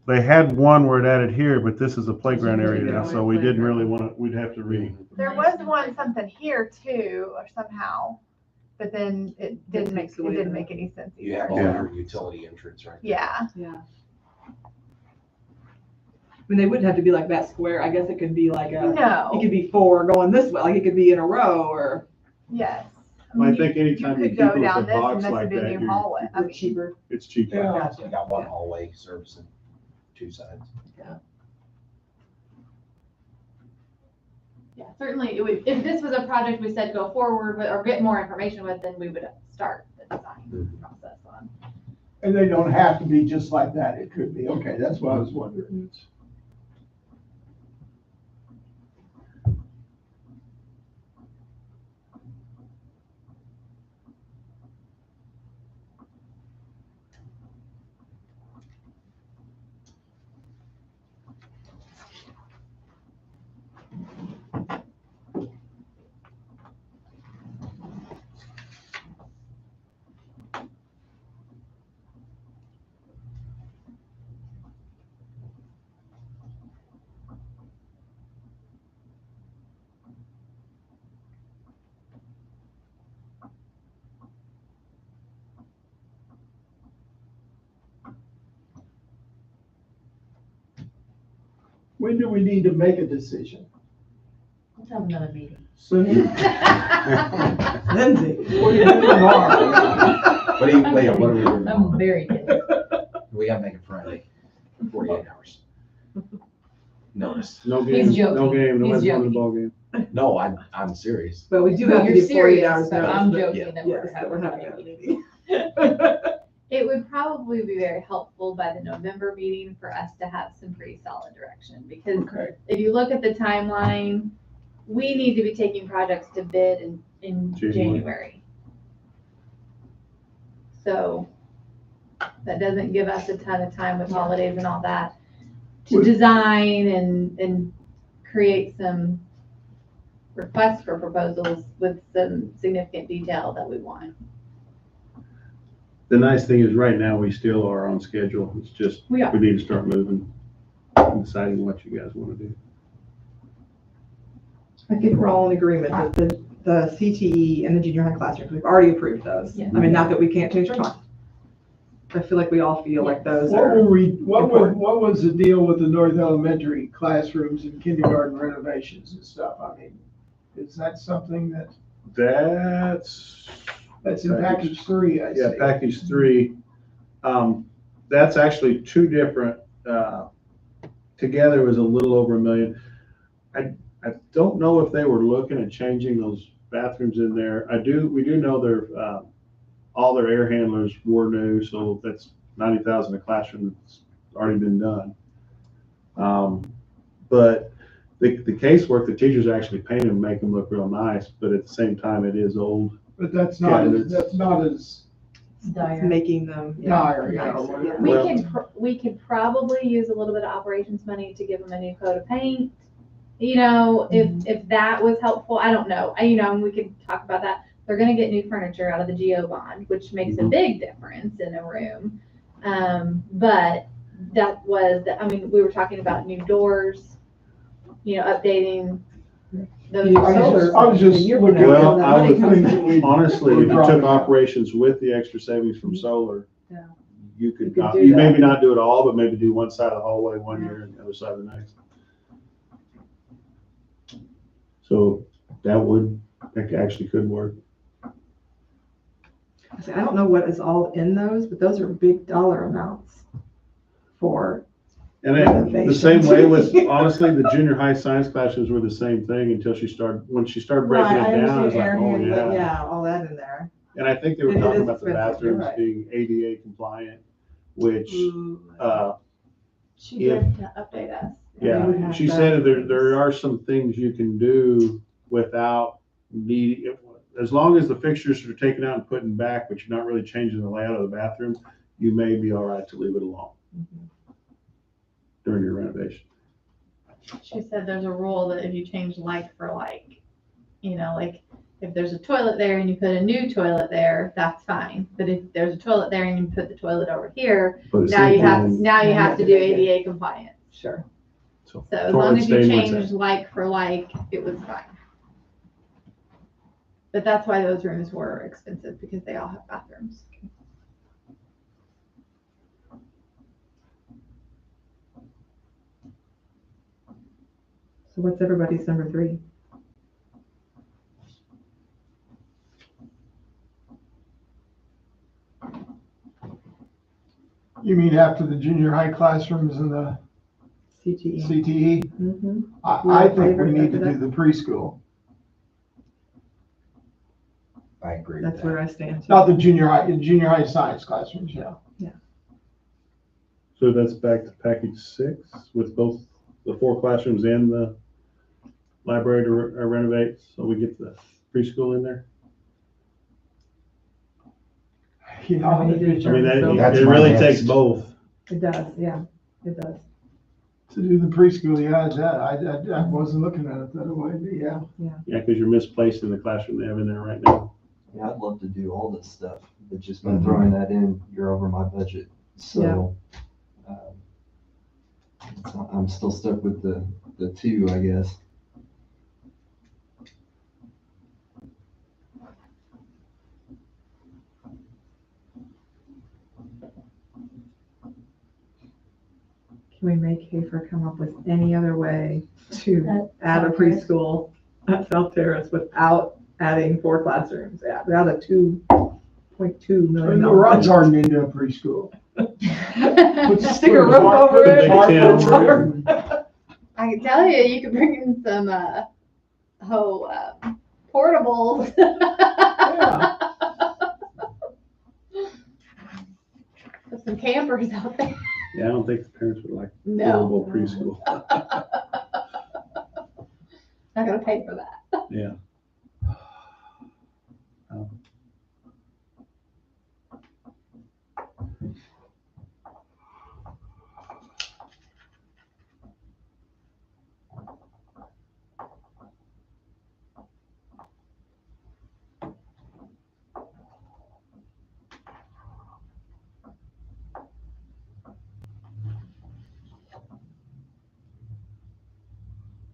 Speaker 3: They had one where it added here, but this is a playground area now, so we didn't really want to, we'd have to
Speaker 2: There was one something here too, or somehow, but then it didn't make any sense
Speaker 5: You have
Speaker 2: either.
Speaker 5: all
Speaker 3: Yeah.
Speaker 5: your utility entrance right there.
Speaker 2: Yeah,
Speaker 1: Yeah. I mean, they wouldn't have to be like that square. I guess it could be like it
Speaker 2: no,
Speaker 1: could be 4 going this way, like it could be in a row or
Speaker 2: yes.
Speaker 3: Well, I
Speaker 2: mean,
Speaker 3: think anytime you
Speaker 2: could
Speaker 3: keep
Speaker 2: go
Speaker 3: it with
Speaker 2: down
Speaker 3: a
Speaker 2: this and
Speaker 3: box
Speaker 2: this
Speaker 3: like
Speaker 2: would be a
Speaker 3: that,
Speaker 2: new
Speaker 3: you're-
Speaker 2: hallway. I mean,
Speaker 1: cheaper.
Speaker 3: it's cheaper.
Speaker 4: Yeah.
Speaker 1: Gotcha.
Speaker 5: You got one
Speaker 1: Yeah.
Speaker 5: hallway servicing 2 sides.
Speaker 2: yeah, certainly it would, if this was a project we said go forward with or get more information with, then we would start the design process on.
Speaker 4: And they don't have to be just like that, it could be, okay, that's what I was wondering. when do we need to make a decision?
Speaker 6: Let's have another meeting.
Speaker 4: Soon?
Speaker 1: Lindsay.
Speaker 4: What do you do tomorrow?
Speaker 5: What do you, Leah, what are we doing?
Speaker 6: I'm
Speaker 5: tomorrow?
Speaker 6: very good.
Speaker 5: We gotta make it Friday, 48 hours. Notice.
Speaker 3: No
Speaker 6: He's
Speaker 3: game, no
Speaker 6: joking.
Speaker 3: game, nobody's
Speaker 6: He's
Speaker 3: going to the ball game.
Speaker 5: No, I'm serious.
Speaker 1: But we do
Speaker 6: No,
Speaker 1: have to
Speaker 6: you're
Speaker 1: give 48
Speaker 6: serious,
Speaker 1: hours
Speaker 6: but
Speaker 1: notice.
Speaker 6: I'm
Speaker 1: but-
Speaker 6: joking
Speaker 5: yeah.
Speaker 6: that
Speaker 1: Yes,
Speaker 6: we're
Speaker 1: that we're having
Speaker 6: having
Speaker 1: a
Speaker 6: a
Speaker 1: meeting.
Speaker 2: It would probably be very helpful by the November meeting for us to have some pretty solid direction, because
Speaker 4: Okay.
Speaker 2: if you look at the timeline, we need to be taking projects to bid in
Speaker 3: January.
Speaker 2: January. So that doesn't give us a ton of time with holidays and all that to
Speaker 4: Would-
Speaker 2: design and create some requests for proposals with some significant detail that we want.
Speaker 3: The nice thing is right now, we still are on schedule. It's just,
Speaker 2: We are.
Speaker 3: we need to start moving, and deciding what you guys want to do.
Speaker 1: I think we're all in agreement that the CTE and the junior high classrooms, we've already approved those.
Speaker 2: Yeah.
Speaker 1: I mean, not that we can't change our mind. I feel like we all feel like those
Speaker 4: What
Speaker 1: are,
Speaker 4: were what was the deal with the North Elementary classrooms and kindergarten renovations and stuff? I mean, is that something that's in package 3, I
Speaker 3: Yeah,
Speaker 4: see?
Speaker 3: package 3. That's actually 2 different, together was a little over $1 million. I don't know if they were looking at changing those bathrooms in there. We do know all their air handlers were new, so that's $90,000 a classroom that's already been done. But the casework, the teachers actually paint them, make them look real nice, but at the same time, it is old.
Speaker 4: But that's not,
Speaker 3: Yeah,
Speaker 4: as that's not as
Speaker 6: It's dire.
Speaker 1: making them. yeah,
Speaker 4: dire, you know,
Speaker 1: nicer,
Speaker 4: whatever.
Speaker 3: Well-
Speaker 2: We could probably use a little bit of operations money to give them a new coat of paint. You know, if that was helpful, I don't know. And we could talk about that. They're gonna get new furniture out of the GO bond, which makes a
Speaker 3: Mhm.
Speaker 2: big difference in a room. But that was, we were talking about new doors, updating those.
Speaker 1: You-
Speaker 4: I was just
Speaker 1: You're
Speaker 4: looking
Speaker 1: putting
Speaker 3: Well,
Speaker 1: all that
Speaker 3: I
Speaker 1: money
Speaker 3: would
Speaker 1: comes
Speaker 4: think
Speaker 1: in.
Speaker 4: we-
Speaker 3: Honestly,
Speaker 4: we're
Speaker 3: if you
Speaker 4: dropping
Speaker 3: took
Speaker 4: out.
Speaker 3: operations with the extra savings from solar,
Speaker 1: Yeah.
Speaker 3: you
Speaker 1: You
Speaker 3: could,
Speaker 1: could do
Speaker 3: you
Speaker 1: that.
Speaker 3: maybe not do it all, but maybe do one side of the hallway one year and the other side the next. So that actually could work.
Speaker 1: I say, I don't know what is all in those, but those are big dollar amounts for,
Speaker 3: And then the same way with, honestly, the junior high science classes were the same thing until when she started breaking
Speaker 1: right, I
Speaker 3: it down, I was
Speaker 1: understand
Speaker 3: like,
Speaker 1: air
Speaker 3: oh,
Speaker 1: handling,
Speaker 3: yeah.
Speaker 1: yeah, all that in there.
Speaker 3: And I think they were
Speaker 1: It
Speaker 3: talking
Speaker 1: is
Speaker 3: about the
Speaker 1: expensive, you're
Speaker 3: bathrooms
Speaker 1: right.
Speaker 3: being ADA compliant, which,
Speaker 2: She did update us.
Speaker 3: yeah,
Speaker 1: would have
Speaker 3: she
Speaker 1: that.
Speaker 3: said there are some things you can do without needing, as long as the fixtures are taken out and put in back, but you're not really changing the layout of the bathroom, you may be all right to leave it alone during your renovation.
Speaker 2: She said there's a rule that if you change like for like, like if there's a toilet there and you put a new toilet there, that's fine. But if there's a toilet there and you put the toilet over here,
Speaker 3: Put a
Speaker 2: now you
Speaker 3: sink
Speaker 2: have,
Speaker 3: in,
Speaker 2: now you
Speaker 1: Yeah,
Speaker 2: have to do ADA compliant.
Speaker 1: Sure.
Speaker 3: so
Speaker 2: So as
Speaker 3: toilet
Speaker 2: long as you
Speaker 3: stain, what's
Speaker 2: changed
Speaker 3: that?
Speaker 2: like for like, it was fine. But that's why those rooms were expensive, because they all have bathrooms.
Speaker 1: So what's everybody's number 3?
Speaker 4: You mean after the junior high classrooms and the
Speaker 1: CTE.
Speaker 4: CTE?
Speaker 1: Mm-hmm.
Speaker 4: I think we
Speaker 1: Favor
Speaker 4: need to
Speaker 1: after
Speaker 4: do the preschool,
Speaker 5: I agree with
Speaker 1: That's
Speaker 5: that.
Speaker 1: where I stand too.
Speaker 4: not the junior high science classrooms, yeah.
Speaker 3: So that's back to package 6 with both the 4 classrooms and the library to renovate, so we get the preschool in there.
Speaker 4: Yeah,
Speaker 1: we need to
Speaker 3: I mean,
Speaker 1: So-
Speaker 5: That's
Speaker 3: it
Speaker 5: my
Speaker 3: really
Speaker 5: next-
Speaker 3: takes both.
Speaker 1: It does, yeah, it does.
Speaker 4: to do the preschool, yeah, I wasn't looking at it that way, but yeah.
Speaker 3: Yeah, because you're misplacing the classroom they have in there right now.
Speaker 7: Yeah, I'd love to do all this stuff, but just by throwing that in, you're over my budget. So, I'm still stuck with the 2, I guess.
Speaker 1: Can we make Hafer come up with any other way to add a
Speaker 6: South Terrace?
Speaker 1: preschool at South Terrace without adding 4 classrooms, without a $2.2 million?
Speaker 4: And the Ron's Garden into a preschool.
Speaker 1: Stick a roof over it.
Speaker 2: I can tell you, you could bring in some, portables. Put some campers out there.
Speaker 3: Yeah, I don't think the parents would like
Speaker 2: No.
Speaker 3: portable preschool.
Speaker 2: Not gonna pay for that.
Speaker 3: Yeah.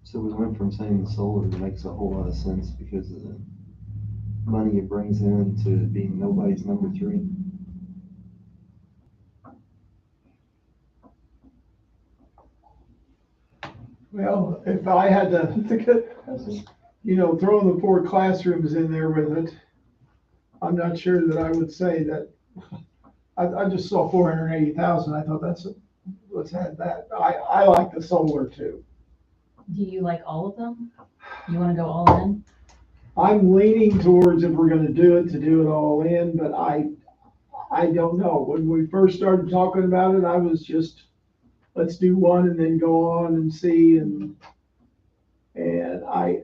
Speaker 7: So we went from saying the solar makes a whole lot of sense because of the money it brings in to being nobody's number 3.
Speaker 4: Well, if I had to, throw the 4 classrooms in there with it, I'm not sure that I would say that. I just saw 480,000. I thought let's add that. I like the solar too.
Speaker 6: Do you like all of them? You wanna go all in?
Speaker 4: I'm leaning towards if we're gonna do it, to do it all in, but I don't know. When we first started talking about it, I was just, let's do one and then go on and see, and I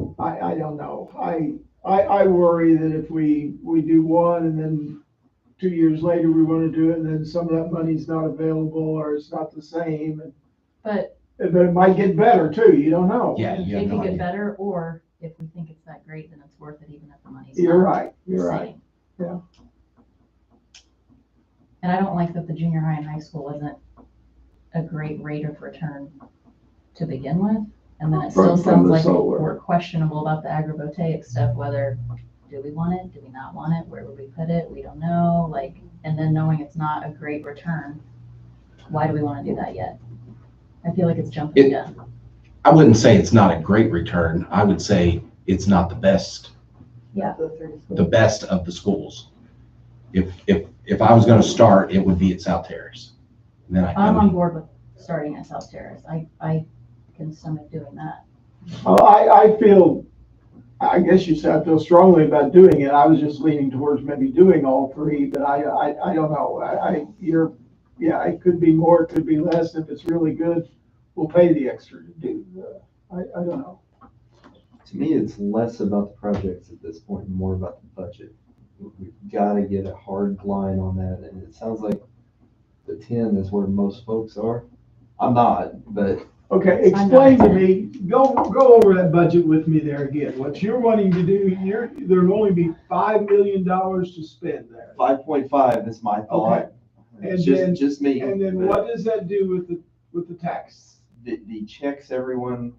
Speaker 4: don't know. I worry that if we do one and then 2 years later we want to do it and then some of that money's not available or it's not the same,
Speaker 6: But
Speaker 4: but it might get better too, you don't know.
Speaker 5: Yeah, you have
Speaker 6: it
Speaker 5: no
Speaker 6: could get
Speaker 5: idea.
Speaker 6: better, or if we think it's that great, then it's worth it even if the money's
Speaker 4: You're
Speaker 6: not
Speaker 4: right,
Speaker 6: the
Speaker 4: you're right.
Speaker 6: same.
Speaker 4: Yeah.
Speaker 6: And I don't like that the junior high and high school isn't a great rate of return to begin with. And then it still
Speaker 4: From
Speaker 6: sounds
Speaker 4: the
Speaker 6: like
Speaker 4: solar.
Speaker 6: we're questionable about the agrivoltaic stuff, whether, do we want it, do we not want it, where would we put it, we don't know, like, and then knowing it's not a great return, why do we wanna do that yet? I feel like it's jumping the gun.
Speaker 5: I wouldn't say it's not a great return. I would say it's not the best of the schools. If I was gonna start, it would be at South Terrace. And then
Speaker 6: I'm on board with starting at South Terrace. I can stomach doing that.
Speaker 4: I guess you said I feel strongly about doing it. I was just leaning towards maybe doing all 3, but I don't know. It could be more, it could be less. If it's really good, we'll pay the extra to do. I don't know.
Speaker 7: To me, it's less about the projects at this point and more about the budget. We've got to get a hard line on that, and it sounds like the 10 is where most folks are. I'm not, but
Speaker 4: Okay, explain to me, go over that budget with me there again. What you're wanting to do, there'll only be $5 million to spend there.
Speaker 7: 5.5 is my thought.
Speaker 4: Okay. And
Speaker 7: It's
Speaker 4: then-
Speaker 7: just me.
Speaker 4: And then
Speaker 7: but
Speaker 4: what does that do with the tax?
Speaker 7: The checks everyone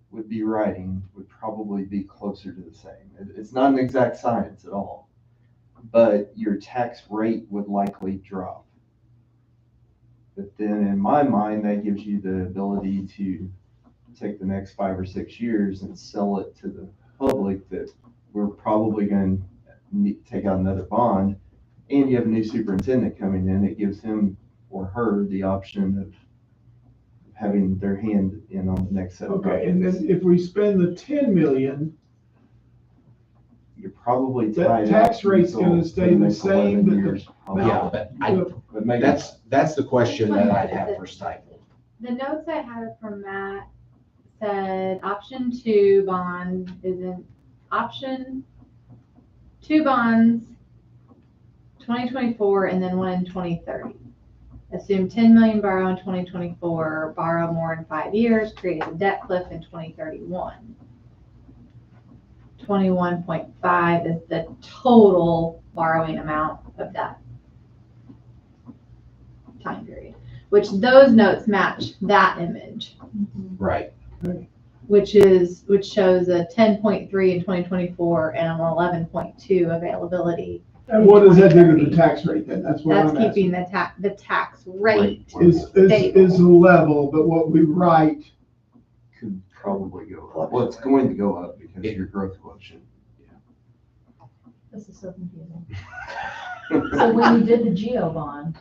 Speaker 7: would be writing would probably be closer to the same. It's not an exact science at all, but your tax rate would likely drop. But then in my mind, that gives you the ability to take the next 5 or 6 years and sell it to the public that we're probably going to take out another bond. And you have a new superintendent coming in. It gives him or her the option of having their hand in on the next set of
Speaker 4: Okay, and
Speaker 7: projects.
Speaker 4: then if we spend the 10 million,
Speaker 7: You're probably
Speaker 4: that
Speaker 7: tied.
Speaker 4: tax
Speaker 7: up
Speaker 4: rate's
Speaker 7: until
Speaker 4: gonna stay the
Speaker 7: next
Speaker 4: same,
Speaker 7: 11
Speaker 4: but the-
Speaker 7: years, probably.
Speaker 5: Yeah, but
Speaker 7: But maybe
Speaker 5: that's the question that I'd have for Stifel.
Speaker 2: The notes I had from Matt said option 2 bond isn't option 2 bonds, 2024, and then one in 2030. Assume 10 million borrow in 2024, borrow more in 5 years, create a debt cliff in 2031. 21.5 is the total borrowing amount of that time period, which those notes match that image,
Speaker 5: Right.
Speaker 2: which shows a 10.3 in 2024 and an 11.2 availability
Speaker 4: And what does that do to the tax rate then? That's what
Speaker 2: That's
Speaker 4: I'm
Speaker 2: keeping
Speaker 4: asking.
Speaker 2: the tax rate.
Speaker 4: Is level, but what we write,
Speaker 7: Could probably go up. Well, it's going to go up because of your growth quotient.
Speaker 6: This is so confusing. So when you did the geo bond,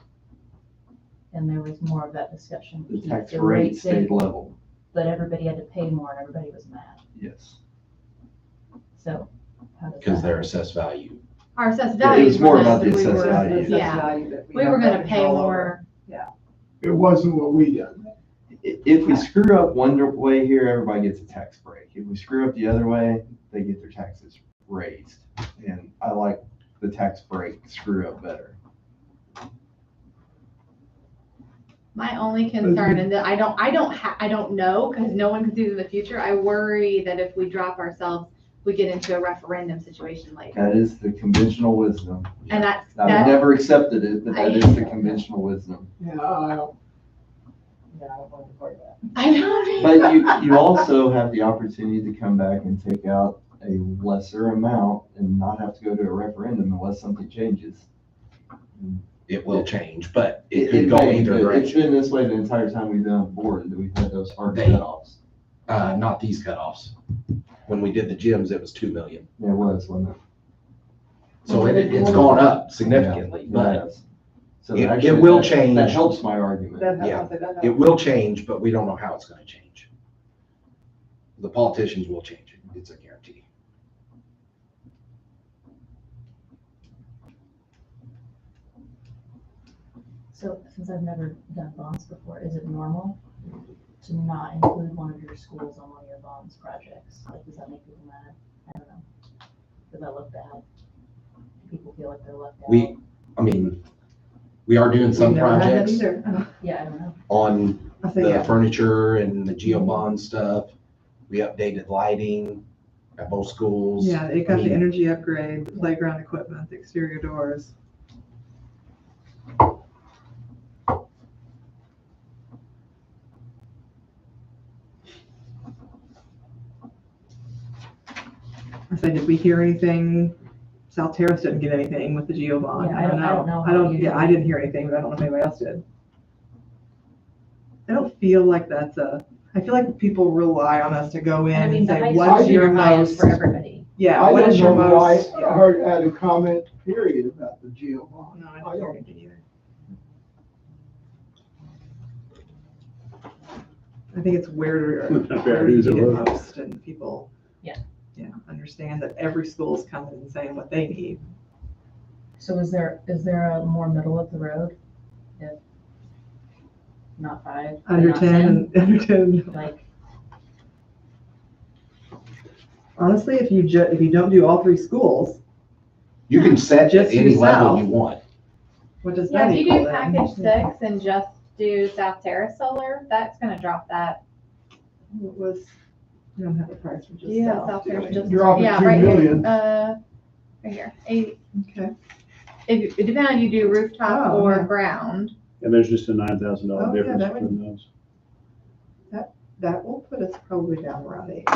Speaker 6: and there was more of that discussion.
Speaker 7: The
Speaker 6: keep
Speaker 7: tax
Speaker 6: the
Speaker 7: rate stayed
Speaker 6: stable,
Speaker 7: level.
Speaker 6: But everybody had to pay more and everybody was mad.
Speaker 7: Yes.
Speaker 6: So how does
Speaker 5: Because
Speaker 6: that?
Speaker 5: their assessed value.
Speaker 2: Our assessed
Speaker 7: It
Speaker 2: value.
Speaker 7: was more about the assessed
Speaker 1: That's
Speaker 7: value.
Speaker 1: the
Speaker 2: Yeah.
Speaker 1: value that
Speaker 2: We
Speaker 1: have
Speaker 2: were
Speaker 1: no
Speaker 2: gonna pay
Speaker 1: control over.
Speaker 2: more.
Speaker 4: it wasn't what we done.
Speaker 7: If we screw up one way here, everybody gets a tax break. If we screw up the other way, they get their taxes raised. And I like the tax break screw up better.
Speaker 2: My only concern, and that I don't know, because no one can see in the future. I worry that if we drop ourselves, we get into a referendum situation later.
Speaker 7: That is the conventional wisdom.
Speaker 2: And that's,
Speaker 7: I've
Speaker 2: that,
Speaker 7: never accepted it, but that is the conventional wisdom.
Speaker 4: Yeah, I don't.
Speaker 1: Yeah, I don't want to report that.
Speaker 2: I know.
Speaker 7: But you also have the opportunity to come back and take out a lesser amount and not have to go to a referendum unless something changes.
Speaker 5: It will change, but it could go
Speaker 7: may,
Speaker 5: either
Speaker 7: but It's
Speaker 5: direction.
Speaker 7: been this way the entire time we've been on board, that we've had those hard
Speaker 5: They-
Speaker 7: cutoffs.
Speaker 5: Not these cutoffs. When we did the gyms, it was 2 million.
Speaker 7: Yeah, it was, wasn't it?
Speaker 5: So it's gone up significantly, but
Speaker 7: Yes. So
Speaker 5: it
Speaker 7: actually,
Speaker 5: will
Speaker 7: that-
Speaker 5: change.
Speaker 7: That helps my argument.
Speaker 5: Yeah. It will change, but we don't know how it's gonna change. The politicians will change it. It's a guarantee.
Speaker 6: So since I've never done bonds before, is it normal to not include one of your schools on one of your bonds projects? Like, does that make people mad? I don't know. Does that look bad? Do people feel like they're left out?
Speaker 5: I mean, we are doing some
Speaker 1: Never had that
Speaker 5: projects
Speaker 1: either.
Speaker 6: Yeah, I don't know.
Speaker 5: on
Speaker 1: I say,
Speaker 5: the
Speaker 1: yeah,
Speaker 5: furniture and the geobond stuff. We updated lighting at both schools.
Speaker 1: yeah, it got
Speaker 5: I
Speaker 1: the
Speaker 5: mean,
Speaker 1: energy upgrade, the playground equipment, the exterior doors. I said, did we hear anything? South Terrace didn't get anything with the Geo bond.
Speaker 6: Yeah, I don't know
Speaker 1: I
Speaker 6: how
Speaker 1: don't,
Speaker 6: you
Speaker 1: yeah,
Speaker 6: do
Speaker 1: I
Speaker 6: it.
Speaker 1: didn't hear anything, but I don't know if anybody else did. I don't feel like I feel like people rely on us to go in
Speaker 6: And I mean,
Speaker 1: and
Speaker 6: the
Speaker 1: say,
Speaker 6: high
Speaker 1: what's
Speaker 6: school
Speaker 1: your
Speaker 6: junior high is
Speaker 1: most,
Speaker 6: for everybody.
Speaker 1: yeah,
Speaker 4: I
Speaker 1: what
Speaker 4: don't
Speaker 1: is your
Speaker 4: know why
Speaker 1: most?
Speaker 4: I heard, had a comment period about the geo bond.
Speaker 1: No, I
Speaker 4: I
Speaker 1: don't hear
Speaker 4: don't.
Speaker 1: anything either. I think it's where
Speaker 3: Fair
Speaker 1: you
Speaker 3: use
Speaker 1: get
Speaker 3: it was.
Speaker 1: most and people.
Speaker 6: Yeah.
Speaker 1: Yeah, understand that every school is coming and saying what they need.
Speaker 6: So is there a more middle of the road? If not 5? but
Speaker 1: Under
Speaker 6: not
Speaker 1: 10, under 10.
Speaker 6: Like,
Speaker 1: Honestly, if you don't do all three schools,
Speaker 5: You can set
Speaker 1: Just
Speaker 5: any level
Speaker 1: yourself.
Speaker 5: you want.
Speaker 1: what does
Speaker 2: Yeah,
Speaker 1: that
Speaker 2: if you
Speaker 1: equal
Speaker 2: do
Speaker 1: then?
Speaker 2: package 6 and just do South Terrace Solar, that's gonna drop that.
Speaker 1: What was, you don't have a price for just
Speaker 2: You have
Speaker 1: South,
Speaker 2: South
Speaker 1: do
Speaker 2: Terrace
Speaker 1: we?
Speaker 2: just,
Speaker 4: Drop it
Speaker 2: yeah,
Speaker 4: 2
Speaker 2: right here.
Speaker 4: million.
Speaker 2: Right here. It
Speaker 1: Okay,
Speaker 2: depends on you do rooftop
Speaker 1: Oh,
Speaker 2: or
Speaker 1: yeah.
Speaker 2: ground.
Speaker 3: And there's just a $9,000
Speaker 1: Oh, yeah,
Speaker 3: difference
Speaker 1: that would-
Speaker 3: between those.
Speaker 1: that will put us probably down around 8.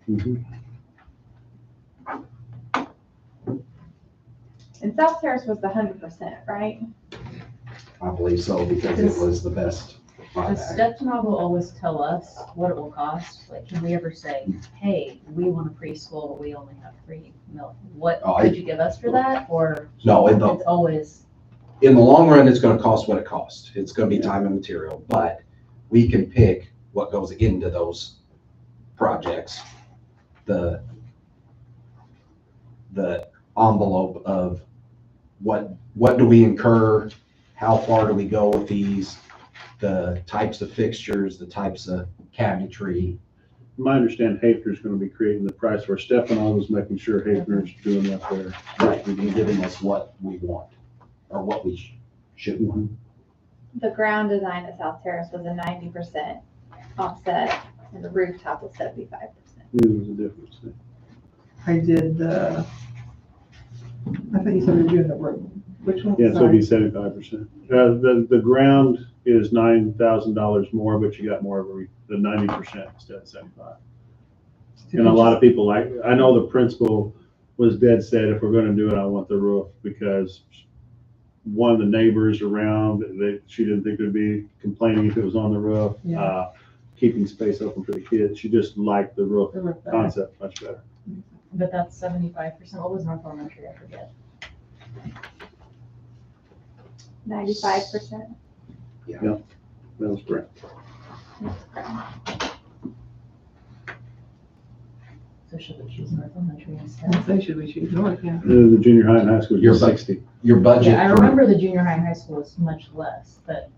Speaker 3: Mhm.
Speaker 2: And South Terrace was the 100%, right?
Speaker 5: I believe so, because it was the best
Speaker 6: does
Speaker 5: buyback.
Speaker 6: Stetson will always tell us what it will cost? Like, can we ever say, hey, we want a preschool, but we only have 3 million? What
Speaker 5: Oh,
Speaker 6: could you give us for that? Or
Speaker 5: No,
Speaker 6: it's always,
Speaker 5: in the long run, it's gonna cost what it costs. It's gonna be time and material, but we can pick what goes into those projects. The envelope of what do we incur? How far do we go with these? The types of fixtures, the types of cabinetry.
Speaker 3: My understanding, Hafner's gonna be creating the price where Stefano was making sure Hafner's doing up there.
Speaker 5: Right, and giving us what we want, or what we should want.
Speaker 2: The ground design at South Terrace was a 90% offset and the rooftop was 75%.
Speaker 3: There was a difference.
Speaker 1: I did I thought you said we were doing the roof. Which one?
Speaker 3: Yeah, so it'd be
Speaker 1: Sorry.
Speaker 3: 75%. The ground is $9,000 more, but you got more of the 90% instead of 75. And a lot of people I know the principal was dead set, if we're gonna do it, I want the roof, because one of the neighbors around, she didn't think there'd be complaining if it was on the roof.
Speaker 1: Yeah.
Speaker 3: Keeping space open for the kids. She just liked the roof
Speaker 1: The roof better.
Speaker 3: concept much better.
Speaker 6: But that's 75%. What was North Elementary? I forget.
Speaker 2: 95%.
Speaker 3: That was correct.
Speaker 6: So should we choose North Elementary instead?
Speaker 1: I'd say, should we choose North, yeah.
Speaker 3: The junior high and high school
Speaker 5: Your
Speaker 3: is
Speaker 5: bu-
Speaker 3: 60.
Speaker 5: Your budget
Speaker 6: Yeah, I
Speaker 5: for,
Speaker 6: remember the junior high and high school was much less, but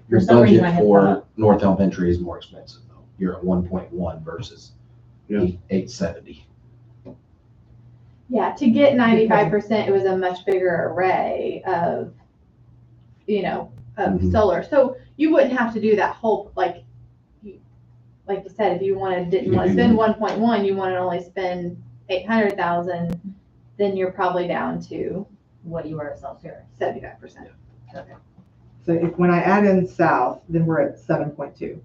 Speaker 5: your
Speaker 6: for some reason I
Speaker 5: budget
Speaker 6: had
Speaker 5: for
Speaker 6: thought-
Speaker 5: North Elementary is more expensive though. You're at 1.1 versus
Speaker 3: Yeah.
Speaker 5: 870.
Speaker 2: Yeah, to get 95%, it was a much bigger array of, of
Speaker 5: Mhm.
Speaker 2: solar. So you wouldn't have to do that whole, like you said, if you didn't want to spend 1.1, you want to only spend 800,000, then you're probably down to
Speaker 6: what you are at South Terrace.
Speaker 2: 75%.
Speaker 1: So when I add in south, then we're at 7.2,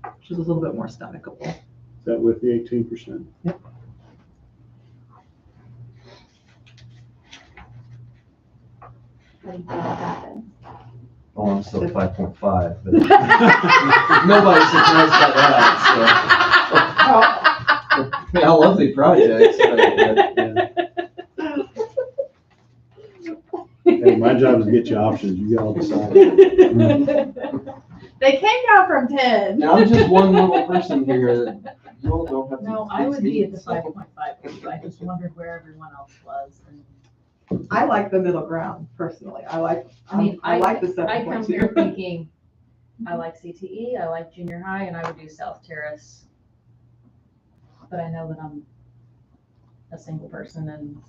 Speaker 1: which is a little bit more stomachable.
Speaker 3: Is that with the 18%?
Speaker 2: How do you feel about that then?
Speaker 7: Oh, I'm still 5.5, but nobody's surprised by that, so. I mean, I love the projects,
Speaker 3: Hey, my job is to get you options. You gotta decide.
Speaker 2: They can go from 10.
Speaker 7: now I'm just one little person here. You all don't have to.
Speaker 6: No, I would be at the
Speaker 7: please me, so.
Speaker 6: 5.5. I just wondered where everyone else was. And
Speaker 1: I like the middle ground personally. I like the
Speaker 6: I come here
Speaker 1: 7.2.
Speaker 6: thinking, I like CTE, I like junior high, and I would do South Terrace. But I know that I'm a single person and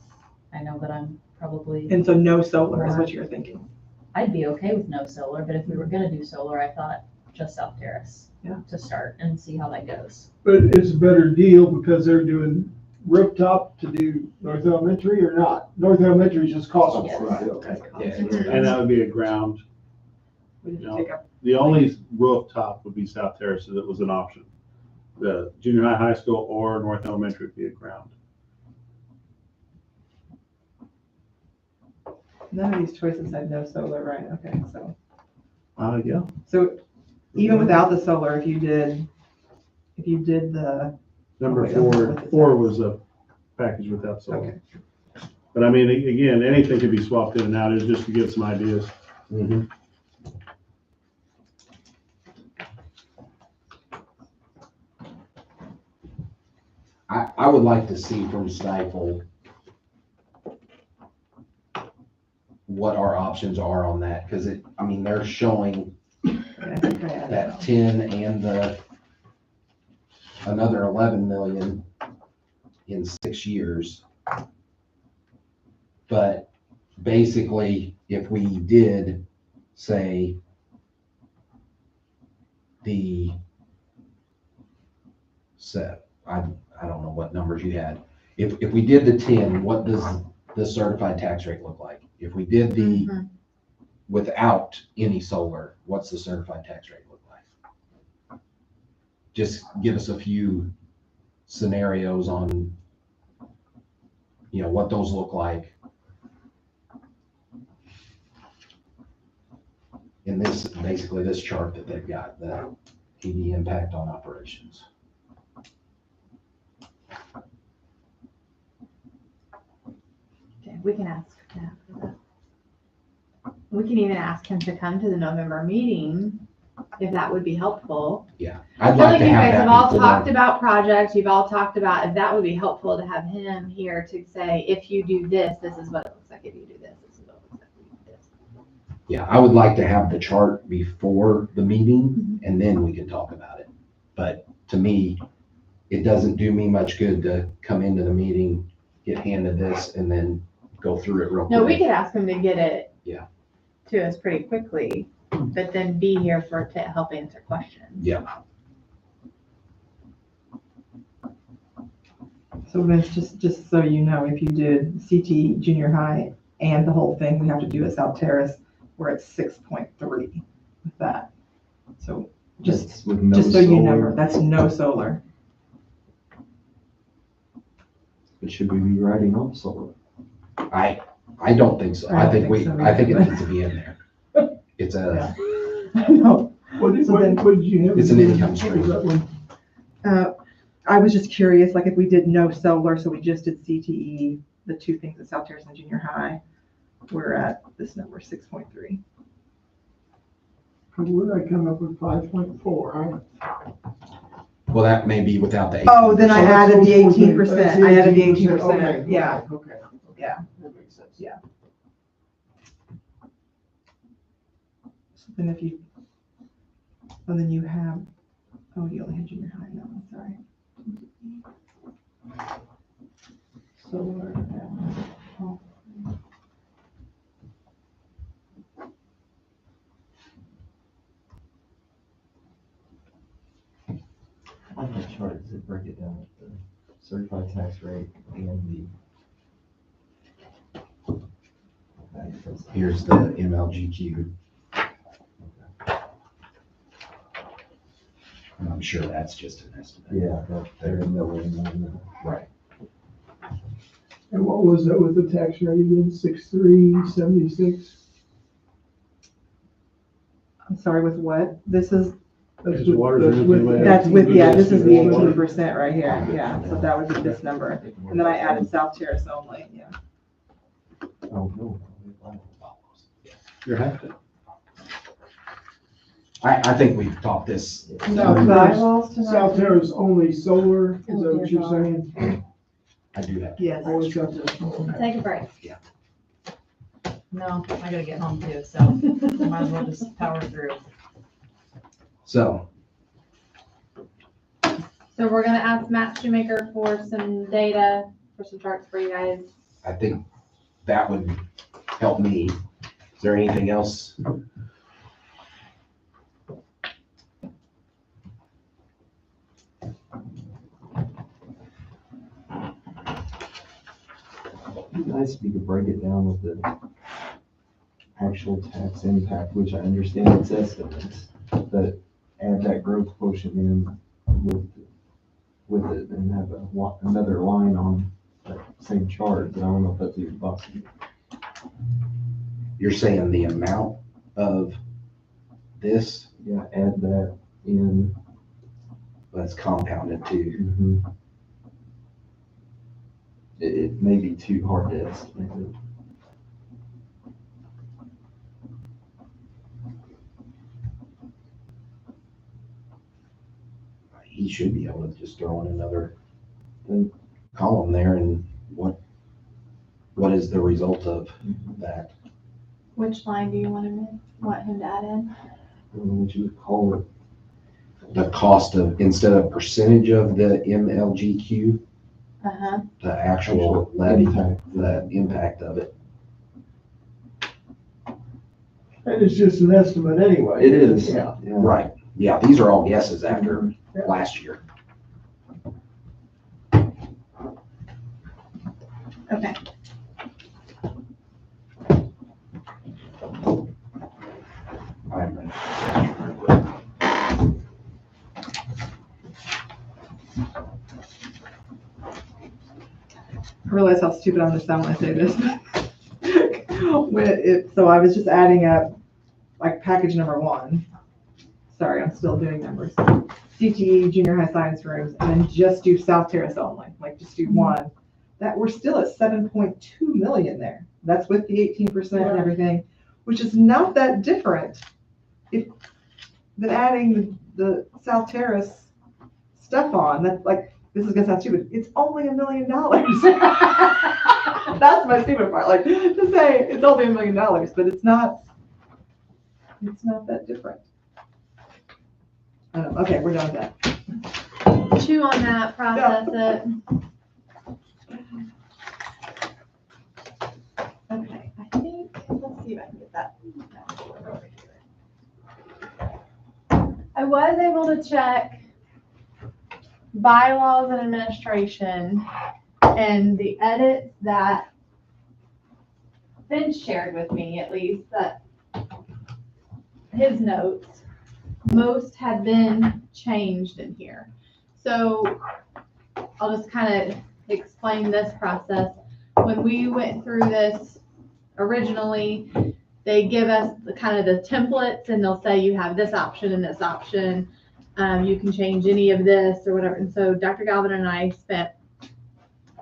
Speaker 6: I know that I'm probably,
Speaker 1: And so no solar is what you're thinking.
Speaker 6: I'd be okay with no solar, but if we were gonna do solar, I thought just South Terrace.
Speaker 1: Yeah.
Speaker 6: To start and see how that goes.
Speaker 4: But it's a better deal because they're doing rooftop to do North Elementary or not? North Elementary is just cost.
Speaker 6: Yes.
Speaker 4: Right, okay.
Speaker 5: Yeah.
Speaker 3: And that would be a ground.
Speaker 1: We just
Speaker 3: No.
Speaker 1: take up-
Speaker 3: The only rooftop would be South Terrace, so that was an option. The junior high, high school, or North Elementary would be a ground.
Speaker 1: None of these choices had no solar, right? Okay, so.
Speaker 3: Yeah.
Speaker 1: So even without the solar, if you did the,
Speaker 3: Number
Speaker 1: Okay, I'm
Speaker 3: four,
Speaker 1: with it.
Speaker 3: 4 was a package without solar.
Speaker 1: okay,
Speaker 3: But I mean, again, anything could be swapped in and out, it's just to give some ideas.
Speaker 5: Mhm. I would like to see from Stifel what our options are on that, because they're showing
Speaker 1: yeah, I think I added
Speaker 5: that
Speaker 1: that.
Speaker 5: 10 and another 11 million in 6 years. But basically, if we did say I don't know what numbers you had. If we did the 10, what does the certified tax rate look like? If we did the
Speaker 2: Mhm.
Speaker 5: without any solar, what's the certified tax rate look like? Just give us a few scenarios on, what those look like. In basically this chart that they've got, the EV impact on operations.
Speaker 2: Okay, we can ask that. We can even ask him to come to the November meeting, if that would be helpful.
Speaker 5: Yeah,
Speaker 2: I
Speaker 5: I'd
Speaker 2: feel
Speaker 5: like
Speaker 2: like
Speaker 5: to
Speaker 2: you
Speaker 5: have
Speaker 2: guys
Speaker 5: that
Speaker 2: have all
Speaker 5: before.
Speaker 2: talked about projects, you've all talked about, if that would be helpful to have him here to say, if you do this, this is what it looks like, if you do this, this is what it looks like, if you do this.
Speaker 5: Yeah, I would like to have the chart before the meeting and then we can talk about it. But to me, it doesn't do me much good to come into the meeting, get handed this and then go through it real quick.
Speaker 2: No, we could ask him to get it.
Speaker 5: Yeah.
Speaker 2: To us pretty quickly, but then be here to help answer questions.
Speaker 5: Yeah,
Speaker 1: So Vince, just so you know, if you did CT junior high and the whole thing, we have to do at South Terrace, we're at 6.3 with that. So
Speaker 7: That's with no
Speaker 1: just so you know,
Speaker 7: solar.
Speaker 1: that's no solar.
Speaker 7: But should we be writing off solar?
Speaker 5: I don't think so.
Speaker 1: I
Speaker 5: I
Speaker 1: don't
Speaker 5: think
Speaker 1: think so
Speaker 5: I think it
Speaker 1: either.
Speaker 5: needs to be in there. It's a,
Speaker 1: No.
Speaker 4: What did,
Speaker 1: So
Speaker 4: what
Speaker 1: then-
Speaker 4: what did you have?
Speaker 5: It's an
Speaker 4: in
Speaker 5: income
Speaker 4: there? What was
Speaker 5: stream.
Speaker 4: that one?
Speaker 1: I was just curious, like if we did no solar, so we just did CTE, the two things at South Terrace and Junior High, we're at this number, 6.3.
Speaker 4: Where did I come up with 5.4?
Speaker 5: well, that may be without the.
Speaker 1: Oh, then I
Speaker 4: So that's
Speaker 1: added the
Speaker 4: those
Speaker 1: 18%.
Speaker 4: that's
Speaker 1: I added the
Speaker 4: 18%.
Speaker 1: 18%,
Speaker 4: Okay,
Speaker 1: yeah.
Speaker 4: Okay.
Speaker 1: Yeah.
Speaker 4: That makes sense.
Speaker 1: Yeah. So then if you, oh, then you have, oh, you only had junior high, no, I'm sorry. Solar. Oh.
Speaker 7: On that chart, does it break it down with the certified tax rate and the?
Speaker 5: Here's the MLGQ. And I'm sure that's just an estimate.
Speaker 7: Yeah, they're nowhere near that.
Speaker 5: Right.
Speaker 4: And what was that with the tax rate again? 6.376?
Speaker 1: I'm sorry, with what? This is,
Speaker 4: That's
Speaker 3: Is
Speaker 4: with-
Speaker 3: water
Speaker 4: that's
Speaker 3: and
Speaker 4: with
Speaker 3: everything
Speaker 4: the
Speaker 1: that's with, yeah, this is the
Speaker 4: 18%.
Speaker 1: 18% right here, yeah, so that would be this number. And then I added South Terrace only, yeah.
Speaker 7: Oh, no.
Speaker 3: You're half it.
Speaker 5: I think we've taught this.
Speaker 1: No, bylaws tonight?
Speaker 4: South Terrace only solar, is that
Speaker 6: Oh,
Speaker 4: what
Speaker 6: dear
Speaker 4: you're saying?
Speaker 5: I do have.
Speaker 1: Yes.
Speaker 4: Only South Terrace.
Speaker 2: Take a break.
Speaker 6: No, I gotta get home too, so might as well just power through.
Speaker 5: So,
Speaker 2: So we're gonna ask Matt Shoemaker for some data, for some charts for you guys.
Speaker 5: I think that would help me. Is there anything else?
Speaker 7: It'd be nice if you could break it down with the actual tax impact, which I understand it's estimates, but add that growth quotient in with it and have another line on that same chart, but I don't know if that's even possible.
Speaker 5: You're saying the amount of this
Speaker 7: Yeah, add that in.
Speaker 5: that's compounded to,
Speaker 7: It may be too hard to estimate it.
Speaker 5: he should be able to just throw in another
Speaker 7: Then-
Speaker 5: column there and what is the result of that?
Speaker 2: Which line do you want him to add in?
Speaker 7: I don't know what you would call it.
Speaker 5: The cost of, instead of percentage of the MLGQ,
Speaker 2: Uh-huh.
Speaker 5: the actual levy,
Speaker 7: Impact.
Speaker 5: the impact of it.
Speaker 4: And it's just an estimate anyway.
Speaker 7: It is.
Speaker 4: Yeah.
Speaker 5: Right, yeah, these are all guesses after last year.
Speaker 2: Okay.
Speaker 1: I realize how stupid I'm gonna sound when I say this. So I was just adding up, like, package number 1. Sorry, I'm still doing numbers. CTE, junior high science rooms, and then just do South Terrace only, like, just do one. That, we're still at 7.2 million there. That's with the 18% and everything, which is not that different than adding the South Terrace stuff on. That's like, this is gonna sound stupid, it's only $1 million. That's my stupid part, like, to say it's only $1 million, but it's not that different. I don't know. Okay, we're done with that.
Speaker 2: Chew on that, process it. Okay, I think, let's see if I can get that. over here. I was able to check bylaws and administration and the edits that Vince shared with me, at least, that his notes, most had been changed in here. So I'll just kind of explain this process. When we went through this originally, they give us the kind of the templates and they'll say you have this option and this option. You can change any of this or whatever. And so Dr. Galvin and I spent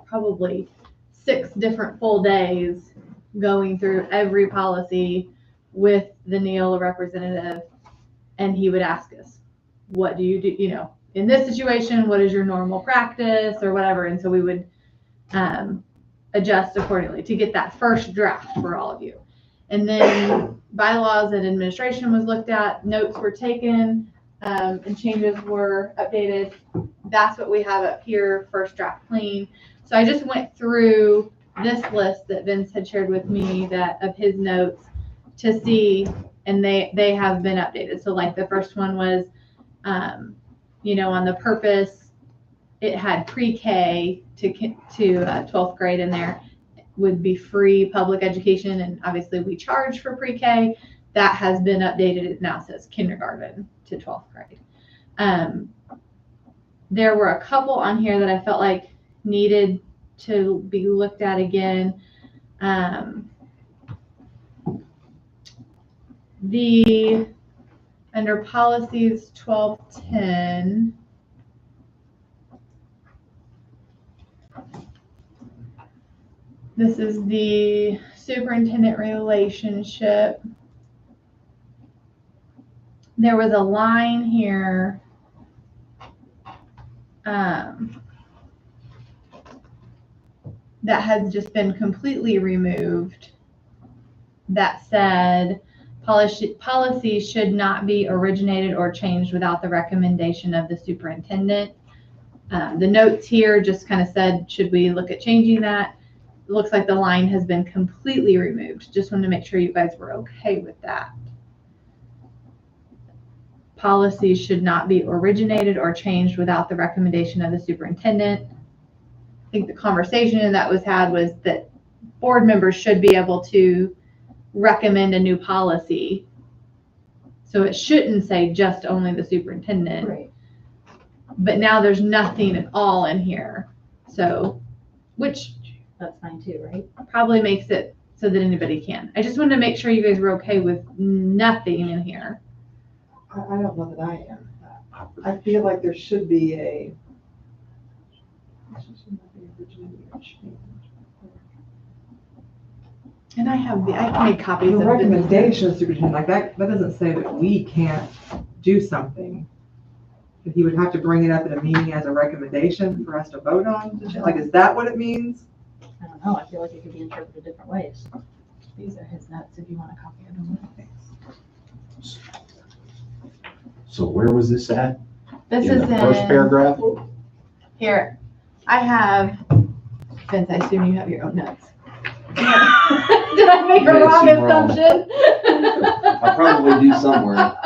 Speaker 2: probably 6 different full days going through every policy with the Neola representative. And he would ask us, what do you do? You know, in this situation, what is your normal practice or whatever? And so we would adjust accordingly to get that first draft for all of you. And then bylaws and administration was looked at, notes were taken, and changes were updated. That's what we have up here, first draft clean. So I just went through this list that Vince had shared with me of his notes to see, and they have been updated. So like the first one was, on the purpose, it had pre-K to 12th grade in there, would be free public education, and obviously we charge for pre-K. That has been updated. It now says kindergarten to 12th grade. There were a couple on here that I felt like needed to be looked at again. Under policies 1210, this is the superintendent relationship. There was a line here that has just been completely removed that said policy should not be originated or changed without the recommendation of the superintendent. The notes here just kind of said, should we look at changing that? It looks like the line has been completely removed. Just wanted to make sure you guys were okay with that. Policies should not be originated or changed without the recommendation of the superintendent. I think the conversation that was had was that board members should be able to recommend a new policy. So it shouldn't say just only the superintendent.
Speaker 6: Right.
Speaker 2: But now there's nothing at all in here. So, which
Speaker 6: That's fine too, right?
Speaker 2: probably makes it so that anybody can. I just wanted to make sure you guys were okay with nothing in here.
Speaker 1: I don't know that I am. I feel like there should be a.
Speaker 2: And I made copies
Speaker 1: The
Speaker 2: of
Speaker 1: recommendation of superintendent, like that doesn't say that we can't do something. That he would have to bring it up at a meeting as a recommendation for us to vote on. Like, is that what it means?
Speaker 6: I don't know, I feel like it could be interpreted different ways. These are his notes if you want a copy of them.
Speaker 5: So where was this at?
Speaker 2: This
Speaker 5: In
Speaker 2: is
Speaker 5: the first paragraph?
Speaker 2: Here. I have, Vince, I assume you have your own notes. Did I make a
Speaker 7: Yes,
Speaker 2: wrong
Speaker 7: you're wrong.
Speaker 2: assumption?
Speaker 7: I probably do somewhere. I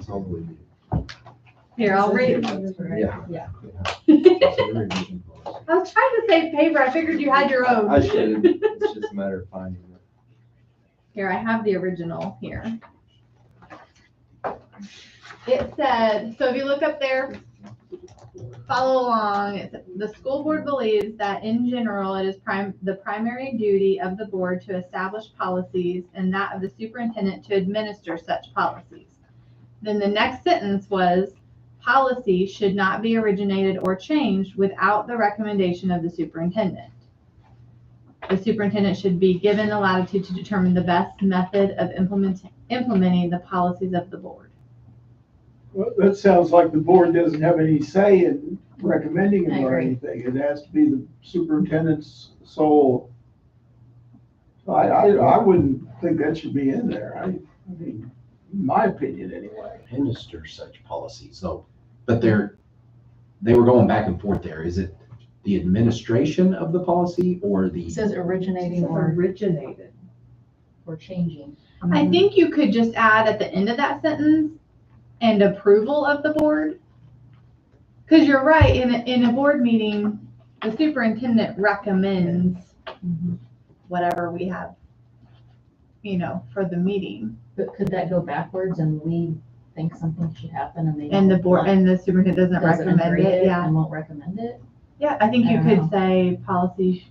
Speaker 7: probably do.
Speaker 2: Here, I'll read.
Speaker 7: Yeah.
Speaker 6: Yeah.
Speaker 2: I was trying to save paper. I figured you had your own.
Speaker 7: I should. It's just a matter of finding it.
Speaker 2: Here, I have the original here. It said, so if you look up there, follow along. It said, the school board believes that in general, it is the primary duty of the board to establish policies and that of the superintendent to administer such policies. Then the next sentence was, policy should not be originated or changed without the recommendation of the superintendent. The superintendent should be given the latitude to determine the best method of implementing the policies of the board.
Speaker 4: Well, that sounds like the board doesn't have any say in recommending
Speaker 6: I
Speaker 4: them or
Speaker 6: agree.
Speaker 4: anything. It has to be the superintendent's sole. I wouldn't think that should be in there. I mean, in my opinion anyway.
Speaker 5: Administer such policies, so, but they were going back and forth there. Is it the administration of the policy or the?
Speaker 6: It says originating or
Speaker 1: Originated.
Speaker 6: changing.
Speaker 2: I think you could just add at the end of that sentence, and approval of the board. Because you're right, in a board meeting, the superintendent recommends whatever we have, for the meeting.
Speaker 6: But could that go backwards and we think something should happen and they.
Speaker 2: And the
Speaker 6: don't
Speaker 2: board,
Speaker 6: want-
Speaker 2: and the superintendent doesn't recommend
Speaker 6: agree
Speaker 2: it, yeah.
Speaker 6: And won't recommend it.
Speaker 2: Yeah, I think
Speaker 6: I
Speaker 2: you
Speaker 6: don't
Speaker 2: could
Speaker 6: know.
Speaker 2: say policy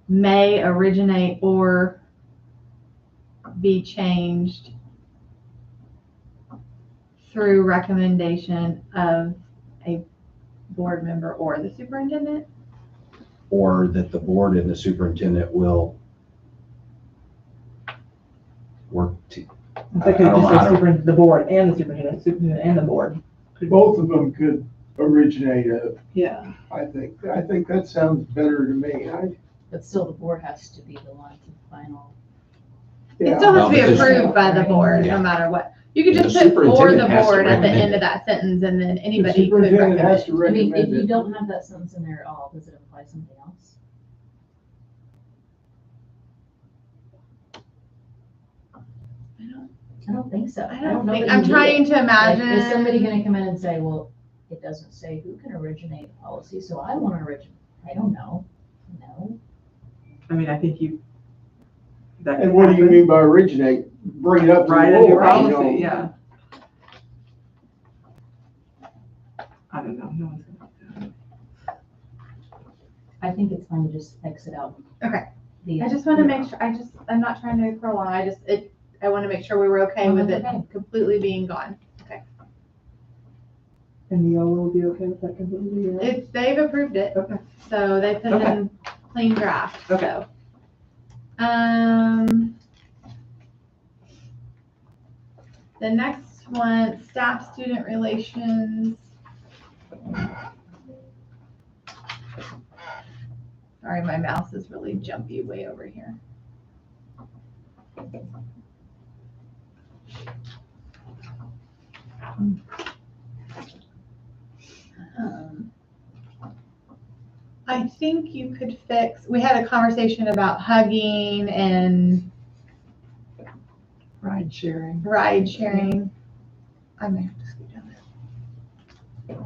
Speaker 2: may originate or be changed through recommendation of a board member or the superintendent.
Speaker 5: Or that the board and the superintendent will work to,
Speaker 1: They could
Speaker 5: I don't
Speaker 1: just
Speaker 5: know how
Speaker 1: say
Speaker 5: to-
Speaker 1: the board and the superintendent and the board.
Speaker 4: Both of them could originate it,
Speaker 1: Yeah.
Speaker 4: I think. I think that sounds better to me.
Speaker 6: But still, the board has to be the one to final.
Speaker 2: It
Speaker 4: Yeah.
Speaker 2: still has
Speaker 5: No,
Speaker 2: to be
Speaker 5: because-
Speaker 2: approved by the
Speaker 6: Right.
Speaker 2: board,
Speaker 5: Yeah.
Speaker 2: no matter what. You could
Speaker 5: The
Speaker 2: just put for the
Speaker 5: superintendent has to
Speaker 2: board at the
Speaker 5: recommend
Speaker 2: end
Speaker 5: it.
Speaker 2: of that sentence, and then
Speaker 4: The
Speaker 2: anybody could
Speaker 4: superintendent has
Speaker 2: recommend.
Speaker 4: to
Speaker 6: I mean, if
Speaker 4: recommend
Speaker 6: you
Speaker 4: it.
Speaker 6: don't have that sentence in there at all, does it imply something else? I don't think so.
Speaker 2: I don't
Speaker 6: know
Speaker 2: think,
Speaker 6: that
Speaker 2: I'm
Speaker 6: you need
Speaker 2: trying
Speaker 6: it.
Speaker 2: to
Speaker 6: Like,
Speaker 2: imagine.
Speaker 6: is somebody gonna come in and say, well, it doesn't say who can originate a policy, so I wanna originate, I don't know. No,
Speaker 1: I mean, I think you. that
Speaker 4: And
Speaker 1: could
Speaker 4: what do you
Speaker 1: happen.
Speaker 4: mean by originate? Bring it up to
Speaker 1: Right
Speaker 4: the
Speaker 1: in your
Speaker 4: board, you know?
Speaker 1: policy, yeah. I don't know, no one's gonna do that.
Speaker 6: I think it's fine to just exit out.
Speaker 2: Okay.
Speaker 6: the-
Speaker 2: I just want to make sure, I'm not trying to prolong, I want to make sure we were okay
Speaker 6: Oh,
Speaker 2: with
Speaker 6: that's
Speaker 2: it
Speaker 6: okay.
Speaker 2: completely being gone.
Speaker 1: And Neola will be okay with that completely, right?
Speaker 2: They've approved it,
Speaker 1: Okay.
Speaker 2: so they put it in plain draft,
Speaker 1: Okay.
Speaker 2: so. The next one, staff-student relations. Sorry, my mouse is really jumpy way over here. I think you could fix, we had a conversation about hugging and
Speaker 1: Ride sharing.
Speaker 2: ride sharing. I may have to scoot down there.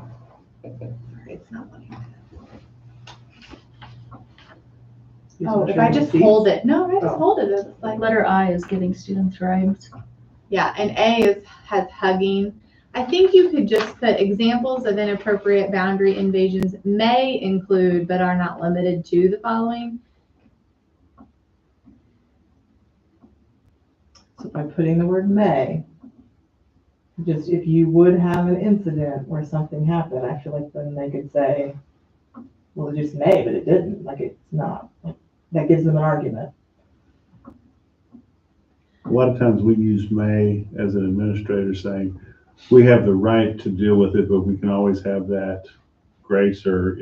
Speaker 2: Sorry, it's not letting me. Oh, if I just hold it, no, if I just
Speaker 1: Oh.
Speaker 2: hold it, it's like,
Speaker 6: Letter I is giving students rights.
Speaker 2: yeah, and A has hugging. I think you could just put examples of inappropriate boundary invasions may include, but are not limited to the following.
Speaker 1: So by putting the word may, just if you would have an incident where something happened, I feel like then they could say, well, it just may, but it didn't, like it's not. Like, that gives them an argument.
Speaker 3: A lot of times we use may as an administrator saying, we have the right to deal with it, but we can always have that grace or,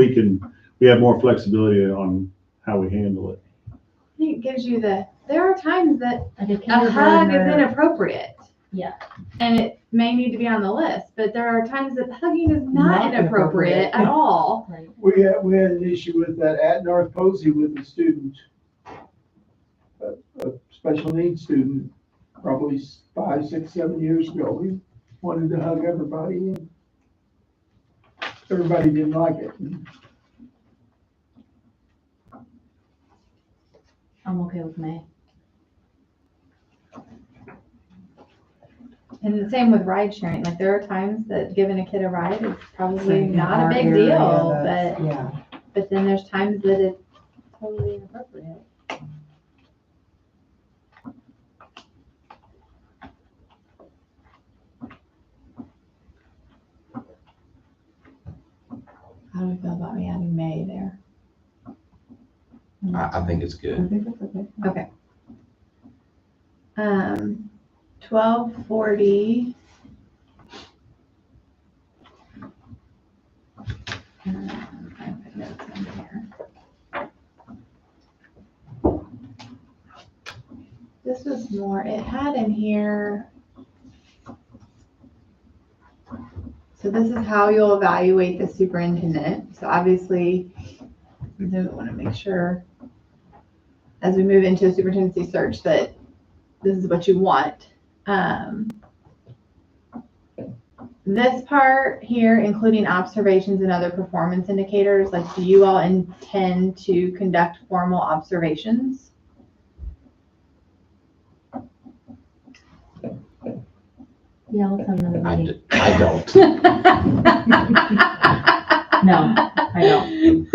Speaker 3: we have more flexibility on how we handle it.
Speaker 2: I think it gives you there are times that
Speaker 6: Like a
Speaker 2: a hug is
Speaker 6: kindergartner.
Speaker 2: inappropriate.
Speaker 6: Yeah.
Speaker 2: And it may need to be on the list, but there are times that hugging is not
Speaker 1: Not
Speaker 2: inappropriate
Speaker 1: inappropriate.
Speaker 2: at all.
Speaker 6: Right.
Speaker 4: We had an issue with that at North Posey with a student, a special needs student, probably 5, 6, 7 years ago. We wanted to hug everybody and everybody didn't like it.
Speaker 6: I'm okay with May.
Speaker 2: And the same with ride sharing. Like there are times that giving a kid a ride is probably
Speaker 1: In
Speaker 2: not a
Speaker 1: our
Speaker 2: big
Speaker 1: area,
Speaker 2: deal,
Speaker 1: that's-
Speaker 2: but
Speaker 1: Yeah.
Speaker 2: then there's times that it's totally inappropriate. How do we feel about me adding May there?
Speaker 5: I think it's
Speaker 1: I
Speaker 5: good.
Speaker 1: think that's okay.
Speaker 2: 1240. I put notes in here. This was more, it had in here. So this is how you'll evaluate the superintendent. So obviously, we do want to make sure as we move into a superintendency search that this is what you want. This part here, including observations and other performance indicators, like do you all intend to conduct formal observations?
Speaker 6: Yeah, let's have another
Speaker 5: I,
Speaker 6: meeting.
Speaker 5: I don't.
Speaker 6: No, I don't.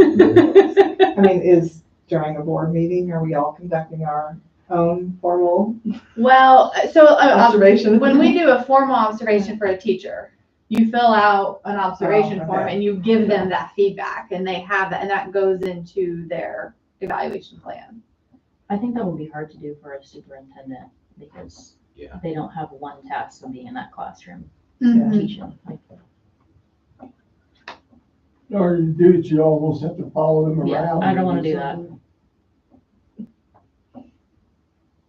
Speaker 1: I mean, is during a board meeting, are we all conducting our own formal
Speaker 2: Well, so
Speaker 1: observation?
Speaker 2: when we do a formal observation for a teacher, you fill out an observation
Speaker 1: Oh,
Speaker 2: form
Speaker 1: okay.
Speaker 2: and you give them that feedback and they have that and that goes into their evaluation plan.
Speaker 6: I think that would be hard to do for a superintendent because
Speaker 5: Yeah.
Speaker 6: they don't have one task of being in that classroom
Speaker 1: Yeah.
Speaker 6: teaching. Like,
Speaker 4: Or you do it, you almost have to follow them
Speaker 6: Yeah,
Speaker 4: around.
Speaker 6: I don't wanna do that.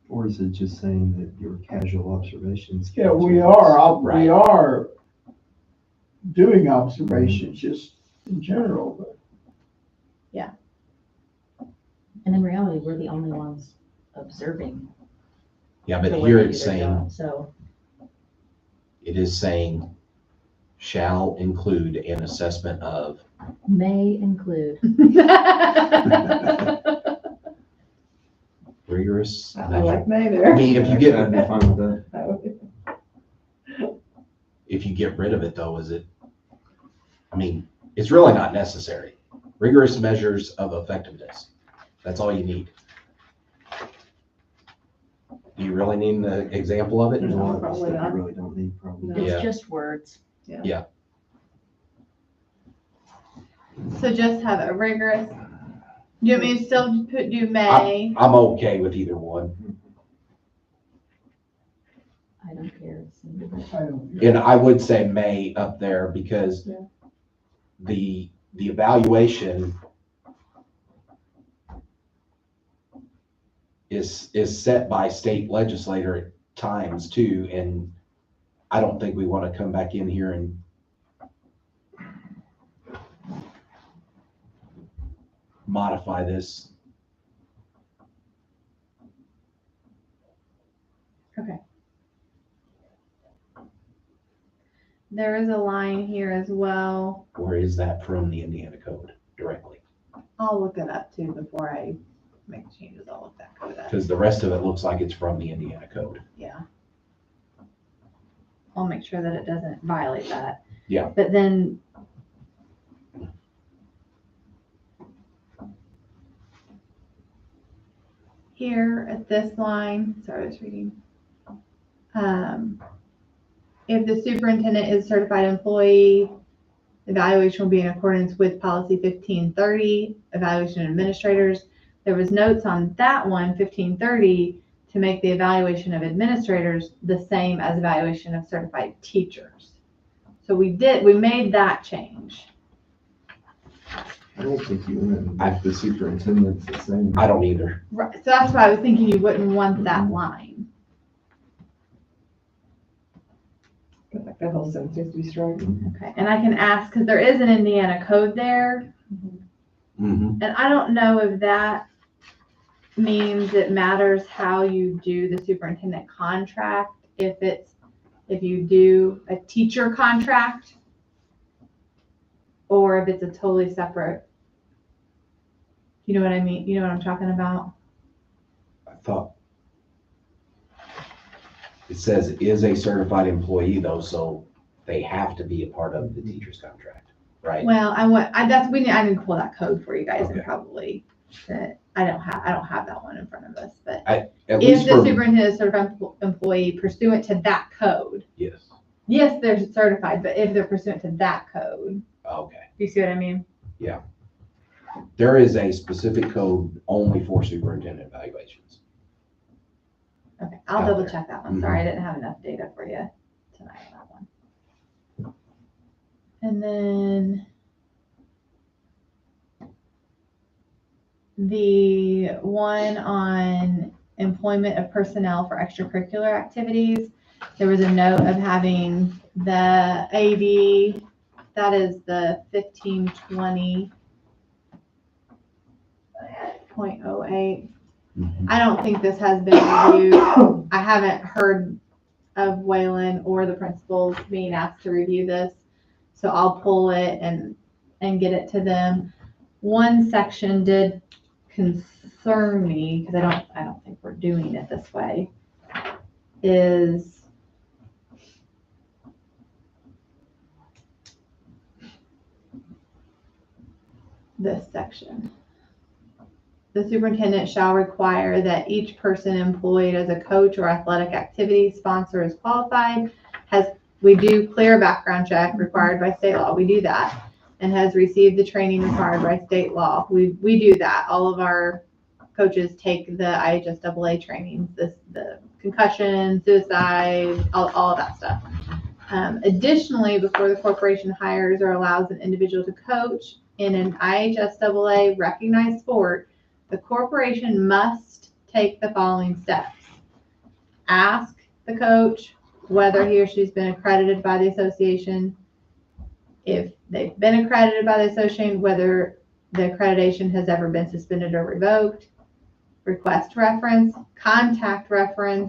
Speaker 7: Or is it just saying that your casual observations?
Speaker 4: Yeah, we are
Speaker 5: Right.
Speaker 4: doing observations just in general, but
Speaker 6: And in reality, we're the only ones observing.
Speaker 5: Yeah,
Speaker 6: the
Speaker 5: but
Speaker 6: way
Speaker 5: here
Speaker 6: they
Speaker 5: it's
Speaker 6: do their
Speaker 5: saying,
Speaker 6: job. So,
Speaker 5: it is saying shall include an assessment of,
Speaker 6: may include.
Speaker 5: rigorous
Speaker 1: I
Speaker 5: measure.
Speaker 1: like May
Speaker 5: I
Speaker 1: there.
Speaker 5: mean, if you
Speaker 7: I'd
Speaker 5: get,
Speaker 7: be fine with that.
Speaker 5: if you get rid of it though, is it, I mean, it's really not necessary. Rigorous measures of effectiveness. That's all you need. Do you really need an example of it?
Speaker 7: There's a lot of
Speaker 1: Probably
Speaker 7: stuff
Speaker 1: not.
Speaker 7: you really don't need probably.
Speaker 1: No.
Speaker 5: Yeah.
Speaker 6: It's just words.
Speaker 2: So just have a rigorous, do you want me to still do May?
Speaker 5: I'm okay with either one.
Speaker 6: I don't care.
Speaker 4: I don't.
Speaker 5: And I would say may up there because
Speaker 1: Yeah.
Speaker 5: the evaluation is set by state legislator at times too, and I don't think we want to come back in here and modify this.
Speaker 2: There is a line here as well.
Speaker 5: Or is that from the Indiana code directly?
Speaker 2: I'll look it up too before I make changes. I'll look that code up.
Speaker 5: Because the rest of it looks like it's from the Indiana code.
Speaker 2: Yeah. I'll make sure that it doesn't violate that.
Speaker 5: Yeah.
Speaker 2: But then. Here at this line, sorry, I was reading. If the superintendent is a certified employee, evaluation will be in accordance with policy 1530, evaluation of administrators. There was notes on that one, 1530, to make the evaluation of administrators the same as evaluation of certified teachers. So we made that change.
Speaker 7: I don't think you want to make the superintendents the same.
Speaker 5: I don't either.
Speaker 2: Right, so that's why I was thinking you wouldn't want that line.
Speaker 1: Like that whole sentence needs to be struck.
Speaker 2: Okay, and I can ask, because there is an Indiana code there,
Speaker 5: Mm-hmm.
Speaker 2: and I don't know if that means it matters how you do the superintendent contract, if you do a teacher contract, or if it's a totally separate. You know what I mean? You know what I'm talking about?
Speaker 5: I thought it says is a certified employee though, so they have to be a part of the teacher's contract, right?
Speaker 2: Well, I need to pull that code for you guys and
Speaker 5: Okay.
Speaker 2: probably, that I don't have that one in front of us, but
Speaker 5: At
Speaker 2: if
Speaker 5: least
Speaker 2: the
Speaker 5: for,
Speaker 2: superintendent is certified employee pursuant to that code,
Speaker 5: yes,
Speaker 2: yes, they're certified, but if they're pursuant to that code,
Speaker 5: okay.
Speaker 2: do you see what I mean?
Speaker 5: There is a specific code only for superintendent evaluations.
Speaker 2: Okay, I'll
Speaker 5: Out
Speaker 2: double
Speaker 5: there.
Speaker 2: check that one. Sorry, I didn't have enough data for you tonight on that one. And then the one on employment of personnel for extracurricular activities, there was a note of having the AD, that is the 1520.08. I don't think this has been reviewed. I haven't heard of Waylon or the principals being asked to review this. So I'll pull it and get it to them. One section did concern me, because I don't think we're doing it this way, is this section. The superintendent shall require that each person employed as a coach or athletic activity sponsor is qualified, we do clear background check required by state law, we do that, and has received the training required by state law. We do that. All of our coaches take the IHSAA trainings, the concussion, suicide, all of that stuff. Additionally, before the corporation hires or allows an individual to coach in an IHSAA recognized sport, the corporation must take the following steps. Ask the coach whether he or she's been accredited by the association. If they've been accredited by the association, whether the accreditation has ever been suspended or revoked. Request reference, contact the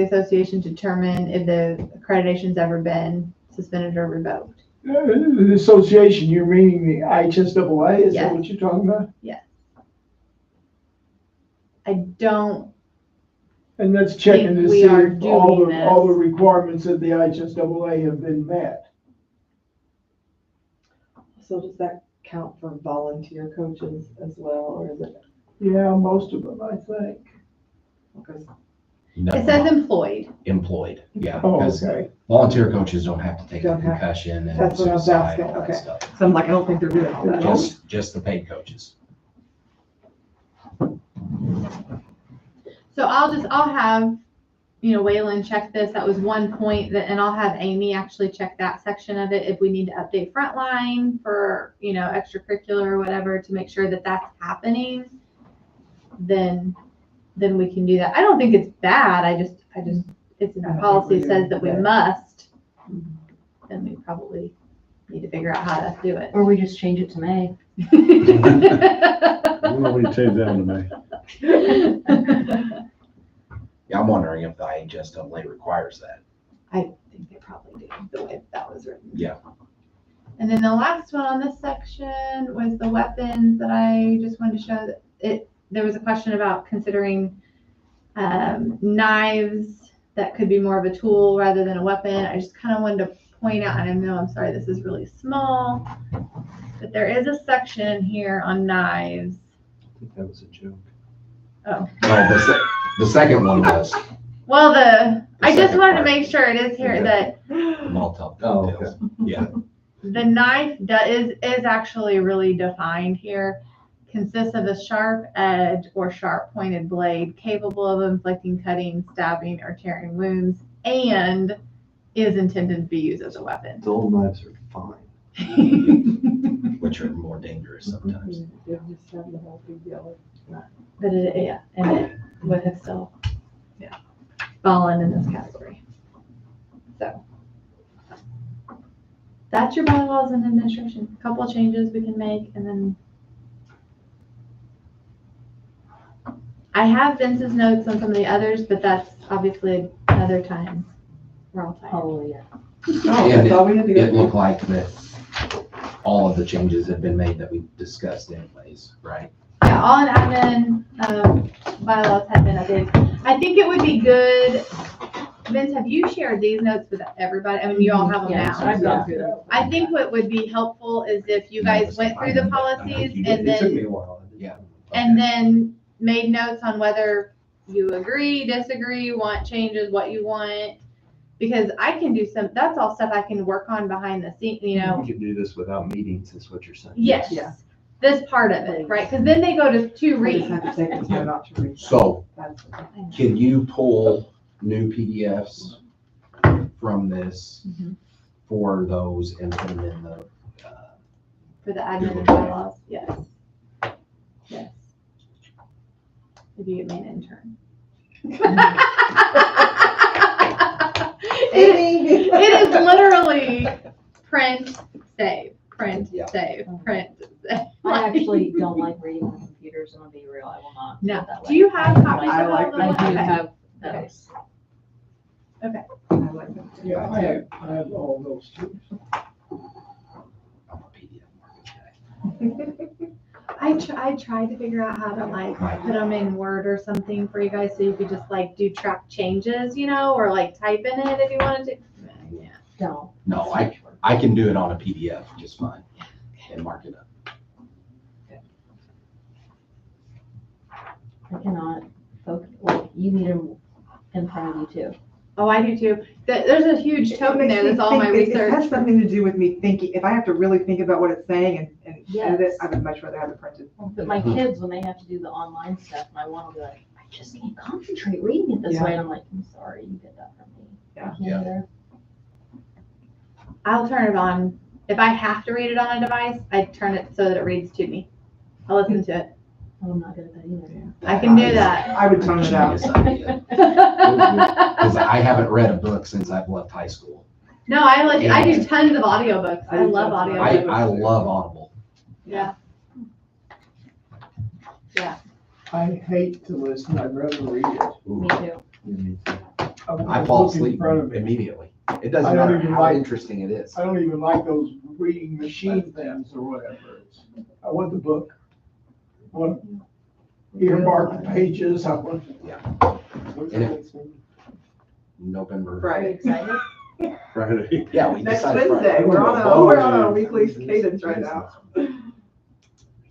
Speaker 2: association to determine if the accreditation's ever been suspended or revoked.
Speaker 4: The association, you're meaning the IHSAA, is
Speaker 2: Yes.
Speaker 4: that what you're talking about?
Speaker 2: I don't,
Speaker 4: And that's checking to
Speaker 2: Think we
Speaker 4: see
Speaker 2: are
Speaker 4: if all
Speaker 2: doing
Speaker 4: the
Speaker 2: this.
Speaker 4: requirements of the IHSAA have been met.
Speaker 1: So does that count for volunteer coaches as well, or is it?
Speaker 4: Yeah, most of them, I think.
Speaker 1: Because
Speaker 5: No,
Speaker 2: it says employed.
Speaker 5: employed, yeah.
Speaker 4: Oh,
Speaker 5: because
Speaker 4: okay.
Speaker 5: Volunteer coaches don't have to take a
Speaker 1: Don't have-
Speaker 5: concussion and
Speaker 1: That's what I was
Speaker 5: suicide,
Speaker 1: asking,
Speaker 5: all that
Speaker 1: okay.
Speaker 5: stuff.
Speaker 1: so I'm like, I don't think they're doing all that.
Speaker 5: Just the paid coaches.
Speaker 2: So I'll have, Waylon check this. That was one point and I'll have Amy actually check that section of it. If we need to update Frontline for, extracurricular or whatever to make sure that that's happening, then we can do that. I don't think it's bad. I just, it's in
Speaker 1: I
Speaker 2: our
Speaker 1: don't
Speaker 2: policy
Speaker 1: think we're
Speaker 2: says
Speaker 1: doing
Speaker 2: that we
Speaker 1: that.
Speaker 2: must. Then we probably need to figure out how to do it.
Speaker 6: Or we just change it to May.
Speaker 3: Well, we changed that one to May.
Speaker 5: Yeah, I'm wondering if the IHSAA requires that.
Speaker 2: I think they probably do, the way that was written.
Speaker 5: Yeah.
Speaker 2: And then the last one on this section was the weapons that I just wanted to show that there was a question about considering knives that could be more of a tool rather than a weapon. I just kind of wanted to point out, and I know, I'm sorry, this is really small, but there is a section here on knives.
Speaker 7: I think that was a joke.
Speaker 5: No, the second one was
Speaker 2: Well, I just
Speaker 5: second
Speaker 2: wanted to
Speaker 5: part.
Speaker 2: make sure it is here
Speaker 5: Yeah.
Speaker 2: that
Speaker 5: Molotov
Speaker 7: Oh,
Speaker 5: cocktails. Yeah,
Speaker 2: the knife is actually really defined here. Consists of a sharp edge or sharp pointed blade capable of inflicting cutting, stabbing, or tearing wounds, and is intended to be used as a weapon.
Speaker 7: Dull knives are fine.
Speaker 5: which are more dangerous sometimes.
Speaker 1: They just have the whole big deal.
Speaker 2: But and it would have still, fallen in this category. So that's your bylaws and administration. A couple of changes we can make, and then I have Vince's notes on some of the others, but that's obviously another time. We're all tired.
Speaker 6: Oh, yeah.
Speaker 1: Oh,
Speaker 5: And
Speaker 1: that's all we had to
Speaker 5: It
Speaker 1: go.
Speaker 5: looked like that all of the changes had been made that we discussed anyways, right?
Speaker 2: Yeah, all in admin, bylaws have been updated. I think it would be good, Vince, have you shared these notes with everybody? I mean, you all have them
Speaker 6: Yeah,
Speaker 2: now.
Speaker 6: so I've gone through that.
Speaker 2: I think what would be helpful is if you guys went through the policies and
Speaker 7: It took me
Speaker 2: then,
Speaker 7: a while.
Speaker 2: and then made notes on whether you agree, disagree, want changes, what you want. Because I can do that's all stuff I can work on behind the scenes,
Speaker 7: You could do this without meetings, is what you're saying.
Speaker 2: Yes.
Speaker 1: Yeah.
Speaker 2: This part of it, right? Because then they go to two
Speaker 1: We
Speaker 2: reads.
Speaker 1: just have to take the time out to read. them.
Speaker 5: So
Speaker 1: That's the thing.
Speaker 5: can you pull new PDFs from this
Speaker 2: Mhm.
Speaker 5: for those and put them in the,
Speaker 2: For the admin and bylaws, yes. Yes. If you get me an intern.
Speaker 1: Amy.
Speaker 2: It is literally print, save, print,
Speaker 5: Yeah.
Speaker 2: save, print, save.
Speaker 6: I actually don't like reading on computers, and I'll be real, I will not. do
Speaker 2: No.
Speaker 6: it that
Speaker 2: Do
Speaker 6: way.
Speaker 2: you have copies
Speaker 1: I
Speaker 2: of
Speaker 1: like
Speaker 2: all of
Speaker 6: I
Speaker 2: them?
Speaker 6: do
Speaker 2: Okay.
Speaker 6: have those.
Speaker 1: I like them too.
Speaker 4: Yeah, I have all those too.
Speaker 5: I'm a PDF market guy.
Speaker 2: I tried to figure out how to put them in Word or something for you guys so you could just do track changes, or type in it if you wanted to. Yeah.
Speaker 6: Don't.
Speaker 5: No, I can do it on a PDF just fine. and mark it up.
Speaker 6: I cannot focus, like, you need them in front of you too.
Speaker 2: Oh, I do too. There's a huge token there, that's all my
Speaker 1: It
Speaker 2: research.
Speaker 1: has something to do with me thinking, if I have to really think about what it's saying and edit it,
Speaker 6: Yes.
Speaker 1: I would much rather have it printed.
Speaker 6: But my kids, when they have to do the online stuff, my one will be like, I just can't concentrate reading it this
Speaker 1: Yeah.
Speaker 6: way. And I'm like, I'm sorry, you get that from me. I
Speaker 1: Yeah.
Speaker 6: can't
Speaker 5: Yeah.
Speaker 6: either.
Speaker 2: I'll turn it on. If I have to read it on a device, I turn it so that it reads to me. I'll listen to it.
Speaker 6: Oh, I'm not good at that either.
Speaker 2: I can do that.
Speaker 1: I would tone it out.
Speaker 5: Because I haven't read a book since I've left high school.
Speaker 2: No, I do tons of audiobooks. I love
Speaker 5: I
Speaker 2: audiobooks.
Speaker 5: love Audible.
Speaker 2: Yeah.
Speaker 4: I hate to listen, I'd rather read it.
Speaker 6: Me too.
Speaker 5: I fall
Speaker 4: Look in
Speaker 5: asleep
Speaker 4: front of me.
Speaker 5: immediately. It
Speaker 4: I
Speaker 5: doesn't
Speaker 4: don't
Speaker 5: matter
Speaker 4: even
Speaker 5: how
Speaker 4: like-
Speaker 5: interesting it is.
Speaker 4: I don't even like those reading machine things or whatever. I want the book. I want earmark the pages, I want.
Speaker 5: Yeah.
Speaker 4: What's
Speaker 5: And
Speaker 4: the
Speaker 5: it-
Speaker 4: next one?
Speaker 5: November.
Speaker 6: Are you
Speaker 1: Friday.
Speaker 6: excited?
Speaker 3: Friday.
Speaker 5: Yeah, we
Speaker 1: Next
Speaker 5: decided
Speaker 1: Wednesday,
Speaker 5: Friday.
Speaker 1: we're on a weekly cadence right now.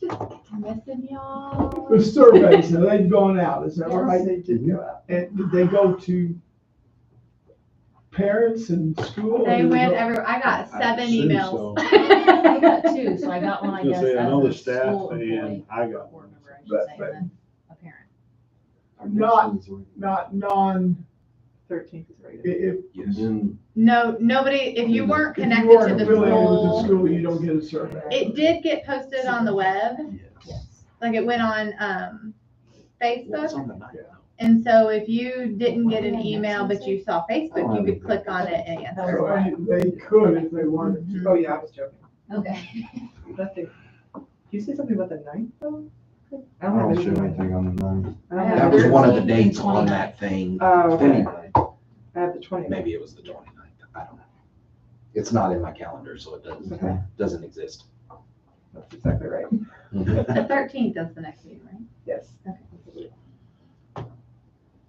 Speaker 2: Just missing y'all.
Speaker 4: The surveys, now they've gone out, is that right?
Speaker 1: They did go out.
Speaker 4: And did they go to parents and school?
Speaker 2: They
Speaker 4: or
Speaker 2: went
Speaker 4: did
Speaker 2: I got
Speaker 3: I
Speaker 2: 7
Speaker 3: assume
Speaker 2: emails.
Speaker 6: I got two, so I got one, I
Speaker 3: I was
Speaker 6: guess,
Speaker 3: gonna say, I
Speaker 6: as
Speaker 3: know
Speaker 6: a
Speaker 3: the staff
Speaker 6: school
Speaker 3: and
Speaker 6: employee,
Speaker 3: I got
Speaker 6: board
Speaker 3: one.
Speaker 6: member, I should
Speaker 4: But-
Speaker 6: say,
Speaker 4: but-
Speaker 6: and then a parent.
Speaker 7: Our next
Speaker 4: Not-
Speaker 7: one's already-
Speaker 4: Not non,
Speaker 1: 13th is rated.
Speaker 4: if
Speaker 7: And then
Speaker 2: No, nobody, if you weren't
Speaker 4: if you
Speaker 2: connected to
Speaker 4: weren't
Speaker 2: the
Speaker 4: affiliated with the
Speaker 2: school,
Speaker 4: school, you don't get a survey.
Speaker 2: it did get posted on the web.
Speaker 6: Yes.
Speaker 2: Like it went on
Speaker 5: Well, it's
Speaker 2: Facebook.
Speaker 5: on the night, though.
Speaker 2: And so if you didn't get an email, but you saw Facebook, you could click on it and
Speaker 4: So
Speaker 2: answer.
Speaker 4: they could if they wanted to.
Speaker 1: Oh, yeah, I was joking.
Speaker 6: Okay.
Speaker 1: Let's see. Did you say something about the 9th though? I
Speaker 7: I
Speaker 1: don't have
Speaker 7: don't show
Speaker 1: anything.
Speaker 7: anything on the 9th.
Speaker 1: I don't
Speaker 6: Yeah,
Speaker 1: have
Speaker 5: That was one of the
Speaker 6: 13th and
Speaker 5: dates on that thing.
Speaker 1: Oh, okay.
Speaker 5: 29th.
Speaker 1: I have the 20th.
Speaker 5: Maybe it was the 29th. I don't know. It's not in my calendar, so it
Speaker 1: Okay.
Speaker 5: doesn't exist.
Speaker 1: That's exactly right.
Speaker 2: The 13th is the next meeting, right?
Speaker 1: Yes.
Speaker 2: Okay.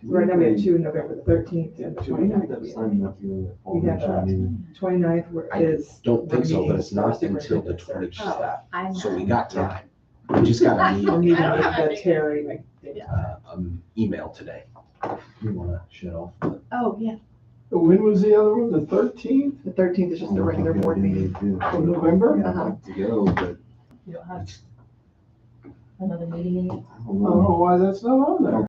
Speaker 1: Right now we have 2 in November, the 13th and the
Speaker 7: Do we have that
Speaker 1: 29th.
Speaker 7: signing up here that fall
Speaker 1: We have
Speaker 7: next
Speaker 1: that.
Speaker 7: meeting?
Speaker 1: 29th
Speaker 5: I
Speaker 1: is.
Speaker 5: Don't think so, but it's
Speaker 1: we're
Speaker 5: not
Speaker 1: meeting
Speaker 5: until the
Speaker 1: for superintendent
Speaker 5: 20th.
Speaker 1: staff.
Speaker 2: I
Speaker 5: So
Speaker 2: know.
Speaker 5: we got time. We just gotta need
Speaker 1: We're meeting
Speaker 2: I don't
Speaker 1: with
Speaker 2: have
Speaker 1: the
Speaker 2: anything.
Speaker 1: Terry.
Speaker 5: email today. You wanna shut off?
Speaker 2: Oh, yeah.
Speaker 4: When was the other one, the 13th
Speaker 1: The 13th is just the regular board meeting.
Speaker 4: of November?
Speaker 7: Yeah, I'd like to go, but
Speaker 6: You don't have another meeting in you?
Speaker 7: I don't
Speaker 4: I don't
Speaker 7: know.
Speaker 4: know why that's not on there.